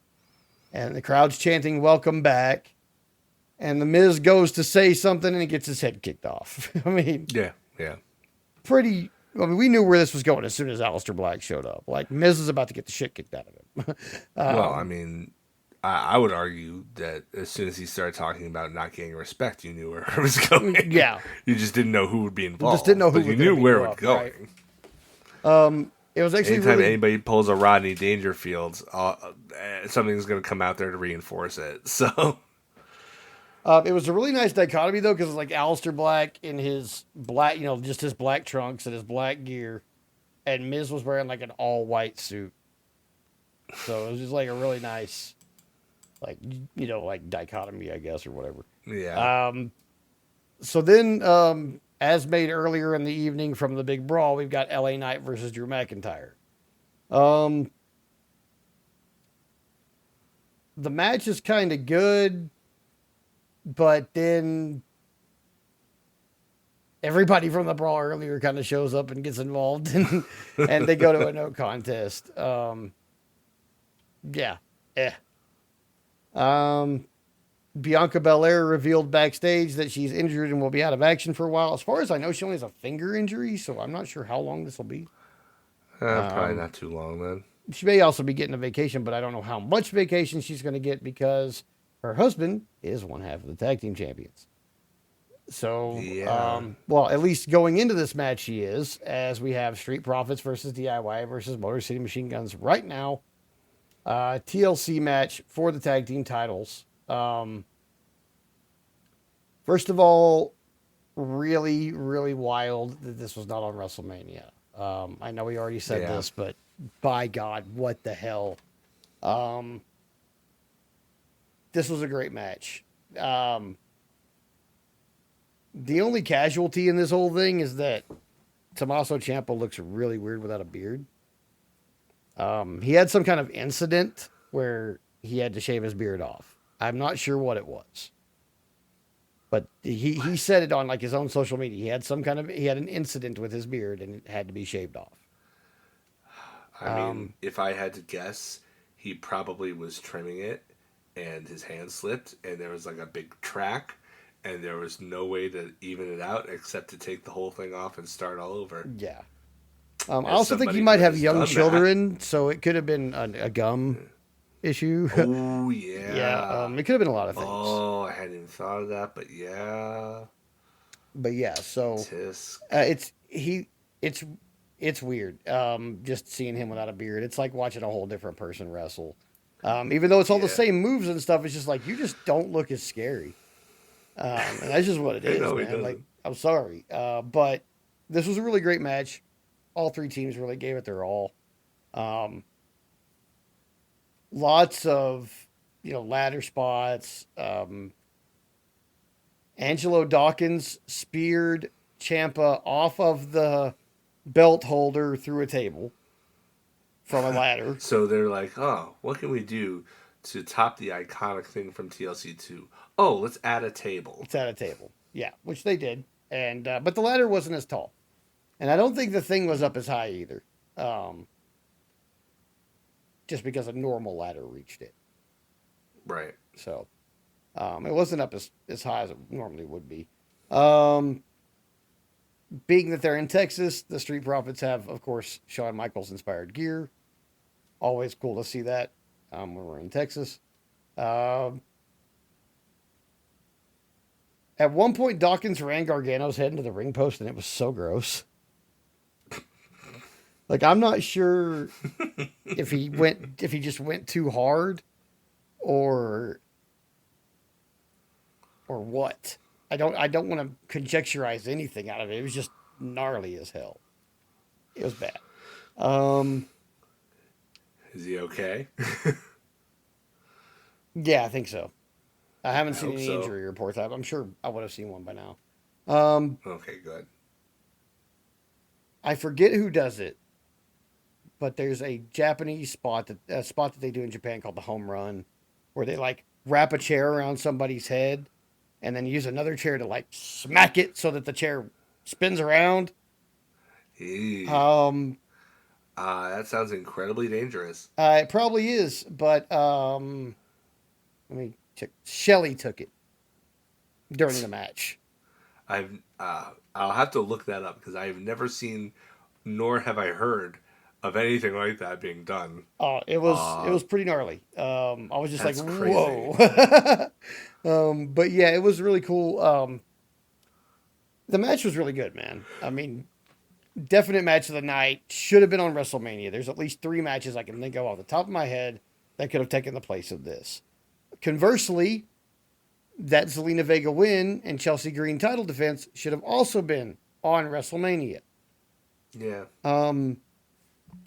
And the crowd's chanting, "Welcome back." And the Miz goes to say something and he gets his head kicked off. I mean, Yeah, yeah. pretty. I mean, we knew where this was going as soon as Aleister Black showed up. Like, Miz is about to get the shit kicked out of him. Well, I mean, I would argue that as soon as he started talking about not getting respect, you knew where it was going. Yeah. You just didn't know who would be Just didn't know involved, who but was you going to knew beat where him it was up, right? going. It was actually Anytime really. anybody pulls a Rodney Dangerfield, something's going to come out there to reinforce it. So, It was a really nice dichotomy though, because it's like Aleister Black in his black, just his black trunks and his black gear, and Miz was wearing like an all white suit. So it was just like a really nice, like like dichotomy, I guess, or whatever. yeah. Um, so then, as made earlier in the evening from the big brawl, we've got LA Knight versus Drew McIntyre. Um, the match is kind of good, but then everybody from the brawl earlier kind of shows up and gets involved, and they go to a no contest. Yeah, eh. Um, Bianca Belair revealed backstage that she's injured and will be out of action for a while. As far as I know, she only has a finger injury, so I'm not sure how long this will be. Probably Um, not too long then. she may also be getting a vacation, but I don't know how much vacation she's going to get because her husband is one half of the tag team champions. So, Yeah. well, at least going into this match, she is, as we have Street Profits versus DIY versus Motor City Machine Guns right now. TLC match for the tag team titles. First of all, really, really wild that this was not on WrestleMania. I know we already said Yeah. this, but by God, what the hell? Um, this was a great match. The only casualty in this whole thing is that Tommaso Ciampa looks really weird without a beard. He had some kind of incident where he had to shave his beard off. I'm not sure what it was, but he said it on like his own social media. He had an incident with his beard and it had to be shaved off. I mean, if I had to guess, he probably was trimming it and his hand slipped and there was like a big track and there was no way to even it out except to take the whole thing off and start all over. Yeah. I As also think he somebody might who have has young done children, so it could have been a gum issue. that. Oh, yeah. Yeah, it could have been a lot of things. Oh, I hadn't even thought of that, but yeah. But yeah, so Tisk. it's weird. Just seeing him without a beard, it's like watching a whole different person wrestle. Even though it's all the Yeah. same moves and stuff, it's just like you just don't look as scary. And that's just what it I is, know he man. Like, doesn't. I'm sorry, but this was a really great match. all three teams really gave it their all. Um, Lots of ladder spots. Angelo Dawkins speared Champa off of the belt holder through a table from a ladder. So they're like, oh, what can we do to top the iconic thing from TLC 2? Oh, let's add a table. It's at a table. Yeah, which they did. And but the ladder wasn't as tall. And I don't think the thing was up as high either. Um, just because a normal ladder reached it. Right. So it wasn't up as high as it normally would be. Um, Being that they're in Texas, the Street Profits have, of course, Shawn Michaels inspired gear. Always cool to see that when we're in Texas. Um, at one point, Dawkins ran Gargano's head into the ring post, and it was so gross. Like, I'm not sure if he just went too hard, or what. I don't want to conjecturize anything out of it. It was just gnarly as hell. It was bad. Um, Is he okay? yeah, I think so. I haven't I seen hope any so. injury reports. I'm sure I would have seen one by now. Okay, good. I forget who does it, but there's a Japanese spot that they do in Japan called the home run, where they like wrap a chair around somebody's head, and then use another chair to like smack it so that the chair spins around. Eee. Um, That sounds incredibly dangerous. it probably is, but let me check. Shelly took it during the match. I'll have to look that up because I've never seen, nor have I heard of anything like that being done. It was pretty gnarly. I was just like, That's crazy. whoa. But yeah, it was really cool. The match was really good, man. I mean, definite match of the night. Should have been on WrestleMania. There's at least 3 matches I can think of off the top of my head that could have taken the place of this. Conversely, that Zelina Vega win and Chelsea Green title defense should have also been on WrestleMania. Yeah. And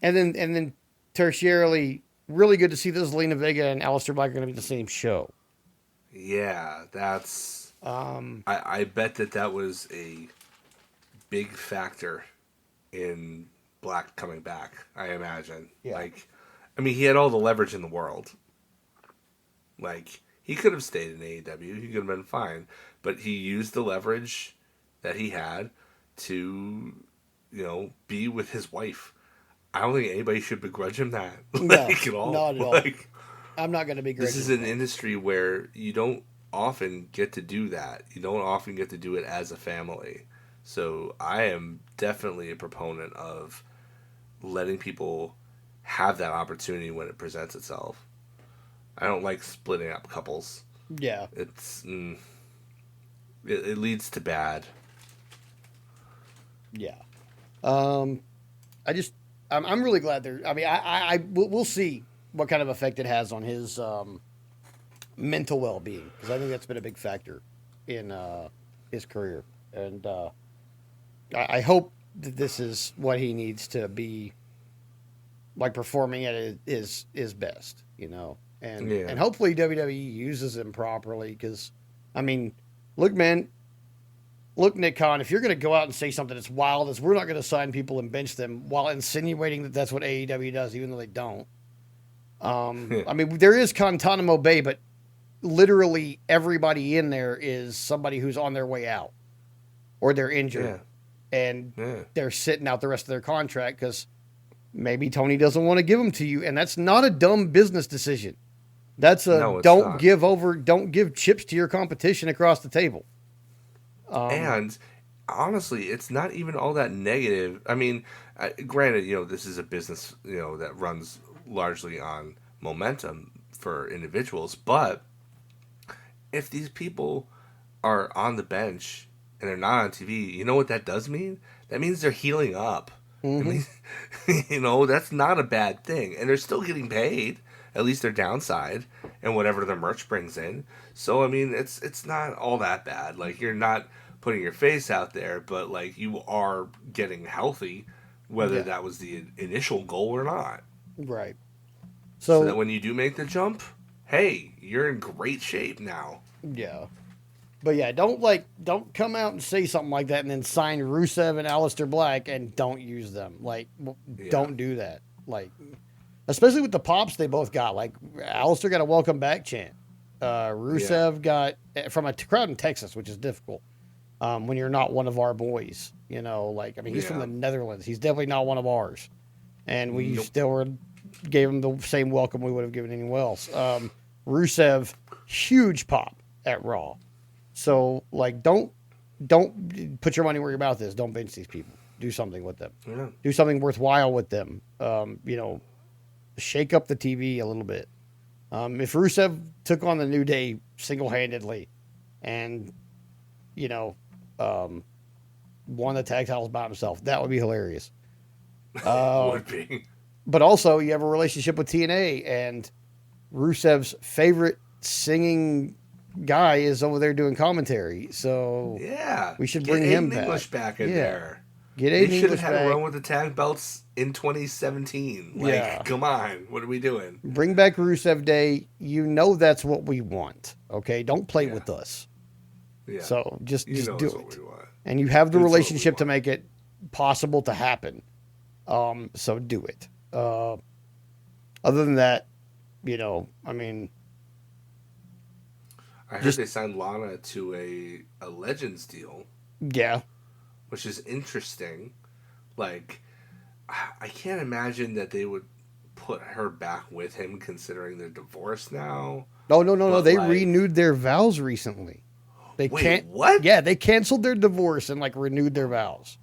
then tertiarily, really good to see that Zelina Vega and Aleister Black are going to be the same show. Yeah, that's. Um, I bet that was a big factor in Black coming back. I imagine. Yeah. Like, I mean, he had all the leverage in the world. Like, he could have stayed in AEW. He could have been fine, but he used the leverage that he had to, be with his wife. I don't think anybody should begrudge him that, no, like at all. not at all. Like, I'm not going to be this gracious. is an industry where you don't often get to do that. You don't often get to do it as a family. So I am definitely a proponent of letting people have that opportunity when it presents itself. I don't like splitting up couples. Yeah. It leads to bad. Yeah. Um, I'm really glad they're. I mean, we'll see what kind of effect it has on his mental well being, because I think that's been a big factor in his career, and I hope that this is what he needs to be like performing at his best, and Yeah. and hopefully WWE uses him properly, because I mean, look, man. Look, Nick Khan, if you're going to go out and say something as wild as we're not going to sign people and bench them while insinuating that that's what AEW does, even though they don't. I mean, there is Guantanamo Bay, but literally everybody in there is somebody who's on their way out or they're injured and they're sitting out the rest of their contract because maybe Tony doesn't want to give them to you. And that's not a dumb business decision. That's No, don't not. don't give chips to your competition across the table. And honestly, it's not even all that negative. I mean, granted, this is a business, that runs largely on momentum for individuals. But if these people are on the bench and they're not on TV, you know what that does mean? That means they're healing up. I mean, that's not a bad thing. And they're still getting paid, at least their downside, and whatever the merch brings in. So, I mean, it's not all that bad. Like, you're not putting your face out there, but, like, you are getting healthy, whether Yeah. that was the initial goal or not. Right. So that So when you do make the jump, hey, you're in great shape now. yeah. But yeah, don't come out and say something like that and then sign Rusev and Aleister Black and don't use them. Like, Yeah. don't do that. Like, especially with the pops they both got. Like, Aleister got a welcome back chant. Yeah. Rusev got from a crowd in Texas, which is difficult when you're not one of our boys. You know, like, I mean, he's from Yeah. the Netherlands. He's definitely not one of ours. And we Nope. still gave him the same welcome we would have given anyone else. Rusev, huge pop at Raw. So like, don't put your money where your mouth is. Don't bench these people. Do something with them. Yeah. Do something worthwhile with them. Shake up the TV a little bit. If Rusev took on the New Day single handedly, and you know, um, won the tag titles by himself, that would be hilarious. Would be. But also, you have a relationship with TNA, and Rusev's favorite singing guy is over there doing commentary. So Yeah. we should Get bring him Aiden back. English back in Yeah. there. Get They Aiden should have English had a back. run with the tag belts in 2017. Like, Yeah. come on. What are we doing? Bring back Rusev Day. You know that's what we want. Okay, don't play Yeah. with us. Yeah. So just you know do it's what it. we want. And you have the It's what we relationship to want. make it possible to happen. So do it. Other than that, I mean, I heard just they signed Lana to a Legends deal, yeah. which is interesting. Like, I can't imagine that they would put her back with him considering they're divorced now. No. But They like, renewed their vows recently. They wait, can't. what? Yeah, they canceled their divorce and like renewed their vows.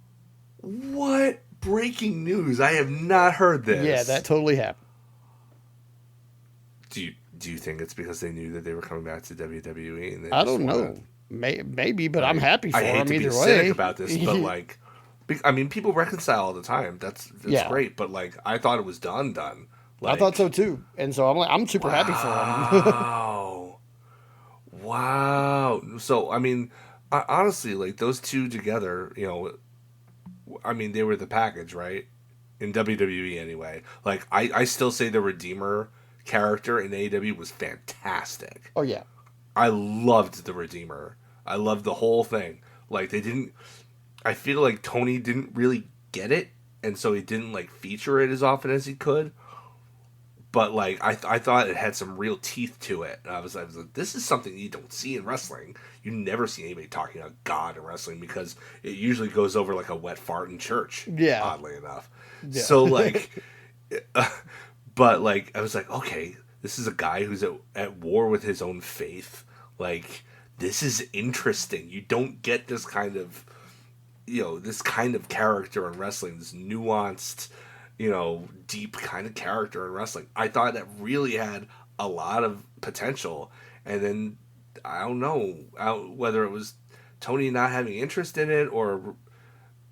What? Breaking news. I have not heard this. Yeah, that totally happened. Do you think it's because they knew that they were coming back to WWE and they I just don't wanna, know. Maybe, but I'm like, happy for I hate them to either be way. cynic about this, but like, I mean, people reconcile all the time. That's Yeah. great, but like, I thought it was done. I thought so too, and so I'm super happy for them. Wow. Wow. So, I mean, honestly, like those two together, I mean, they were the package, right? In WWE anyway. Like, I still say the Redeemer character in AEW was fantastic. Oh yeah, I loved the Redeemer. I loved the whole thing. Like, I feel like Tony didn't really get it, and so he didn't, like, feature it as often as he could. But like I thought it had some real teeth to it. And I was like, this is something you don't see in wrestling. You never see anybody talking about God in wrestling because it usually goes over like a wet fart in church. Yeah. Oddly enough. Yeah. So like, but like I was like, okay, this is a guy who's at war with his own faith. Like, this is interesting. You don't get this kind of character in wrestling. This nuanced, deep kind of character in wrestling. I thought that really had a lot of potential. And then I don't know whether it was Tony not having interest in it or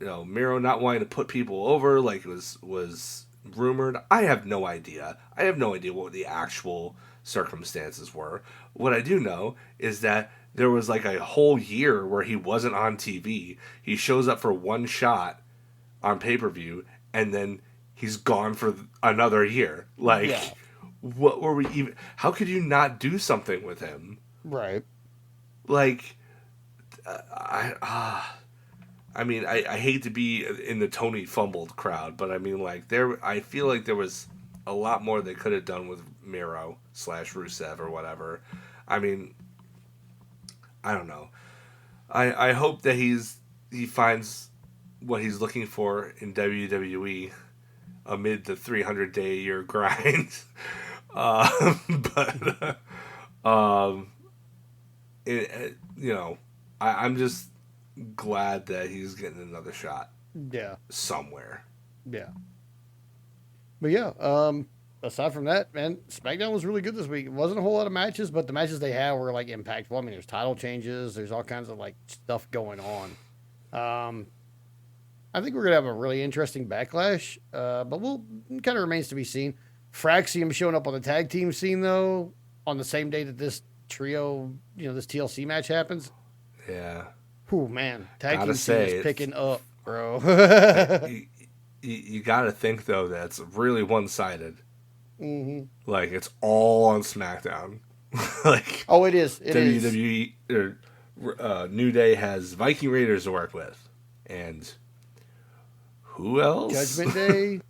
Miro not wanting to put people over like it was rumored. I have no idea. I have no idea what the actual circumstances were. What I do know is that there was like a whole year where he wasn't on TV. He shows up for one shot on pay-per-view and then he's gone for another year. Like, Yeah. what were we even? How could you not do something with him? right. Like, I mean, I hate to be in the Tony fumbled crowd, but I mean, like, I feel like there was a lot more they could have done with Miro / Rusev or whatever. I mean, I don't know. I hope that he finds what he's looking for in WWE amid the 300-day a year grind. But I'm just glad that he's getting another shot Yeah. somewhere. Yeah. But yeah, aside from that, man, SmackDown was really good this week. It wasn't a whole lot of matches, but the matches they had were like impactful. I mean, there's title changes, there's all kinds of like stuff going on. I think we're gonna have a really interesting backlash, but kind of remains to be seen. Fraxium showing up on the tag team scene though on the same day that this trio, this TLC match happens. Yeah. Whew, man, tag Gotta team scene say, is picking up, bro. you got to think though that it's really one sided. Mm-hmm. Like it's all on SmackDown. Like Oh, it is. It is. WWE or New Day has Viking Raiders to work with, and who else? Judgment Day,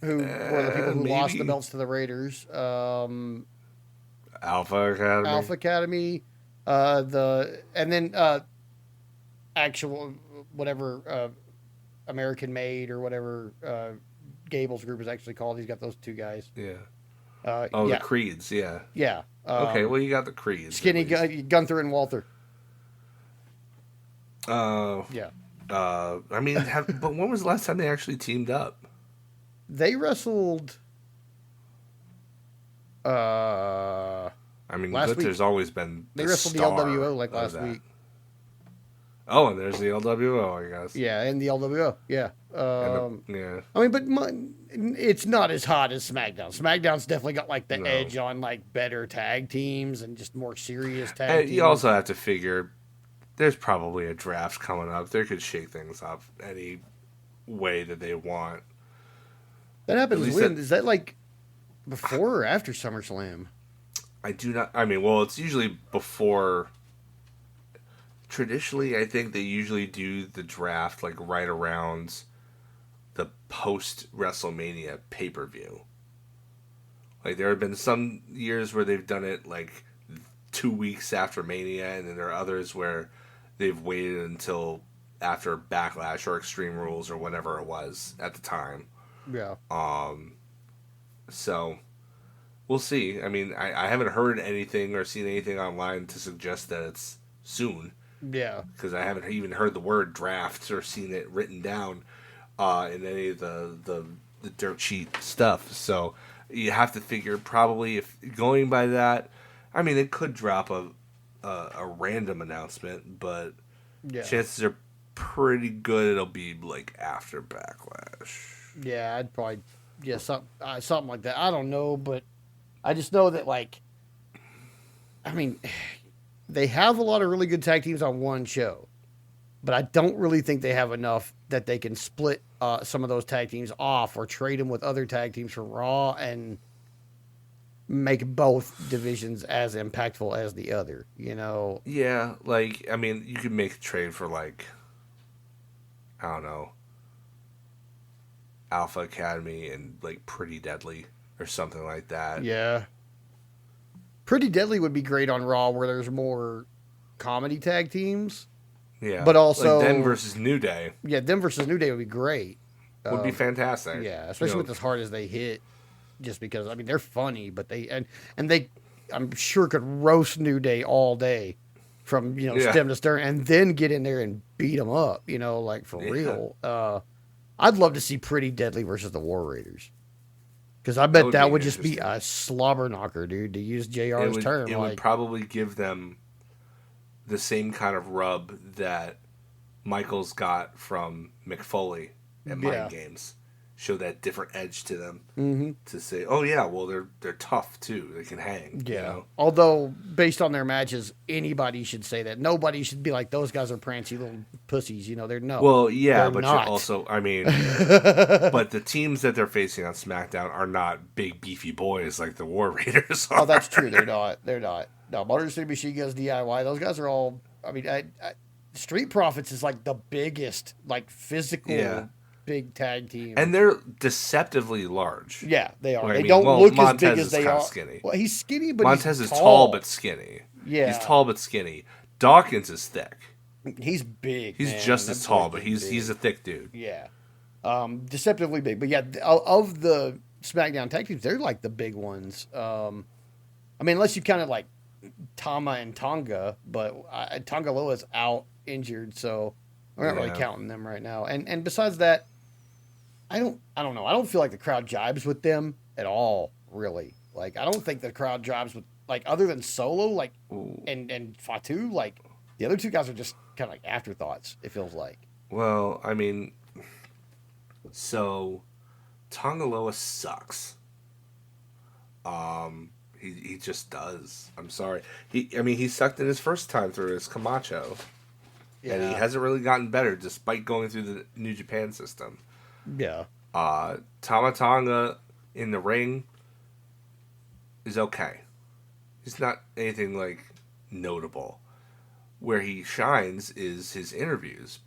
who were the people who lost the Maybe belts to the Raiders. Alpha Academy. Alpha Academy, and then actual whatever American Made or whatever Gable's group is actually called. He's got those two guys. Yeah. Yeah, The Creeds. Yeah. yeah. Okay. Well, you got the Creeds. Skinny Gunther and Walter. Yeah, I mean, but when was the last time they actually teamed up? they wrestled. I mean, Last Gunther's week. always been They the wrestled the star LWO like of last that. week. Oh, and there's the LWO, I guess. Yeah, and the LWO. Yeah. Yeah. I mean, but it's not as hot as SmackDown. SmackDown's definitely got like the No. edge on like better tag teams and just more serious tag And teams. you also have to figure there's probably a draft coming up. They could shake things up any way that they want. that happens at least when? that- Is that like before or after SummerSlam? I do not. I mean, well, it's usually before. Traditionally, I think they usually do the draft like right around the post WrestleMania pay per view. Like there have been some years where they've done it like 2 weeks after Mania, and then there are others where they've waited until after Backlash or Extreme Rules or whatever it was at the time. Yeah. So we'll see. I mean, I haven't heard anything or seen anything online to suggest that it's soon, Yeah. because I haven't even heard the word draft or seen it written down in any of the dirt sheet stuff. So you have to figure probably, if going by that, I mean, it could drop a random announcement, but Yeah. chances are pretty good it'll be like after Backlash. Yeah, I'd probably something like that. I don't know, but I just know that like, I mean, they have a lot of really good tag teams on one show, but I don't really think they have enough that they can split some of those tag teams off or trade them with other tag teams from Raw and make both divisions as impactful as the other. You know? Yeah, like, I mean, you could make a trade for, like, I don't know, Alpha Academy and, like, Pretty Deadly or something like that. Yeah. Pretty Deadly would be great on Raw where there's more comedy tag teams. Yeah. But also- like them versus New Day Yeah, them versus New Day would be great. would be fantastic. Yeah, especially with as hard as they hit, just because I mean they're funny, but they I'm sure could roast New Day all day, from Yeah. stem to stern, and then get in there and beat them up, like for Yeah. real. I'd love to see Pretty Deadly versus the War Raiders, because I bet would that be would just be interesting. a slobber knocker, dude. To use It JR's would, term, it would probably give them the same kind of rub that Michael's got from McFoley at Yeah. Mind Games. Show that different edge to them Mhm. to say, oh yeah, well they're tough too. They can hang. Yeah. You know? Although, based on their matches, anybody should say that. Nobody should be like, those guys are prancy little pussies. They're no. Well, yeah, they're but not. you're also, I mean, but the teams that they're facing on SmackDown are not big beefy boys like the War Raiders are. Oh, that's true. They're not. They're not. No, Motor City Machine Guns, DIY. Those guys are all. I mean, Street Profits is like the biggest, like physical, Yeah. big tag team. And they're deceptively large. yeah, they are. Like, I They mean, don't well, look Montez as big is as they kinda are. skinny. Well, he's skinny, but Montez he's is tall but skinny. Yeah. He's tall but skinny. Dawkins is thick. He's big. He's man. just That as tall, boy but is he's big. a thick dude. Yeah. Deceptively big. But yeah, of the SmackDown tag teams, they're like the big ones. I mean, unless you kind of like Tama and Tonga, but Tonga Loa's out injured, so we're not really Yeah. counting them right now. And besides that, I don't know. I don't feel like the crowd jibes with them at all, really. Like, I don't think the crowd jibes with, like, other than Solo, like, Ooh. and Fatu, like, the other two guys are just kind of like afterthoughts, it feels like. Well, I mean, so Tongaloa sucks. He just does. I'm sorry. He sucked in his first time through his Camacho, and he hasn't really gotten better despite going through the New Japan system. Yeah. Tama Tonga in the ring is okay. He's not anything like notable. Where he shines is his interviews.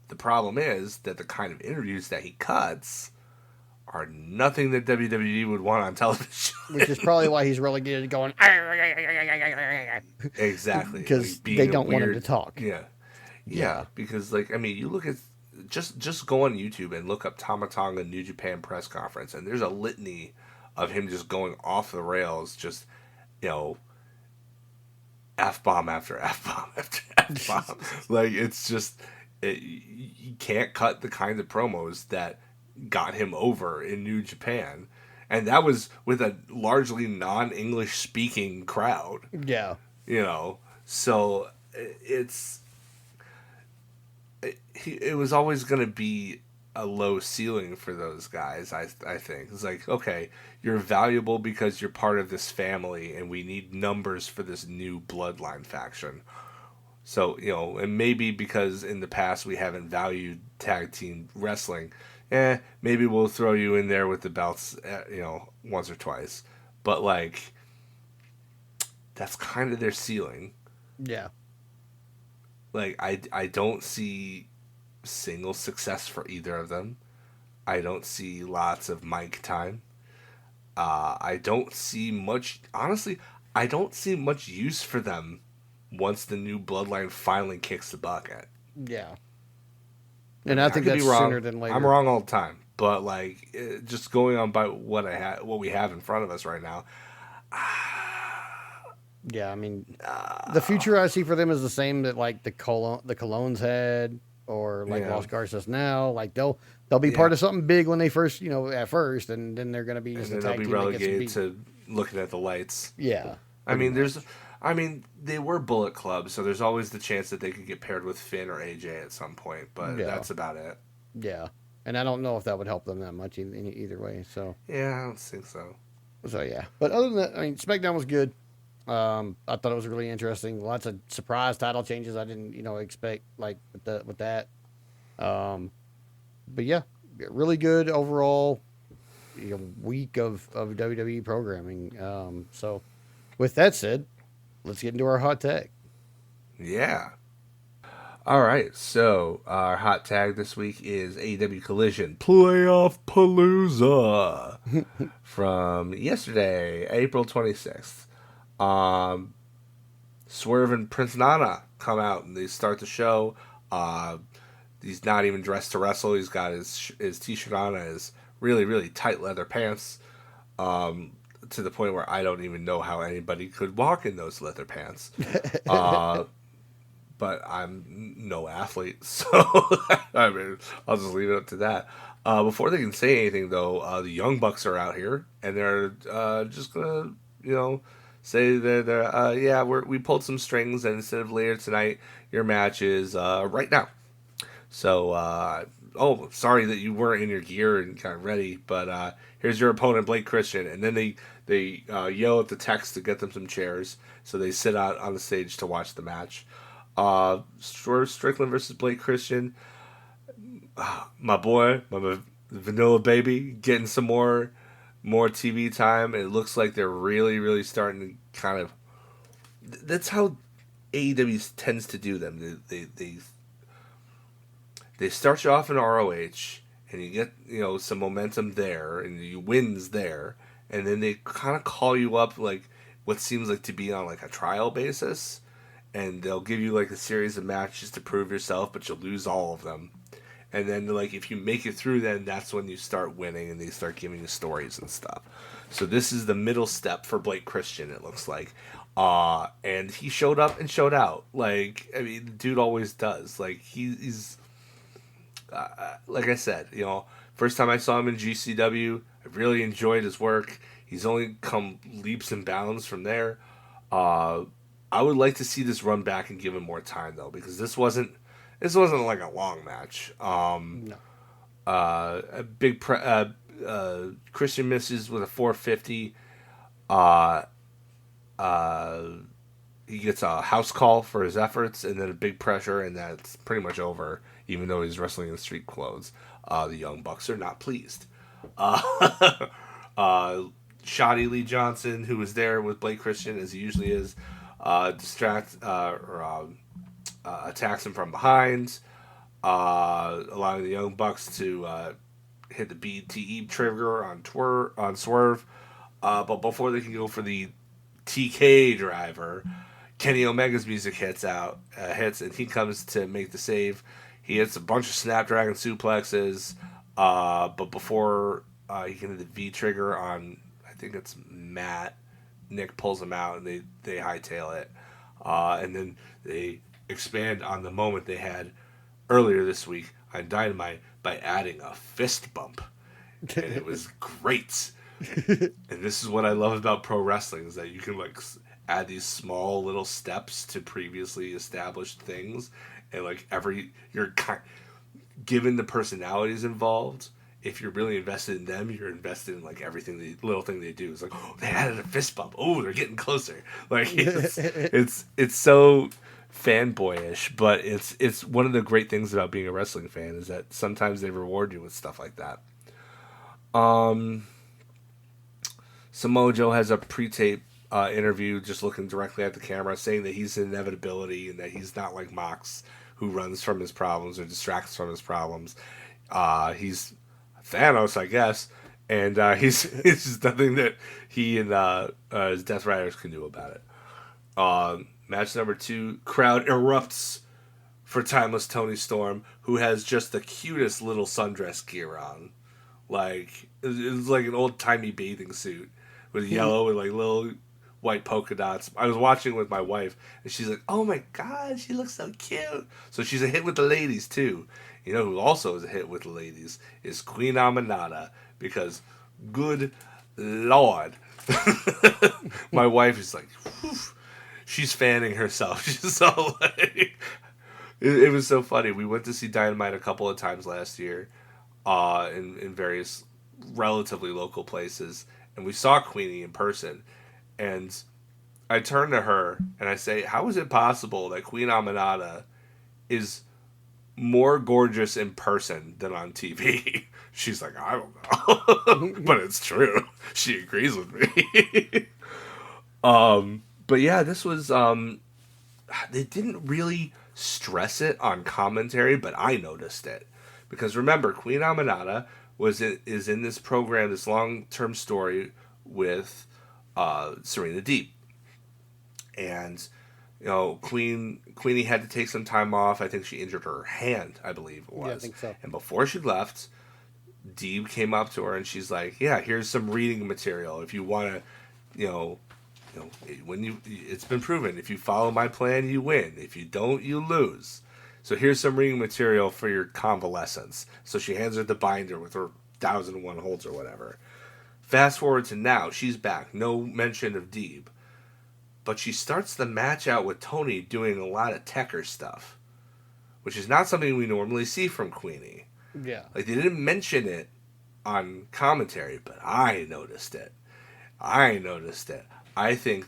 The problem is that the kind of interviews that he cuts are nothing that WWE would want on television. Which is probably why he's relegated going Exactly, because like they being a don't want him to weird, talk. yeah, yeah. Yeah. Because like I mean, you look at just go on YouTube and look up Tama Tonga New Japan press conference, and there's a litany of him just going off the rails, just you know, f bomb after f bomb after f bomb. Like it's just you can't cut the kind of promos that got him over in New Japan, and that was with a largely non-English speaking crowd. Yeah. You know, so it's it was always going to be a low ceiling for those guys. I think it's like, okay, you're valuable because you're part of this family, and we need numbers for this new bloodline faction. So and maybe because in the past we haven't valued tag team wrestling, maybe we'll throw you in there with the belts, once or twice. But like, that's kind of their ceiling. Yeah. Like I don't see single success for either of them. I don't see lots of mic time. I don't see much. Honestly, I don't see much use for them once the new bloodline finally kicks the bucket. Yeah. I And mean, I I think could be that's wrong. sooner than I'm later. wrong all the time, but like, just going on by what we have in front of us right now. Yeah, I mean, the future I see for them is the same that like the Colognes had, or like Yeah, Los Garces now. Like they'll be part yeah, of something big when they first, at first, and then they're gonna be and just a then they'll tag be team that gets relegated beat. to looking at the lights. Yeah, I pretty mean, much. they were Bullet Club, so there's always the chance that they could get paired with Finn or AJ at some point, but Yeah, that's about it. yeah, and I don't know if that would help them that much either way. Yeah, I don't think so. So yeah. But other than that, I mean, SmackDown was good. I thought it was really interesting. Lots of surprise title changes I didn't, expect like with that. Um, but yeah, really good overall. Week of WWE programming. So with that said, let's get into our hot tag. Yeah. All right, so our hot tag this week is AEW Collision Playoff Palooza from yesterday, April 26th. Um, Swerve and Prince Nana come out and they start the show. Uh, he's not even dressed to wrestle. He's got his t-shirt on and his really really tight leather pants. To the point where I don't even know how anybody could walk in those leather pants. Uh, but I'm no athlete, so I mean, I'll just leave it up to that. Before they can say anything, though, the Young Bucks are out here, and they're just gonna, say that yeah, we pulled some strings, and instead of later tonight, your match is right now. So, oh, sorry that you weren't in your gear and kind of ready, but here's your opponent, Blake Christian, and then they yell at the techs to get them some chairs, so they sit out on the stage to watch the match. Strickland versus Blake Christian. My boy, my Vanilla Baby, getting some more TV time. It looks like they're really, really starting to kind of. That's how AEW tends to do them. They start you off in ROH, and you get some momentum there, and you wins there, and then they kind of call you up like what seems like to be on like a trial basis, and they'll give you like a series of matches to prove yourself, but you'll lose all of them. And then like if you make it through, then that's when you start winning, and they start giving you stories and stuff. So this is the middle step for Blake Christian. It looks like, and he showed up and showed out. Like I mean, the dude always does. Like he's like I said, first time I saw him in GCW, I really enjoyed his work. He's only come leaps and bounds from there. Uh, I would like to see this run back and give him more time though, because this wasn't like a long match. No. A big Christian misses with a 450. Uh, uh, he gets a house call for his efforts, and then a big pressure, and that's pretty much over. Even though he's wrestling in street clothes, The Young Bucks are not pleased. Uh, uh, Shoddy Lee Johnson, who was there with Blake Christian as he usually is, attacks him from behind, allowing the Young Bucks to hit the BTE trigger on Swerve. But before they can go for the TK driver, Kenny Omega's music hits, and he comes to make the save. He hits a bunch of Snapdragon suplexes, but before he can hit the V trigger on, I think it's Matt, Nick pulls him out, and they hightail it. And then they expand on the moment they had earlier this week on Dynamite by adding a fist bump. And it was great. And this is what I love about pro wrestling, is that you can like add these small little steps to previously established things, and like given the personalities involved, if you're really invested in them, you're invested in like everything, the little thing they do. It's like, oh, they added a fist bump. Oh, they're getting closer. Like it's so fanboyish, but it's one of the great things about being a wrestling fan is that sometimes they reward you with stuff like that. Samoa Joe has a pre-tape interview just looking directly at the camera, saying that he's an inevitability and that he's not like Mox, who runs from his problems or distracts from his problems. He's Thanos, I guess, and it's just nothing that he and his Death Riders can do about it. Match number 2, crowd erupts for Timeless Tony Storm, who has just the cutest little sundress gear on. Like, it's like an old-timey bathing suit with yellow and like little white polka dots. I was watching with my wife, and she's like, oh my god, she looks so cute. So she's a hit with the ladies, too. You know who also is a hit with the ladies is Queen Aminata, because good lord. My wife is like, whew, she's fanning herself. She's so like, it was so funny. We went to see Dynamite a couple of times last year, in various relatively local places, and we saw Queenie in person, and I turn to her and I say, how is it possible that Queen Aminata is more gorgeous in person than on TV? She's like, I don't know. But it's true. She agrees with me. But yeah, this was, they didn't really stress it on commentary, but I noticed it. Because remember, Queen Aminata is in this program, this long-term story with Serena Deeb. And, you know, Queenie had to take some time off. I think she injured her hand, I believe it was. Yeah, I think so. And before she left, Deeb came up to her and she's like, yeah, here's some reading material. If you want to, you know, it's been proven, if you follow my plan, you win. If you don't, you lose. So here's some reading material for your convalescence. So she hands her the binder with her 1001 holds or whatever. Fast forward to now, she's back. No mention of Deeb. But she starts the match out with Tony doing a lot of Tekker stuff, which is not something we normally see from Queenie. Yeah. Like, they didn't mention it on commentary, but I noticed it. I think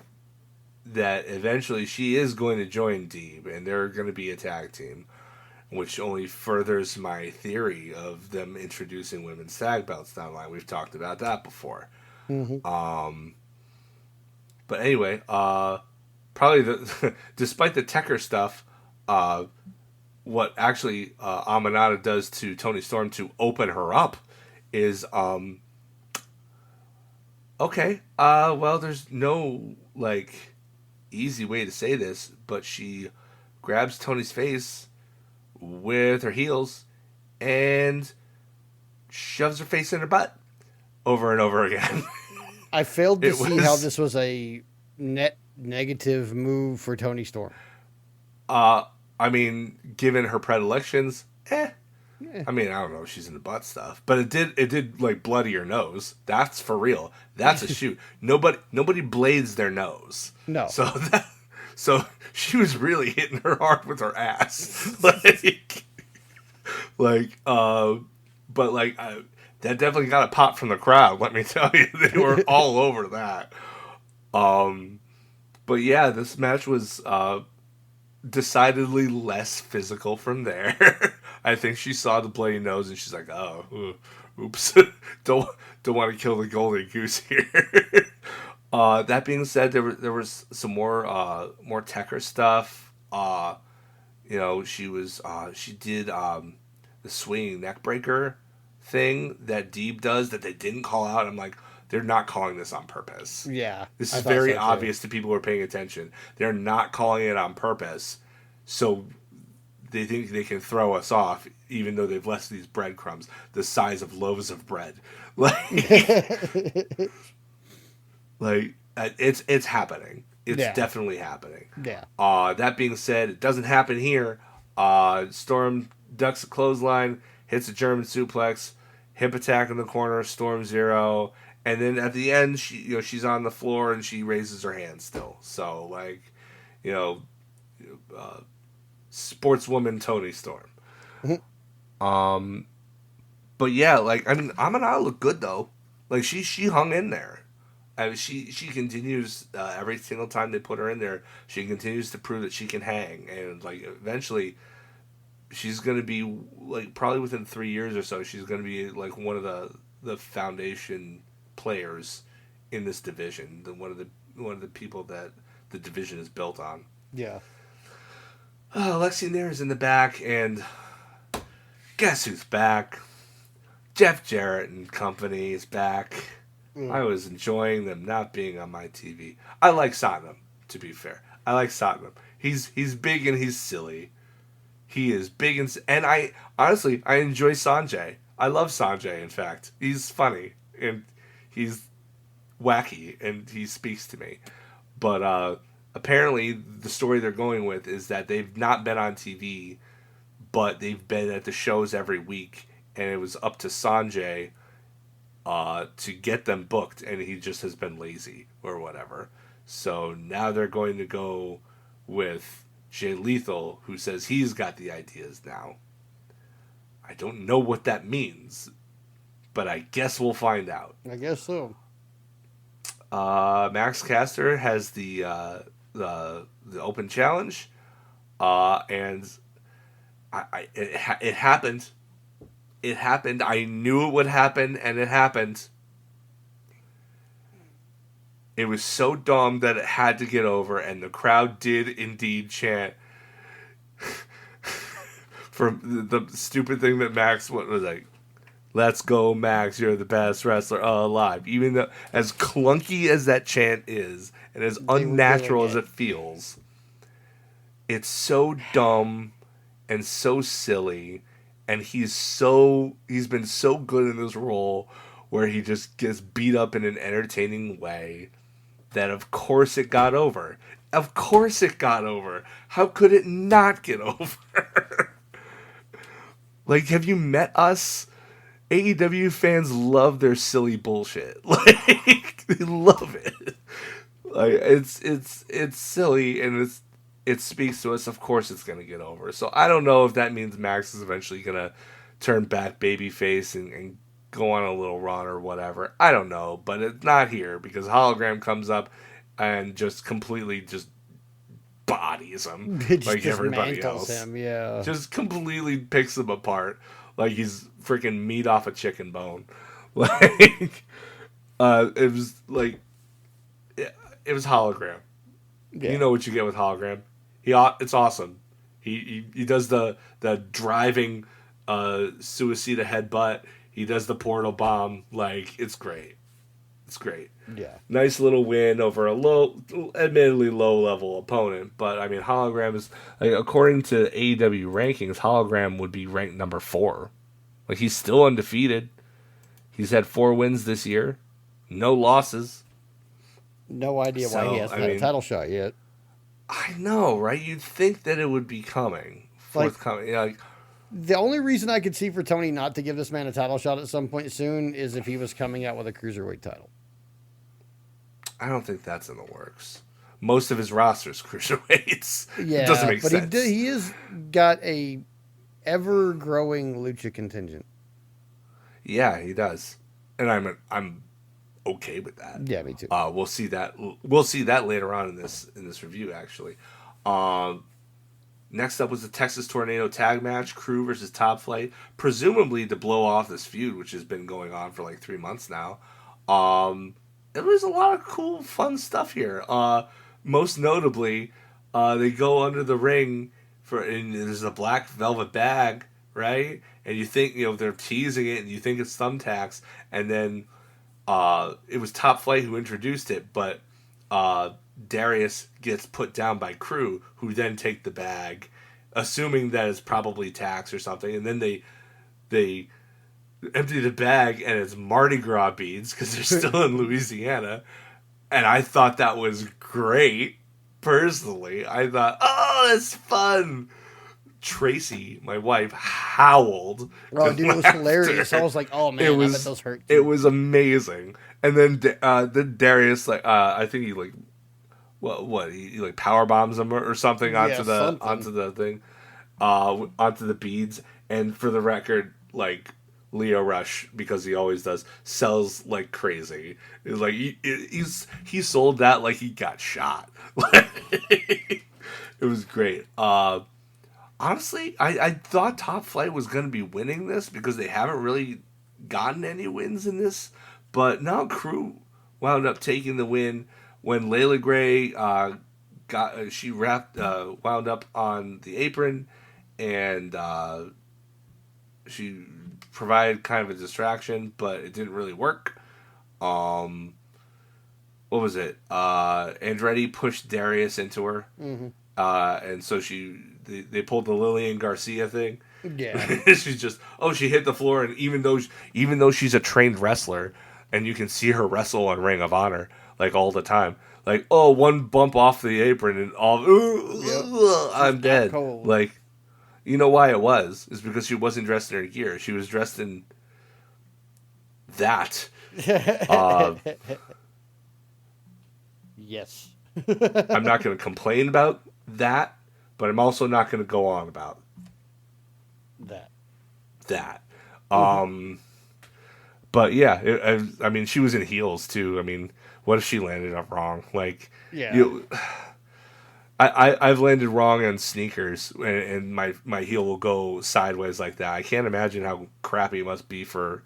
that eventually she is going to join Deeb, and they're going to be a tag team, which only furthers my theory of them introducing women's tag belts down the line. We've talked about that before. Mm-hmm. But anyway, probably despite the Tekker stuff, what actually Aminata does to Toni Storm to open her up is okay. Well, there's no like easy way to say this, but she grabs Tony's face with her heels and shoves her face in her butt over and over again. I failed to see how this was a net negative move for Toni Storm. I mean, given her predilections, Yeah. I mean, I don't know if she's into butt stuff, but it did like bloody her nose. That's for real. That's a shoot. Nobody blades their nose. No. So she was really hitting her hard with her ass. But that definitely got a pop from the crowd. Let me tell you, they were all over that. But yeah, this match was decidedly less physical from there. I think she saw the bloody nose and she's like, oh, oops, don't don't want to kill the golden goose here. That being said, there was some more Tekker stuff. She did the swinging neck breaker thing that Deeb does that they didn't call out. I'm like, they're not calling this on purpose. Yeah, This I is thought very so too. obvious to people who are paying attention. They're not calling it on purpose. So they think they can throw us off, even though they've left these breadcrumbs the size of loaves of bread. Like, it's happening. It's Yeah, definitely happening. yeah. That being said, it doesn't happen here. Storm ducks a clothesline, hits a German suplex, hip attack in the corner, Storm 0, and then at the end, she's on the floor and she raises her hand still. So like, you know, uh, sportswoman Tony Storm. Mhm. Um, but yeah, like I mean, Amana looked good though. Like she hung in there. I mean, she continues every single time they put her in there. She continues to prove that she can hang, and like eventually, she's gonna be like probably within 3 years or so. She's gonna be like one of the foundation players in this division. One of the people that the division is built on. Yeah. Lexi Nair's in the back, and guess who's back? Jeff Jarrett and company is back. Mm. I was enjoying them not being on my TV. I like Satnam, to be fair. I like Satnam. He's big and he's silly. He is big and I honestly I enjoy Sanjay. I love Sanjay. In fact, he's funny and he's wacky and he speaks to me. But apparently, the story they're going with is that they've not been on TV, but they've been at the shows every week, and it was up to Sanjay to get them booked, and he just has been lazy or whatever. So now they're going to go with Jay Lethal, who says he's got the ideas now. I don't know what that means, but I guess we'll find out. I guess so. Max Caster has the open challenge, and it happened. It happened. I knew it would happen, and it happened. It was so dumb that it had to get over, and the crowd did indeed chant for the stupid thing that Max was like. Let's go, Max. You're the best wrestler alive. Even though, as clunky as that chant is, and as They were doing unnatural as it. it feels, it's so dumb and so silly. And he's been so good in this role where he just gets beat up in an entertaining way that of course it got over. Of course it got over. How could it not get over? Like, have you met us? AEW fans love their silly bullshit. Like they love it. Like it's silly and it speaks to us. Of course, it's gonna get over. So I don't know if that means Max is eventually gonna turn back babyface and go on a little run or whatever. I don't know, but it's not here because Hologram comes up and just completely just bodies him It just like everybody dismantles else. him. Yeah. Just completely picks him apart like he's freaking meat off a chicken bone. Like, it was like it was Hologram. You Yeah. know what you get with Hologram. It's awesome. He does the driving suicida headbutt. He does the portal bomb. Like it's great. It's great. Yeah. Nice little win over a admittedly low level opponent. But I mean, Hologram is like, according to AEW rankings, Hologram would be ranked number 4. Like he's still undefeated. He's had 4 wins this year, no losses. No idea why he So hasn't I had a mean, title shot yet. I know, right? You'd think that it would be coming, Like, forthcoming. Like, the only reason I could see for Tony not to give this man a title shot at some point soon is if he was coming out with a cruiserweight title. I don't think that's in the works. Most of his roster's cruiserweights. It doesn't Yeah, make but sense. he has got a ever growing lucha contingent. Yeah, he does, and I'm okay with that. Yeah, me too. We'll see that later on in this review. Actually, um, Next up was the Texas Tornado Tag Match, Crew versus Top Flight, presumably to blow off this feud, which has been going on for like 3 months now. It was a lot of cool, fun stuff here. Most notably, they go under the ring and there's a black velvet bag, right? And you think, they're teasing it and you think it's thumbtacks, and then it was Top Flight who introduced it, but Darius gets put down by Crew, who then take the bag, assuming that it's probably tax or something, and then they empty the bag and it's Mardi Gras beads because they're still in Louisiana, and I thought that was great. Personally, I thought, oh, that's fun. Tracy, my wife, howled. Oh, dude, it was hilarious. I was like, oh man, I bet those hurt. It was amazing. And then Darius, like, I think he like, what he like power bombs him or something onto the thing, onto the beads. And for the record, like Leo Rush, because he always does, sells like crazy. It's like he sold that like he got shot. It was great. Honestly, I thought Top Flight was going to be winning this because they haven't really gotten any wins in this. But now Crew wound up taking the win when Layla Gray wound up on the apron, and she provided kind of a distraction, but it didn't really work. What was it? Andretti pushed Darius into her. Mm-hmm. And so they pulled the Lillian Garcia thing. Yeah. She's just, she hit the floor, and even though she's a trained wrestler, and you can see her wrestle on Ring of Honor like all the time, like, one bump off the apron and all, I'm dead. Cold. Like, you know why it was? It's because she wasn't dressed in her gear. She was dressed in that. Yes. I'm not going to complain about that, but I'm also not going to go on about that. But yeah, I mean, she was in heels too. I mean, what if she landed up wrong? Like, yeah. I've landed wrong on sneakers, and my heel will go sideways like that. I can't imagine how crappy it must be for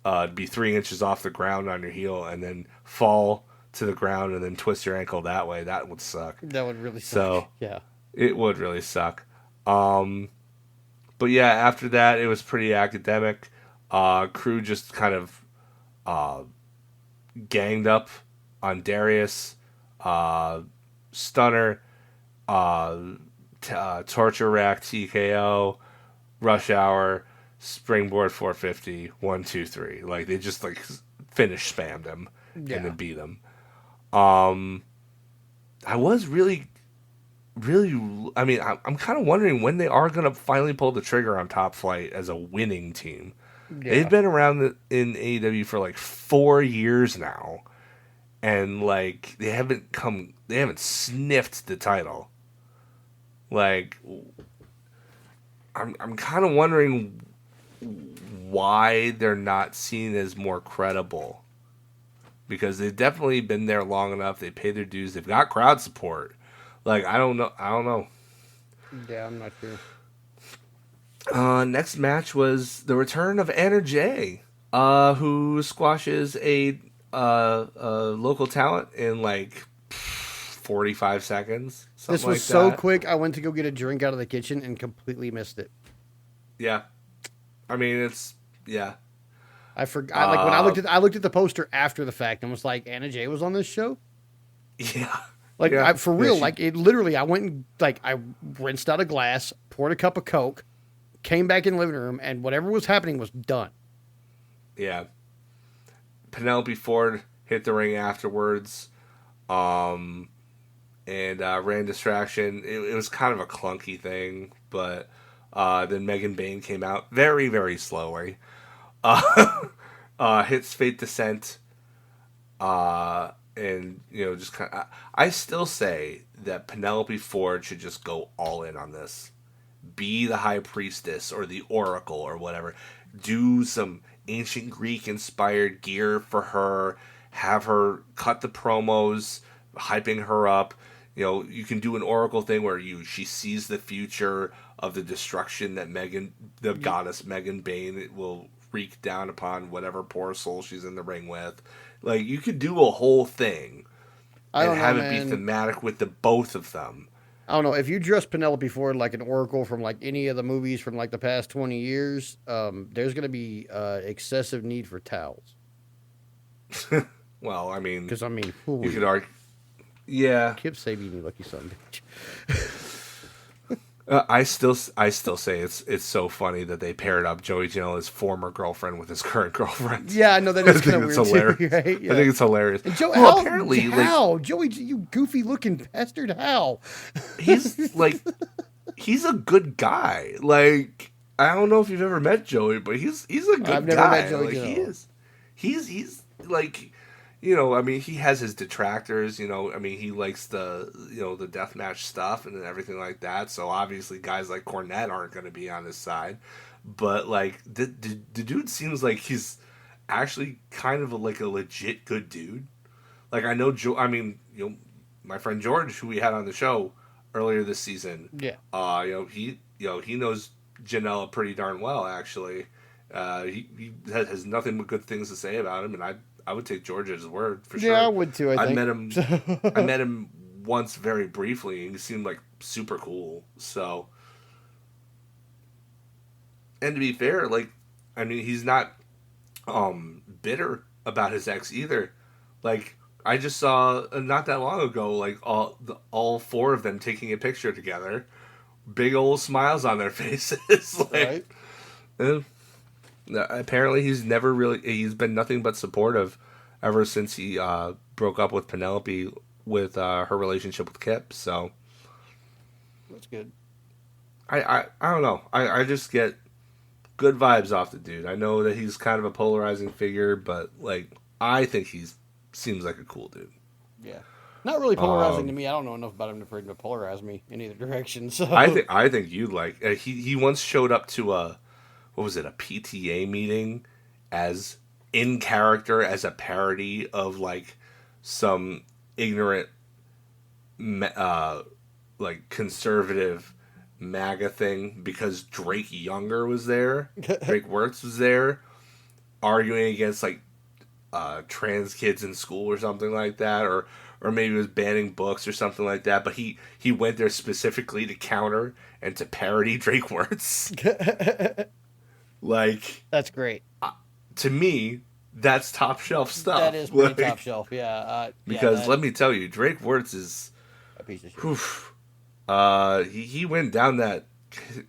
to be 3 inches off the ground on your heel and then fall to the ground and then twist your ankle that way. That would suck. That would really suck. So yeah, it would really suck. But yeah, after that it was pretty academic. Crew just kind of ganged up on Darius, stunner, torture rack, TKO, rush hour, springboard 450, 1, 2, 3. Like they just like finish spammed him and then beat him. I was really, I mean, I'm kind of wondering when they are going to finally pull the trigger on Top Flight as a winning team. Yeah. They've been around in AEW for like 4 years now, and like they haven't sniffed the title. Like, I'm kind of wondering why they're not seen as more credible. Because they've definitely been there long enough. They pay their dues. They've got crowd support. Like, I don't know. Yeah, I'm not sure. Next match was the return of Anna Jay, who squashes a local talent in like 45 seconds. This was so quick. I went to go get a drink out of the kitchen and completely missed it. Yeah, I mean yeah. I forgot. Like when I looked at the poster after the fact and was like, Anna Jay was on this show. Yeah. Like for real. Like it literally. I went and like I rinsed out a glass, poured a cup of Coke, came back in the living room, and whatever was happening was done. Yeah. Penelope Ford hit the ring afterwards, and ran distraction. It was kind of a clunky thing, but then Megan Bain came out very, very slowly. Hits Fate Descent, and just kind of. I still say that Penelope Ford should just go all in on this. Be the High Priestess or the Oracle or whatever. Do some ancient Greek inspired gear for her. Have her cut the promos, hyping her up. you can do an oracle thing where she sees the future of the destruction that the goddess Megan Bane, will wreak down upon whatever poor soul she's in the ring with. Like, you could do a whole thing I and don't know, have it be man. thematic with the both of them. I don't know if you dress Penelope Ford like an oracle from like any of the movies from like the past 20 years. There's gonna be excessive need for towels. Well, I mean, Because I mean, you could holy, argue, yeah. Kip Sabian, you lucky son of a bitch. I still say it's so funny that they paired up Joey Janela's former girlfriend with his current girlfriend. Yeah, I know that I is think kind of it's weird hilarious. too, right? Yeah. I think it's hilarious. And Joe, Well, apparently, how Joey, you goofy looking bastard, how? he's like, he's a good guy. Like, I don't know if you've ever met Joey, but he's a good I've guy. never met Joey Like, he Janela. is. He's like, I mean, he has his detractors. I mean, he likes the deathmatch stuff and everything like that. So obviously, guys like Cornette aren't going to be on his side. But like, the dude seems like he's actually kind of like a legit good dude. Like, I know I mean, my friend George, who we had on the show earlier this season. Yeah. He knows Janela pretty darn well, actually. He has nothing but good things to say about him, and I would take George at his word for sure. Yeah, I would too. I think. I met him once very briefly, and he seemed like super cool. So, and to be fair, like, I mean, he's not bitter about his ex either. Like, I just saw not that long ago, like all four of them taking a picture together, big old smiles on their faces. Like, Right. apparently he's been nothing but supportive ever since he broke up with Penelope with her relationship with Kip. So That's good. I don't know. I just get good vibes off the dude. I know that he's kind of a polarizing figure, but like, I think he's seems like a cool dude. Yeah. Not really polarizing to me. I don't know enough about him for him to polarize me in either direction. So I think you'd like. He once showed up to what was it, a PTA meeting as in character as a parody of like some ignorant like conservative MAGA thing, because Drake Younger was there. Drake Wirtz was there arguing against like trans kids in school or something like that, or maybe it was banning books or something like that. But he went there specifically to counter and to parody Drake Wirtz. Like, that's great. to me, that's top shelf stuff. That is pretty Like, top shelf. Yeah. because let me tell you, Drake Wirtz is a piece of shit. oof, he went down that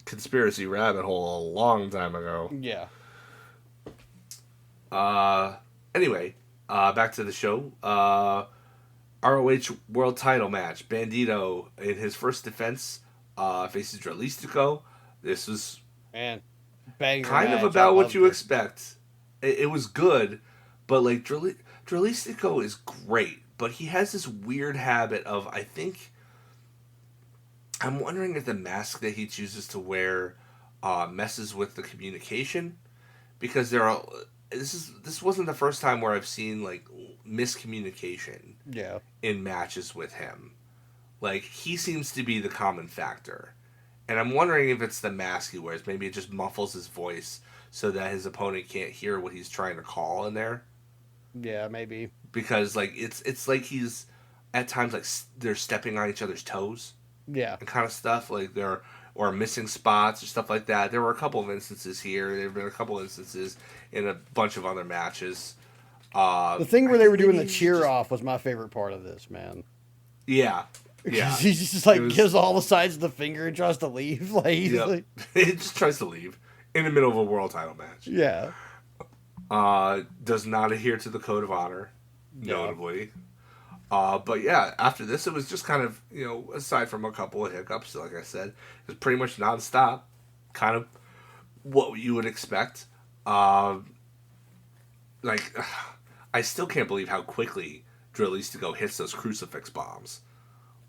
conspiracy rabbit hole a long time ago. Yeah. Anyway, back to the show. ROH World Title match. Bandito in his first defense faces Dralistico. This was Man. Banger kind of match. about I what loved you it. expect. It was good, but like Dralistico is great, but he has this weird habit of, I think, I'm wondering if the mask that he chooses to wear messes with the communication, because this wasn't the first time where I've seen like miscommunication Yeah. in matches with him. Like, he seems to be the common factor. And I'm wondering if it's the mask he wears. Maybe it just muffles his voice so that his opponent can't hear what he's trying to call in there. Yeah, maybe. Because like it's like he's at times like they're stepping on each other's toes Yeah. and kind of stuff, like they're or missing spots or stuff like that. There were a couple of instances here. There have been a couple of instances in a bunch of other matches. The thing where they were doing the cheer off was my favorite part of this, man. Yeah. Yeah. He just like was, gives all the sides of the finger and tries to leave. Like, he's like, it just tries to leave in the middle of a world title match. yeah. Does not adhere to the code of honor, Yeah. notably. But yeah, after this, it was just kind of, aside from a couple of hiccups, like I said, it was pretty much nonstop, kind of what you would expect. Like, I still can't believe how quickly Dralistico hits those crucifix bombs.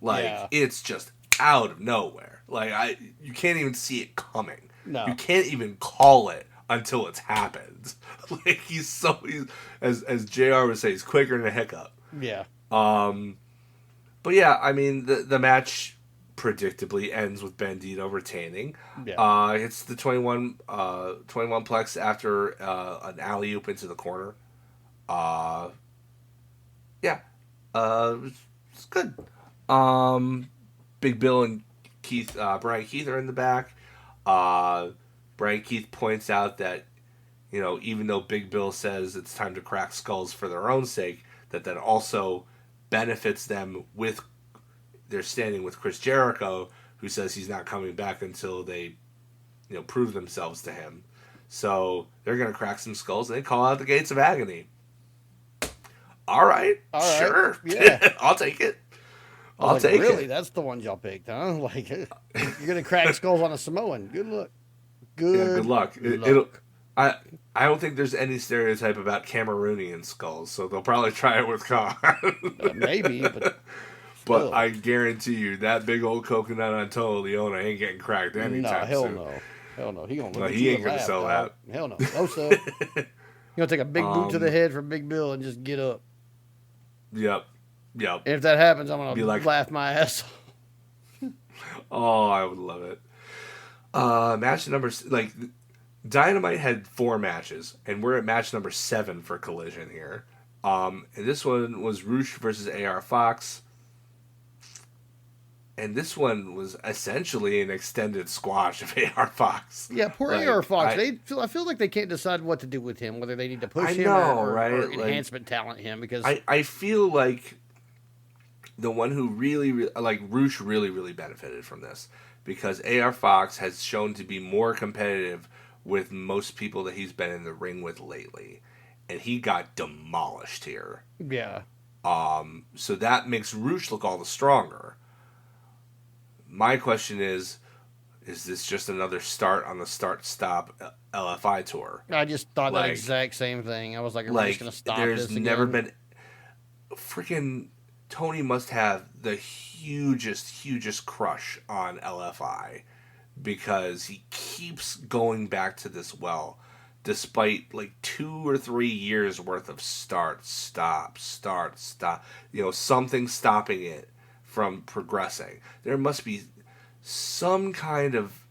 Like, Yeah. it's just out of nowhere. Like, you can't even see it coming. No. You can't even call it until it's happened. Like, he's as JR would say, he's quicker than a hiccup. Yeah. But yeah, I mean, the match predictably ends with Bandito retaining. Yeah. It's the 21 plex after an alley oop into the corner. Uh, yeah, it's good. Um, Big Bill and Brian Keith are in the back. Uh, Brian Keith points out that, even though Big Bill says it's time to crack skulls for their own sake, that also benefits them with their standing with Chris Jericho, who says he's not coming back until they, prove themselves to him. So they're going to crack some skulls and they call out the Gates of Agony. All right, All right. sure. Yeah. I'll take it. I was I'll take really? it. That's the ones y'all picked, huh? Like, you're going to crack skulls on a Samoan. Good luck. Good, Yeah, good luck. luck. I don't think there's any stereotype about Cameroonian skulls, so they'll probably try it with Khan. Maybe, but But still. I guarantee you that big old coconut on Antonio Leona ain't getting cracked No, anytime hell soon. no. Hell no. He going to No, look at he you ain't and gonna laugh, sell dog. that. Hell no. No, sir. You're going to take a big boot to the head from Big Bill and just get up. Yep. And if that happens, I'm going Be to like, laugh my ass off. oh, I would love it. Match number Dynamite had 4 matches, and we're at match number 7 for Collision here. And this one was Roosh versus AR Fox. And this one was essentially an extended squash of AR Fox. Yeah, poor Like, AR Fox. I feel like they can't decide what to do with him, whether they need to push I him know, or right? enhancement talent him, because I feel like the one who really like Roosh really benefited from this, because AR Fox has shown to be more competitive with most people that he's been in the ring with lately, and he got demolished here. yeah. So that makes Roosh look all the stronger. My question is this just another start on the start-stop LFI tour? I just thought that Like, exact same thing. I was like, are we just going to stop there's this never again? been freaking Tony must have the hugest crush on LFI, because he keeps going back to this well, despite like 2 or 3 years worth of start, stop, something stopping it from progressing. There must be some kind of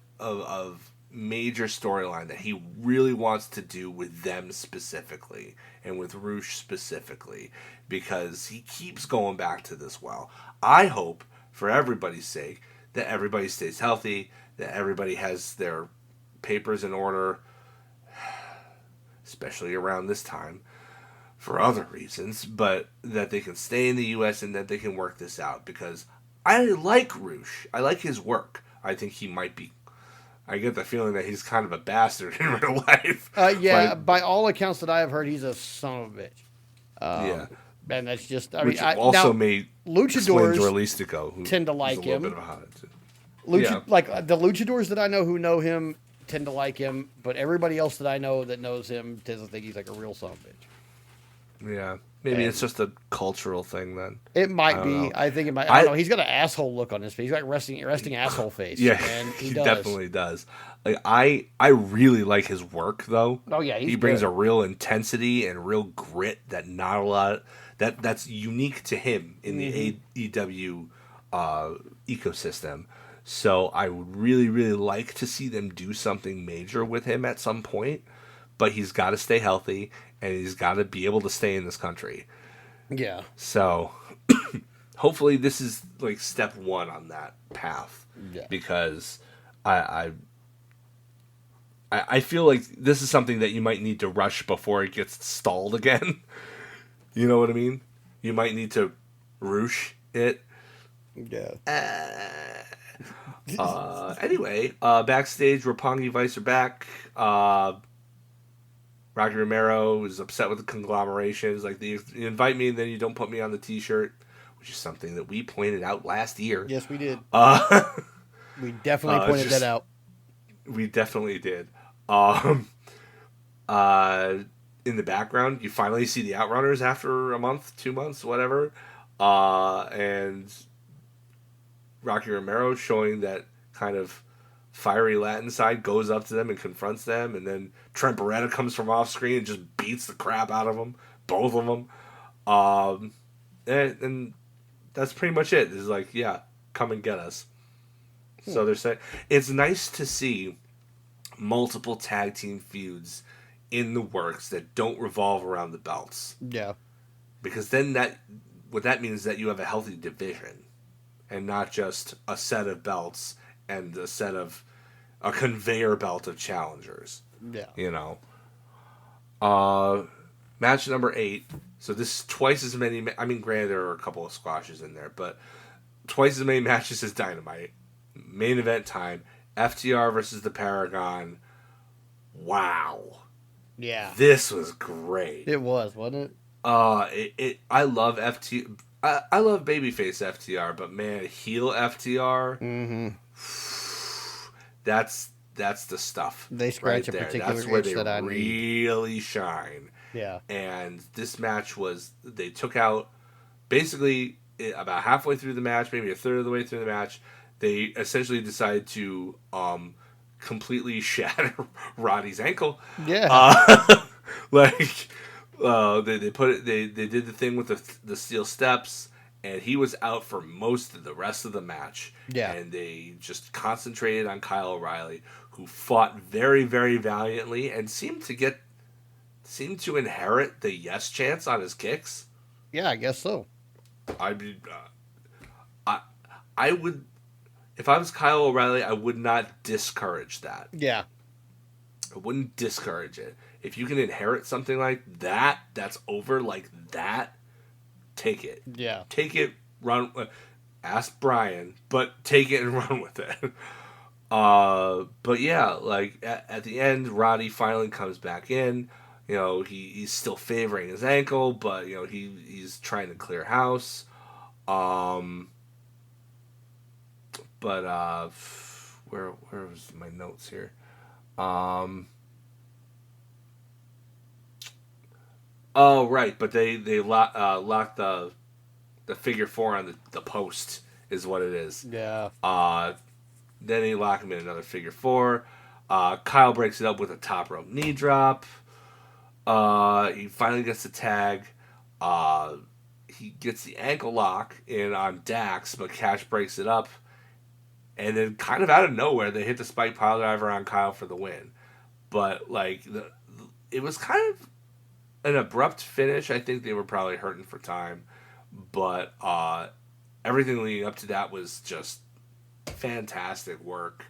major storyline that he really wants to do with them specifically and with Roosh specifically, because he keeps going back to this well. I hope, for everybody's sake, that everybody stays healthy, that everybody has their papers in order, especially around this time for other reasons, but that they can stay in the U.S. and that they can work this out, because I like Roosh. I like his work. I think he might be. I get the feeling that he's kind of a bastard in real life. Yeah, by all accounts that I have heard, he's a son of a bitch. Yeah. And that's just, Which also now, made luchadors Realistico, who tend to is like a little him. bit of a hothead too. Yeah. Like the luchadors that I know who know him tend to like him, but everybody else that I know that knows him tends to think he's like a real son of a bitch. Yeah. Maybe it's just a cultural thing then. It might be. Know. I think it might. I don't know. He's got an asshole look on his face. He's got resting asshole face. Yeah, and he definitely does. Like I really like his work though. Oh yeah, he brings a real intensity and real grit that not a lot that's unique to him in the AEW ecosystem. So I would really like to see them do something major with him at some point. But he's got to stay healthy and he's got to be able to stay in this country. Yeah. So hopefully this is like step 1 on that path. Yeah. Because I feel like this is something that you might need to rush before it gets stalled again. You know what I mean? You might need to Roosh it. Yeah. Anyway, backstage, Roppongi Vice are back. Rocky Romero is upset with the conglomeration. He's like, you invite me and then you don't put me on the t-shirt, which is something that we pointed out last year. Yes, we did. We definitely pointed that out. We definitely did. In the background, you finally see the Outrunners after a month, 2 months, whatever. And Rocky Romero showing that kind of fiery Latin side, goes up to them and confronts them, and then Trent Beretta comes from off screen and just beats the crap out of them, both of them. And that's pretty much it. It's like, yeah, come and get us. Hmm. So they're saying it's nice to see multiple tag team feuds in the works that don't revolve around the belts, Yeah. because then that what that means is that you have a healthy division and not just a set of belts and a conveyor belt of challengers. Yeah. You know, uh, match number 8. So this is twice as many. I mean, granted, there are a couple of squashes in there, but twice as many matches as Dynamite. Main event time: FTR versus the Paragon. Wow, Yeah. this was great. It was, wasn't it? I love I love babyface FTR, but man, heel FTR. Mm-hmm. That's the stuff They right scratch a there. particular That's where itch they that I need. really shine. Yeah. And this match was, they took out basically about halfway through the match, maybe a third of the way through the match. They essentially decided to completely shatter Roddy's ankle. Yeah. Uh, like they put it, they did the thing with the steel steps, and he was out for most of the rest of the match. Yeah. And they just concentrated on Kyle O'Reilly, who fought very, very valiantly and seemed to inherit the yes chance on his kicks. Yeah, I guess so. I mean, I I would, if I was Kyle O'Reilly, I would not discourage that. Yeah. I wouldn't discourage it. If you can inherit something like that, that's over like that, take it. Yeah. Take it, run. Ask Brian, but take it and run with it. But yeah, like at the end, Roddy finally comes back in. You know, he's still favoring his ankle, but you know he's trying to clear house. Um, but where was my notes here? Um, oh right, but they locked the figure 4 on the post is what it is. Yeah. Then they lock him in another figure 4. Kyle breaks it up with a top rope knee drop. He finally gets the tag. He gets the ankle lock in on Dax, but Cash breaks it up. And then, kind of out of nowhere, they hit the spike pile driver on Kyle for the win. But like it was kind of an abrupt finish. I think they were probably hurting for time, but everything leading up to that was just fantastic work.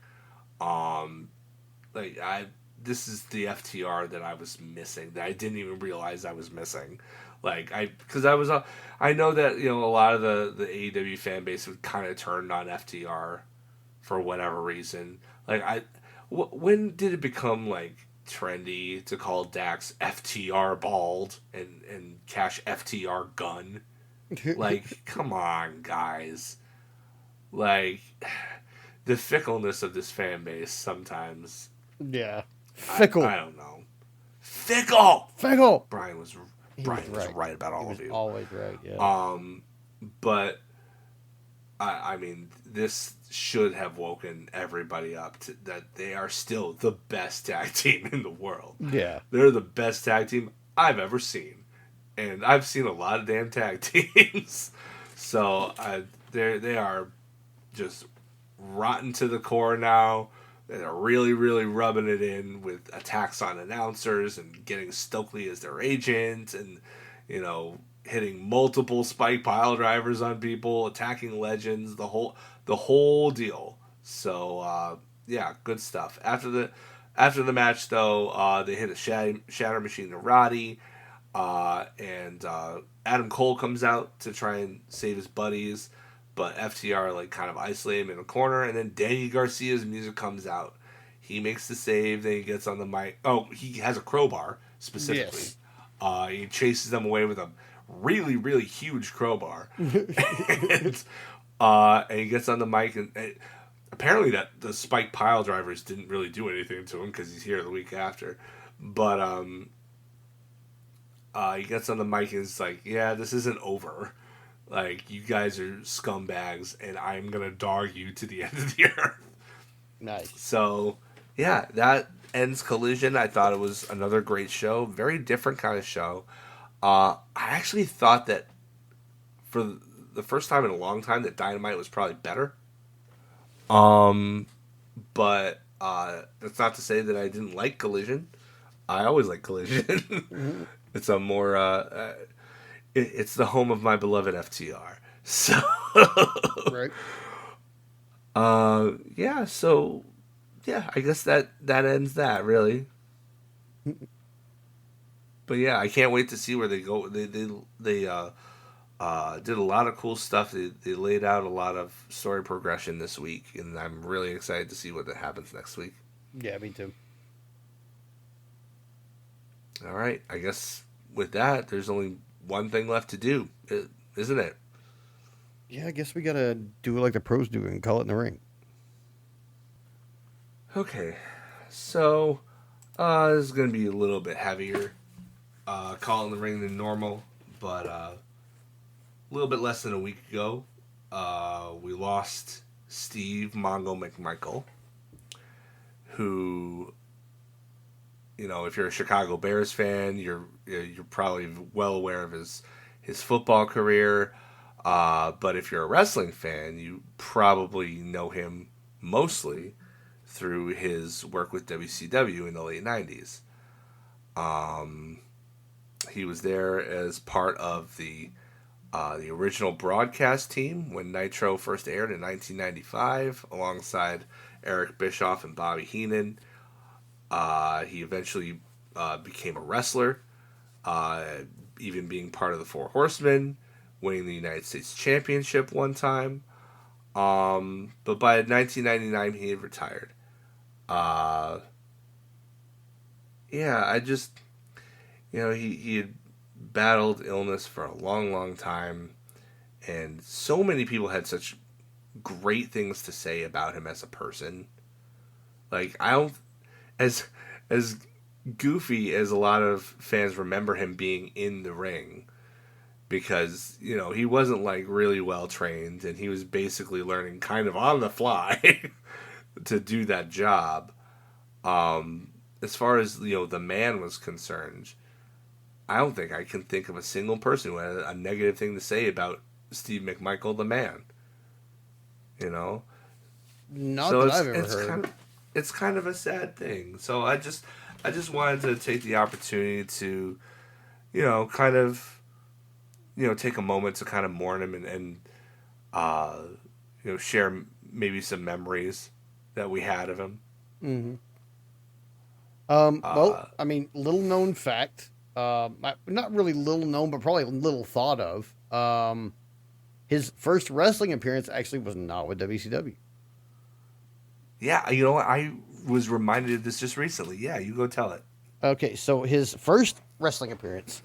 Um, like this is the FTR that I was missing, that I didn't even realize I was missing. Like because I know that, you know, a lot of the AEW fan base would kind of turned on FTR for whatever reason. Like when did it become like trendy to call Dax FTR bald and Cash FTR gun? Like, come on, guys. Like, the fickleness of this fan base sometimes. Yeah. Fickle. I don't know. Fickle. Fickle. Brian was right. right about all of you. Always right. Yeah. But I mean, this should have woken everybody up to that they are still the best tag team in the world. Yeah. They're the best tag team I've ever seen, and I've seen a lot of damn tag teams. So they are just rotten to the core now. They're really, really rubbing it in with attacks on announcers and getting Stokely as their agent, and you know, hitting multiple spike pile drivers on people, attacking legends, the whole deal. So yeah, good stuff. After the match though, they hit a shatter machine to Roddy, and Adam Cole comes out to try and save his buddies, but FTR like kind of isolate him in a corner, and then Danny Garcia's music comes out. He makes the save, then he gets on the mic. Oh, he has a crowbar specifically. Yes. He chases them away with a really, really huge crowbar. And he gets on the mic, and apparently that the spike pile drivers didn't really do anything to him because he's here the week after. But he gets on the mic and is like, yeah, this isn't over. Like, you guys are scumbags, and I'm going to dog you to the end of the earth. Nice. So, yeah, that ends Collision. I thought it was another great show. Very different kind of show. I actually thought that for the first time in a long time that Dynamite was probably better. Um, but that's not to say that I didn't like Collision. I always like Collision. Mm-hmm. It's a more it's the home of my beloved FTR. So Right. yeah, so yeah, I guess that ends that really. But yeah, I can't wait to see where they go. They did a lot of cool stuff. They laid out a lot of story progression this week, and I'm really excited to see what happens next week. Yeah, me too. All right, I guess with that, there's only one thing left to do, isn't it? Yeah, I guess we gotta do it like the pros do and call it in the ring. Okay, so this is gonna be a little bit heavier, call in the ring than normal, but a little bit less than a week ago, we lost Steve Mongo McMichael, who, you know, if you're a Chicago Bears fan, you're probably well aware of his football career. But if you're a wrestling fan, you probably know him mostly through his work with WCW in the late '90s. Um, he was there as part of the original broadcast team when Nitro first aired in 1995, alongside Eric Bischoff and Bobby Heenan. He eventually became a wrestler, uh, even being part of the Four Horsemen, winning the United States Championship one time. But by 1999, he had retired. Uh, yeah, I just, you know, he had battled illness for a long, long time, and so many people had such great things to say about him as a person. Like, I don't, as as goofy as a lot of fans remember him being in the ring, because you know he wasn't like really well trained and he was basically learning kind of on the fly to do that job. As far as you know the man was concerned, I don't think I can think of a single person who had a negative thing to say about Steve McMichael the man. You know, Not so that it's I've ever it's heard. kind of it's kind of a sad thing. So I just wanted to take the opportunity to, you know, kind of, you know, take a moment to kind of mourn him and uh, you know, share maybe some memories that we had of him. Mm-hmm. Well, Uh, I mean, little known fact. Not really little known, but probably little thought of. His first wrestling appearance actually was not with WCW. yeah, you know what? I was reminded of this just recently. Yeah, you go tell it. Okay, so his first wrestling appearance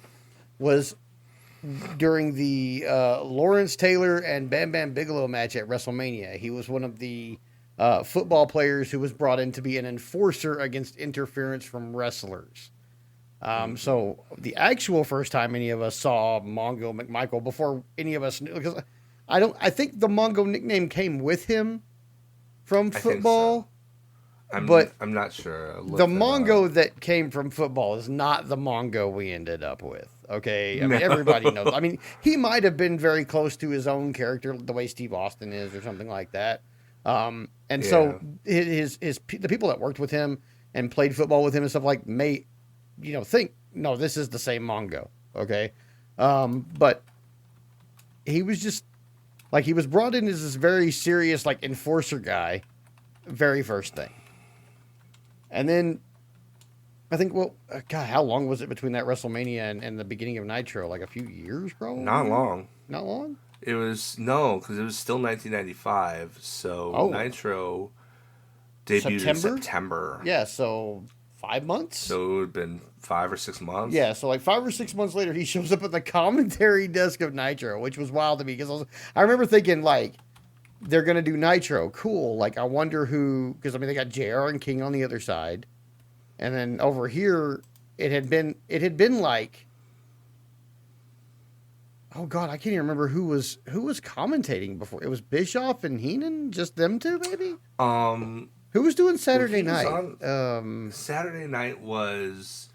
was during the Lawrence Taylor and Bam Bam Bigelow match at WrestleMania. He was one of the football players who was brought in to be an enforcer against interference from wrestlers. Hmm. So the actual first time any of us saw Mongo McMichael, before any of us knew, because I don't, I think the Mongo nickname came with him from I think so. football, but I'm not sure. I'll the look that up. Mongo that came from football is not the Mongo we ended up with. Okay, I No. mean everybody knows. I mean he might have been very close to his own character, the way Steve Austin is, or something like that. And so Yeah. the people that worked with him and played football with him and stuff like may, think no, this is the same Mongo. Okay, but he was just like he was brought in as this very serious like enforcer guy, very first thing, and then I think, well, God, how long was it between that WrestleMania and the beginning of Nitro? Like a few years, Not probably? long. Not long? It was no, because it was still 1995. So Oh, Nitro debuted in September? September. Yeah, so 5 months? So it would have been 5 or 6 months. Yeah, so like 5 or 6 months later, he shows up at the commentary desk of Nitro, which was wild to me because I remember thinking, like, they're going to do Nitro. Cool. Like, I wonder who, because I mean, they got JR and King on the other side. And then over here, it had been like, oh God, I can't even remember who was commentating before. It was Bischoff and Heenan, just them two, maybe. Um, Who was doing well, Saturday he was night? on Saturday night was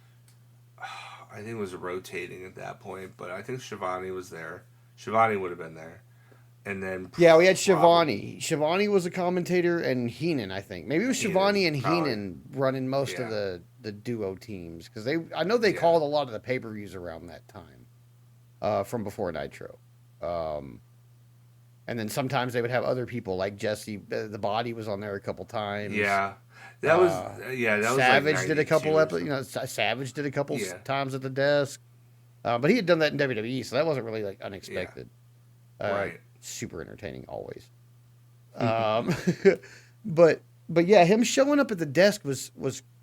I think it was rotating at that point, but I think Shivani was there. Shivani would have been there. and then Yeah, we had probably Shivani. Shivani was a commentator, and Heenan, I think. Maybe it was Heenan, Shivani and probably. Heenan running most of Yeah, the duo teams because I know they yeah, called a lot of the pay per views around that time, from before Nitro. Um, and then sometimes they would have other people like Jesse. The Body was on there a couple times. yeah. Uh, That was like Savage did a couple '92 or you know, something. Savage did a couple Yeah, times at the desk. But he had done that in WWE, so that wasn't really like yeah, unexpected. right. Super entertaining always. Um, but yeah, him showing up at the desk was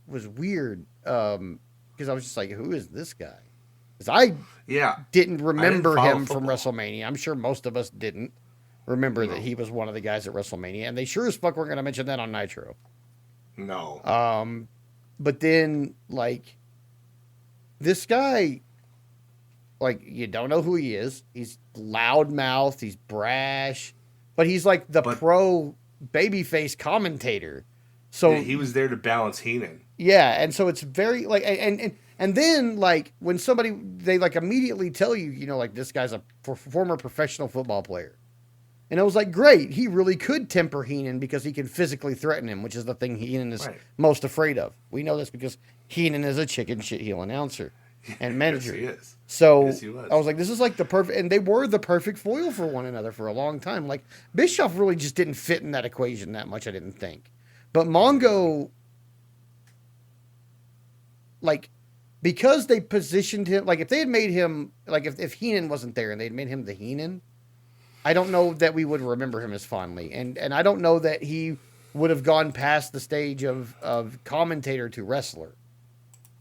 weird. Because I was just like, who is this guy? Because I Yeah, didn't I didn't remember follow him from football. WrestleMania. I'm sure most of us didn't remember that No, he was one of the guys at WrestleMania, and they sure as fuck weren't going to mention that on Nitro. no. Um, but then like this guy, like you don't know who he is. He's loudmouthed. He's brash, but he's like the But pro babyface commentator. yeah, So he was there to balance Heenan. yeah, and so it's very like and then like when somebody they like immediately tell you, you know, like this guy's a former professional football player. And I was like, great, he really could temper Heenan because he can physically threaten him, which is the thing Heenan is Right. most afraid of. We know this because Heenan is a chicken shit heel announcer and Yes, manager. he is. Yes, So he I was. was like, this is like the perfect, and they were the perfect foil for one another for a long time. Like Bischoff really just didn't fit in that equation that much, I didn't think. But Yeah. Mongo, like, because they positioned him, like if they had made him, like if Heenan wasn't there and they'd made him the Heenan, I don't know that we would remember him as fondly, and I don't know that he would have gone past the stage of commentator to wrestler,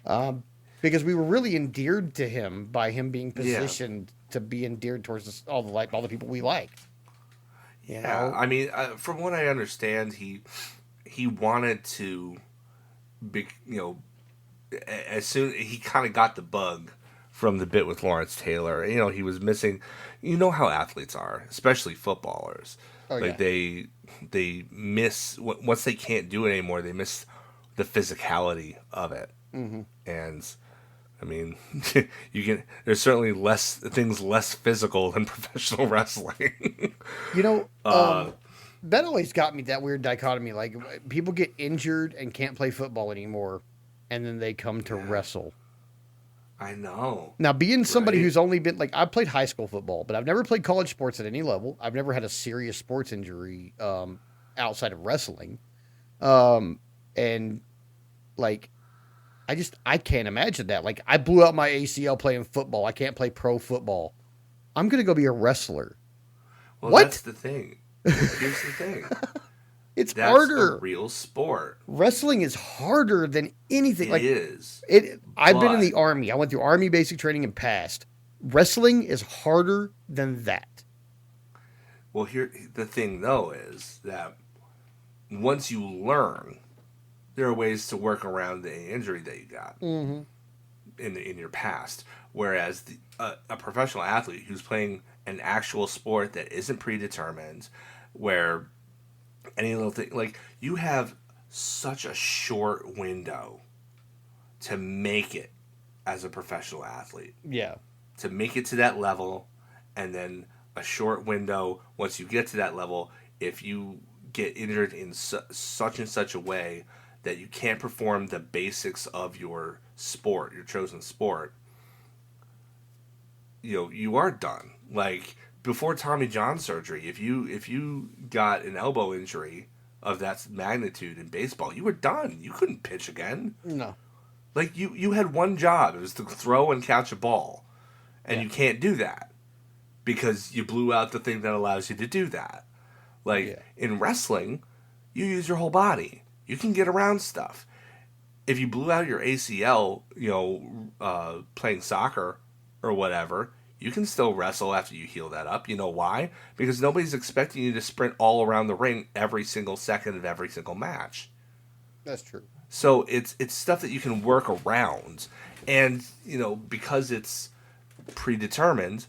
um, because we were really endeared to him by him being Yeah. positioned to be endeared towards all the people we like. You Yeah. know, I mean, from what I understand, he wanted to be, as soon he kind of got the bug from the bit with Lawrence Taylor. You know, he was missing. You know how athletes are, especially footballers. oh Like yeah, they miss once they can't do it anymore. They miss the physicality of it, hmm and I mean, you can. There's certainly less things less physical than professional wrestling. you know, uh, that always got me that weird dichotomy. Like people get injured and can't play football anymore, and then they come to yeah, wrestle. I know, Now, being somebody right? who's only been like I played high school football, but I've never played college sports at any level. I've never had a serious sports injury outside of wrestling, um, and like I can't imagine that. Like I blew out my ACL playing football. I can't play pro football. I'm gonna go be a wrestler. Well, What? that's the thing. Here's the thing. It's That's a harder. real sport. Wrestling is harder than anything. It Like is, it. I've been in but the army. I went through army basic training and passed. Wrestling is harder than that. well, here the thing though is that once you learn, there are ways to work around the injury that you got Mm-hmm. in your past. Whereas a professional athlete who's playing an actual sport that isn't predetermined, where any little thing like you have such a short window to make it as a professional athlete, Yeah. to make it to that level, and then a short window once you get to that level. If you get injured in such and such a way that you can't perform the basics of your sport, your chosen sport, you are done. Like before Tommy John surgery, if you got an elbow injury of that magnitude in baseball, you were done. You couldn't pitch again. No. Like you had one job. It was to throw and catch a ball. And Yeah. you can't do that because you blew out the thing that allows you to do that. Like Yeah. in wrestling, you use your whole body. You can get around stuff. If you blew out your ACL, playing soccer or whatever, you can still wrestle after you heal that up. You know why? Because nobody's expecting you to sprint all around the ring every single second of every single match. That's true. So it's stuff that you can work around, and because it's predetermined,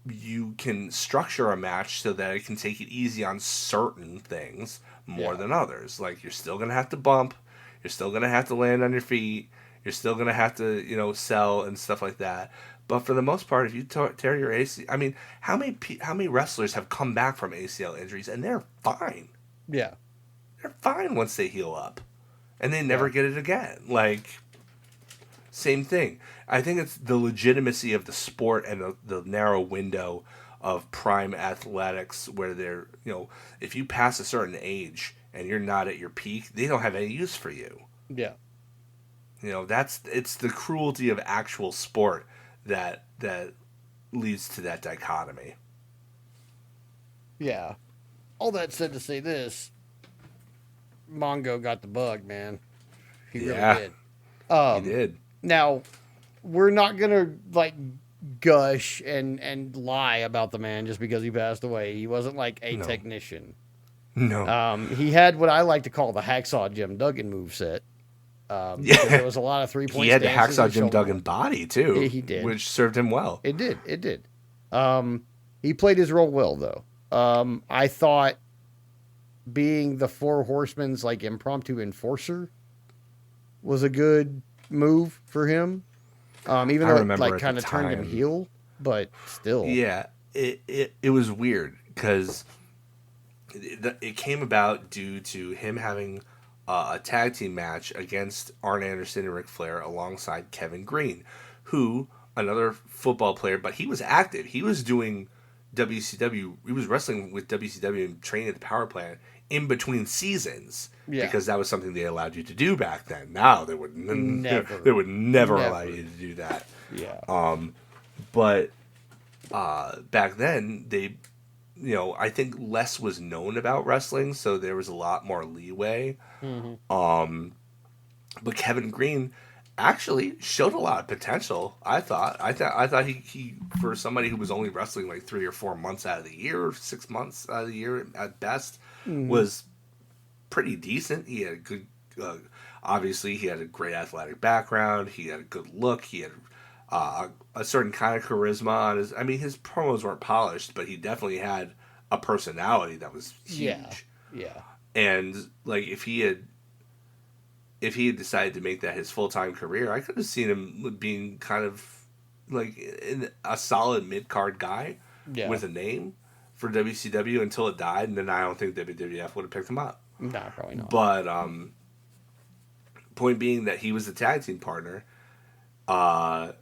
you can structure a match so that it can take it easy on certain things more Yeah. than others. Like you're still gonna have to bump, you're still gonna have to land on your feet, you're still gonna have to sell and stuff like that. But for the most part, if you tear your ACL, I mean, how many wrestlers have come back from ACL injuries and they're fine? Yeah. They're fine once they heal up, and they Yeah. never get it again. Like, same thing. I think it's the legitimacy of the sport and the narrow window of prime athletics where they're, if you pass a certain age and you're not at your peak, they don't have any use for you. Yeah. It's the cruelty of actual sport that leads to that dichotomy. Yeah. All that said to say this, Mongo got the bug, man. He really Yeah, did. he did. Now, we're not gonna like gush and lie about the man just because he passed away. He wasn't like a No. technician. No. He had what I like to call the hacksaw Jim Duggan moveset. Yeah. There was a lot of 3-point. He had the stances hacksaw and Jim shoulder Duggan work. body too, He did. which served him well. It did. It did. He played his role well, though. I thought being the Four Horsemen's like impromptu enforcer was a good move for him. Even I though it remember like at kind the of turned him time- heel, but still. Yeah, it was weird because it came about due to him having a tag team match against Arn Anderson and Ric Flair alongside Kevin Green, who another football player, but he was active. He was doing WCW. He was wrestling with WCW and training at the power plant in between seasons because that was something they allowed you to do back then. Now they would Never. they would never allow you to do that. Yeah. But back then they, I think less was known about wrestling, so there was a lot more leeway. But Kevin Green actually showed a lot of potential. I thought he for somebody who was only wrestling like 3 or 4 months out of the year, 6 months out of the year at best, was pretty decent. He had a good, obviously he had a great athletic background. He had a good look. He had a certain kind of charisma on his. I mean, his promos weren't polished, but he definitely had a personality that was huge. Yeah. And like if he had decided to make that his full-time career, I could have seen him being kind of like a solid mid-card guy with a name for WCW until it died, and then I don't think WWF would have picked him up. No, probably not. But point being that he was the tag team partner, and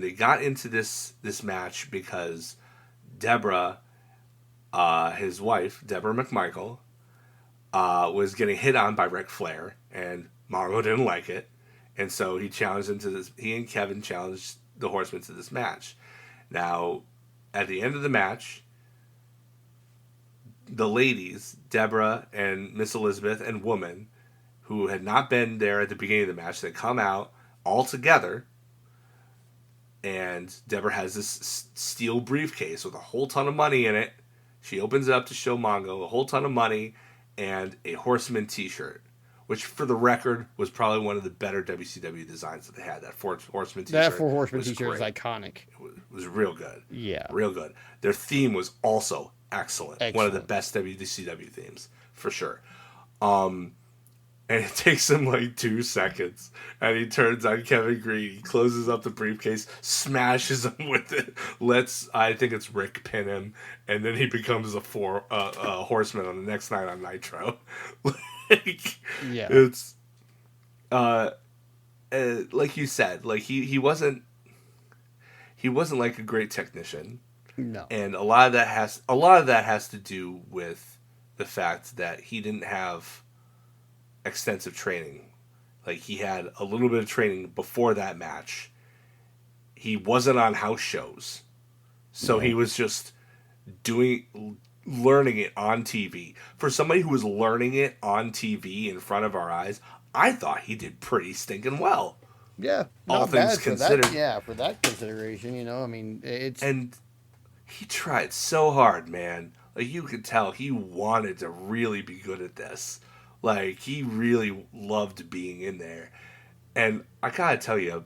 they got into this match because Deborah, his wife, Deborah McMichael, was getting hit on by Ric Flair, and Mongo didn't like it, and so he challenged him to this. He and Kevin challenged the Horsemen to this match. Now, at the end of the match, the ladies, Deborah and Miss Elizabeth and Woman, who had not been there at the beginning of the match, they come out all together, and Deborah has this steel briefcase with a whole ton of money in it. She opens it up to show Mongo a whole ton of money and a Horseman t-shirt, which, for the record, was probably one of the better WCW designs that they had. That Horseman t-shirt. That Four Horsemen t-shirt is iconic. It was real good. Yeah. Real good. Their theme was also excellent. One of the best WCW themes, for sure. And it takes him like 2 seconds, and he turns on Kevin Green. He closes up the briefcase, smashes him with it, I think it's Rick pin him, and then he becomes a Horseman on the next night on Nitro. It's like you said, like he wasn't like a great technician. No. And a lot of that has to do with the fact that he didn't have extensive training. Like, he had a little bit of training before that match. He wasn't on house shows, so he was just learning it on TV. For somebody who was learning it on TV in front of our eyes, I thought he did pretty stinking well. Yeah, all things considered. For that consideration, I mean, it's and he tried so hard, man. Like, you could tell he wanted to really be good at this. Like, he really loved being in there. And I gotta tell you,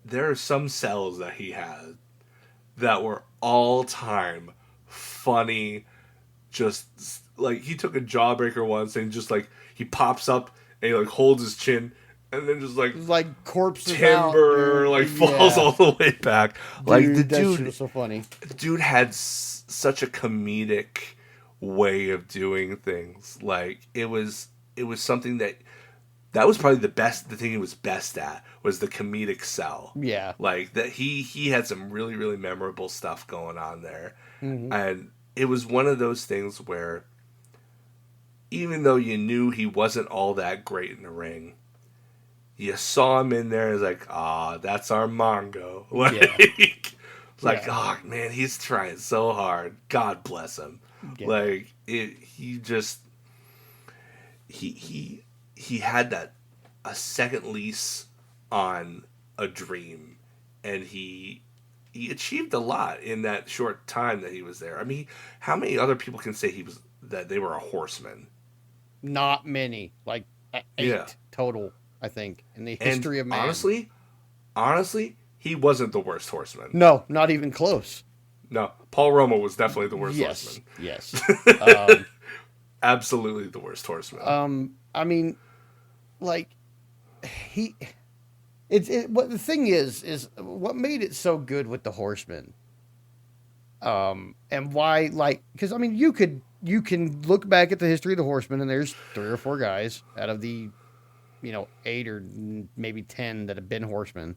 there are some cells that he had that were all-time funny. Just, like, he took a jawbreaker once and just, like, he pops up and he, like, holds his chin and then just like like corpses timber out, like dude. falls all the way back. Like the That shit dude, was so funny. dude had such a comedic way of doing things. Like it was something that was probably the thing he was best at was the comedic sell. Yeah. Like that he had some really really memorable stuff going on there, Hmm. and it was one of those things where even though you knew he wasn't all that great in the ring, you saw him in there. It's like, that's our Mongo. Yeah. Like, Yeah. oh man, he's trying so hard. God bless him. Yeah. Like he just he had that a second lease on a dream, and he achieved a lot in that short time that he was there. I mean, how many other people can say that they were a horseman? Not many. Like Yeah, 8 total, I think, in the and history of man. honestly, he wasn't the worst horseman. No, not even close. No, Paul Roma was definitely the worst Yes. horseman. Yes. Um, Absolutely the worst horseman. I mean, like he what the thing is what made it so good with the Horsemen, and why, like, because I mean you can look back at the history of the Horsemen and there's 3 or 4 guys out of the 8 or maybe 10 that have been Horsemen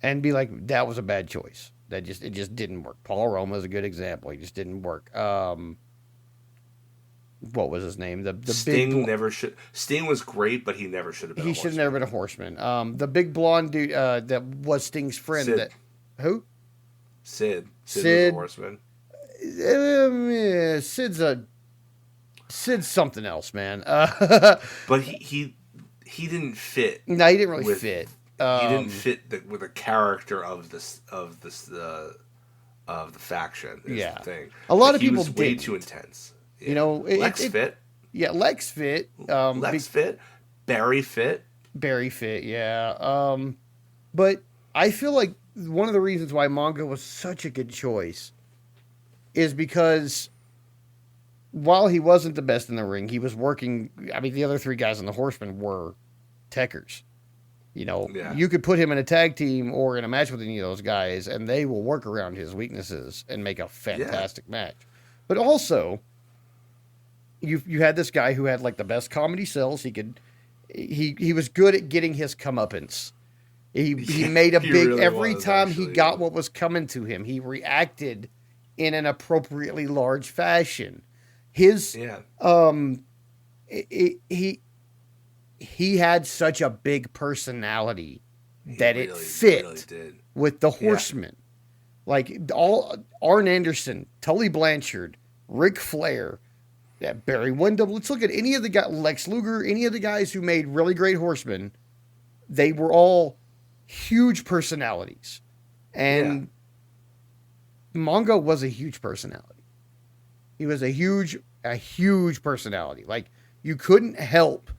and be like, that was a bad choice, it just didn't work. Paul Roma is a good example. He just didn't work. What was his name? The Sting big never should. Sting was great, but he never should have been. he should have never been a Horseman. The big blonde dude that was Sting's friend. Sid. That who? Sid was a Sid. horseman. Yeah, Sid's something else, man. But he didn't fit. No, he didn't really with, fit. He didn't fit with the character of the faction. Is Yeah. the thing. A lot of he people was way didn't. too intense. Yeah. Lex fit. Yeah, Lex fit. Lex fit. Barry fit. Barry fit. Yeah. But I feel like one of the reasons why Mongo was such a good choice is because while he wasn't the best in the ring, he was working. I mean, the other 3 guys on the Horsemen were techers. Yeah. You could put him in a tag team or in a match with any of those guys, and they will work around his weaknesses and make a fantastic match. But also, you had this guy who had like the best comedy sells. He was good at getting his comeuppance. He made a big really every was, time actually, he got what was coming to him. He reacted in an appropriately large fashion. His Yeah. he had such a big personality that He it really, fit really did. with the Horsemen. Like all Arn Anderson, Tully Blanchard, Ric Flair, Barry Windham. Let's look at any of the guys, Lex Luger, any of the guys who made really great Horsemen. They were all huge personalities, and Mongo was a huge personality. He was a huge personality. Like, you couldn't help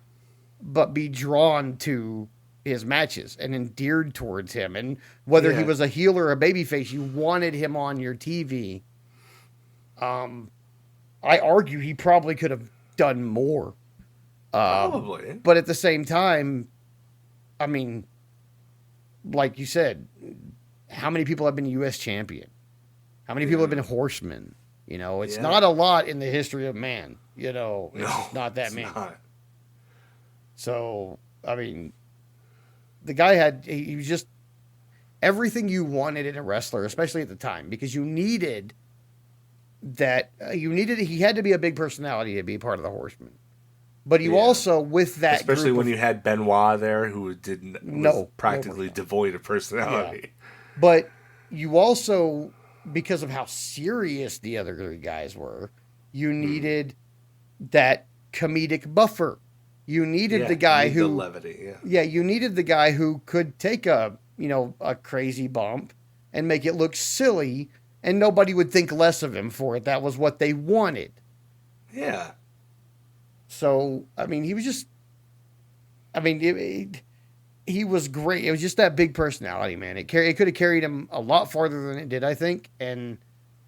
but be drawn to his matches and endeared towards him. And whether he was a heel or a babyface, you wanted him on your TV. I argue he probably could have done more. Probably. But at the same time, I mean, like you said, how many people have been U.S. champion? How many people have been horsemen? It's not a lot in the history of man. It's just not that many. Not. So, I mean, the guy he was just everything you wanted in a wrestler, especially at the time, because you needed that. He had to be a big personality to be part of the Horsemen. But you also, with that, especially when you had Benoit there, who was practically devoid of personality. Yeah. But you also, because of how serious the other 3 guys were, you needed that comedic buffer. You needed the guy who the levity. You needed the guy who could take a crazy bump and make it look silly, and nobody would think less of him for it. That was what they wanted. Yeah. So, I mean, he was just, he was great. It was just that big personality, man. It could have carried him a lot farther than it did, I think. And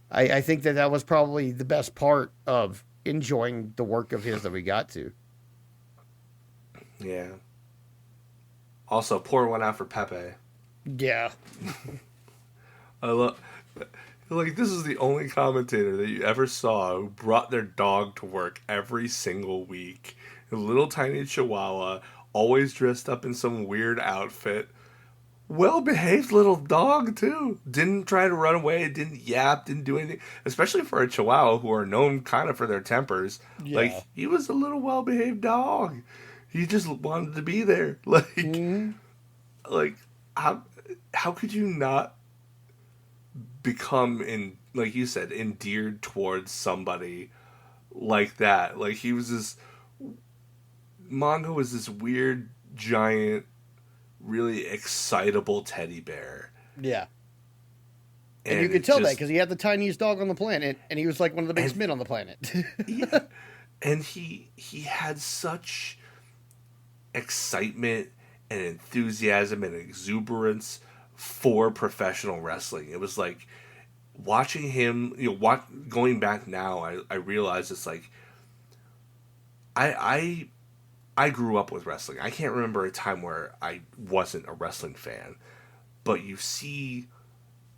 I think that was probably the best part of enjoying the work of his that we got to. Yeah. Also, pour one out for Pepe. Yeah. I love, like, this is the only commentator that you ever saw who brought their dog to work every single week. A little tiny chihuahua, always dressed up in some weird outfit. Well behaved little dog, too. Didn't try to run away, didn't yap, didn't do anything. Especially for a chihuahua who are known kind of for their tempers. Yeah. Like, he was a little well behaved dog. He just wanted to be there. Like, how could you not become like you said, endeared towards somebody like that? Like, he was this Mongo was this weird giant, really excitable teddy bear. Yeah. And you could tell that because he had the tiniest dog on the planet, and he was like one of the biggest men on the planet. Yeah. And he had such excitement and enthusiasm and exuberance for professional wrestling. It was like watching him, going back now, I realize it's like I grew up with wrestling. I can't remember a time where I wasn't a wrestling fan. But you see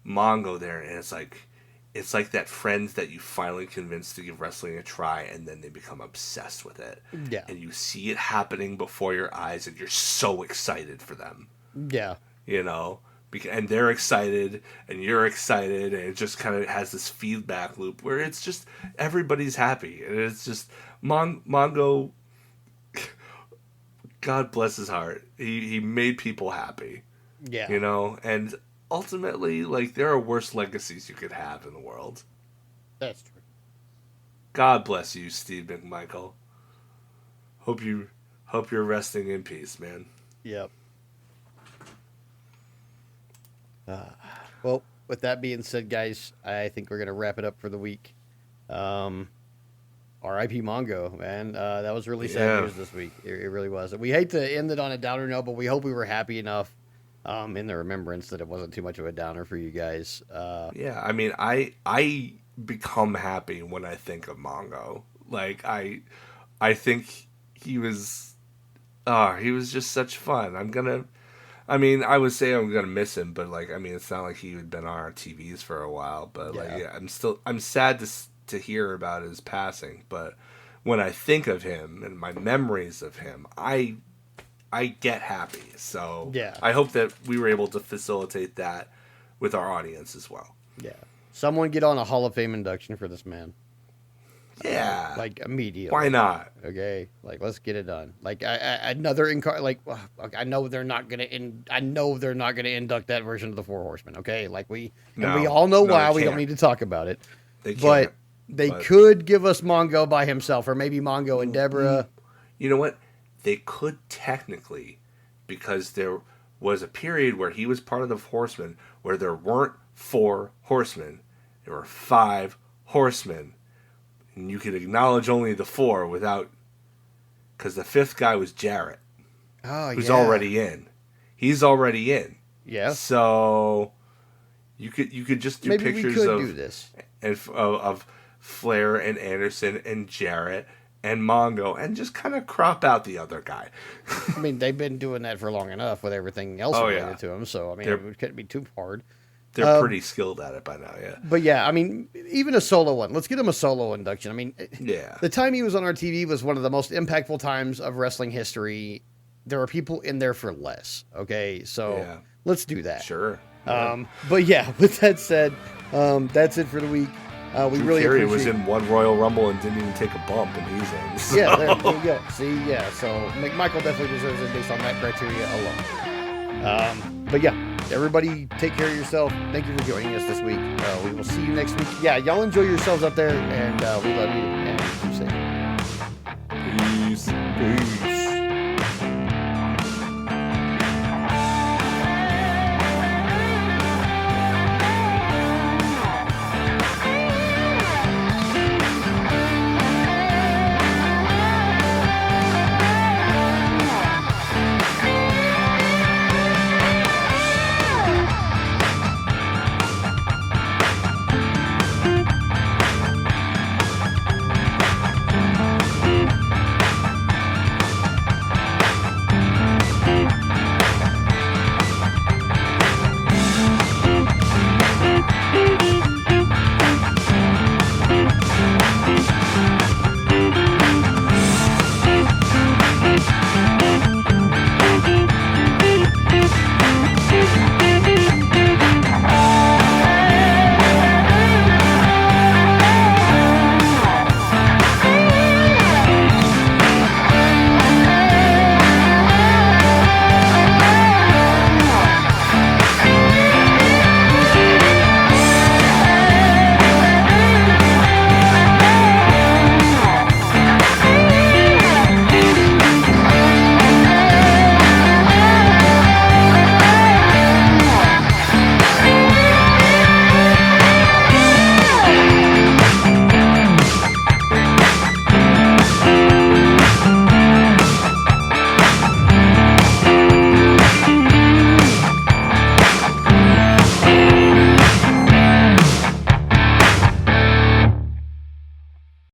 Mongo there, and it's like that friend that you finally convinced to give wrestling a try, and then they become obsessed with it. Yeah. And you see it happening before your eyes, and you're so excited for them. Yeah. And they're excited, and you're excited, and it just kind of has this feedback loop where it's just everybody's happy, and it's just Mongo. God bless his heart. He made people happy. Yeah. And ultimately, like, there are worse legacies you could have in the world. That's true. God bless you, Steve McMichael. Hope you're resting in peace, man. Yep. Well, with that being said, guys, I think we're gonna wrap it up for the week. R.I.P. Mongo, man. That was really sad news this week. It really was. We hate to end it on a downer note, but we hope we were happy enough in the remembrance that it wasn't too much of a downer for you guys. Yeah, I mean, I become happy when I think of Mongo. Like, I think he was just such fun. I would say I'm gonna miss him, but it's not like he had been on our TVs for a while. But I'm sad to hear about his passing. But when I think of him and my memories of him, I get happy. So yeah. I hope that we were able to facilitate that with our audience as well. Yeah, someone get on a Hall of Fame induction for this man. Yeah, immediately. Why not? Okay, let's get it done. Another I know they're not gonna induct that version of the Four Horsemen. Okay, we all know why. We don't need to talk about it. But they could give us Mongo by himself, or maybe Mongo and Deborah. You know what? They could technically, because there was a period where he was part of the Horsemen where there weren't 4 horsemen, there were 5 horsemen. And you could acknowledge only the 4 without... Because the 5th guy was Jarrett. Oh, who's already in. He's already in. Yeah. So you could just do maybe pictures we could do this. of Flair and Anderson and Jarrett and Mongo and just kind of crop out the other guy. I mean, they've been doing that for long enough with everything else related to them. So, it couldn't be too hard. They're pretty skilled at it by now, yeah. But yeah, even a solo one. Let's get him a solo induction. The time he was on our TV was one of the most impactful times of wrestling history. There are people in there for less. Okay, so let's do that. Sure. But yeah, with that said, that's it for the week. We Drew really Carey appreciate... was in one Royal Rumble and didn't even take a bump, and he's in. So. Yeah, there you go. See, yeah. So McMichael definitely deserves it based on that criteria alone. But yeah. Everybody, take care of yourself. Thank you for joining us this week. We will see you next week. Yeah, y'all enjoy yourselves up there, and we love you. And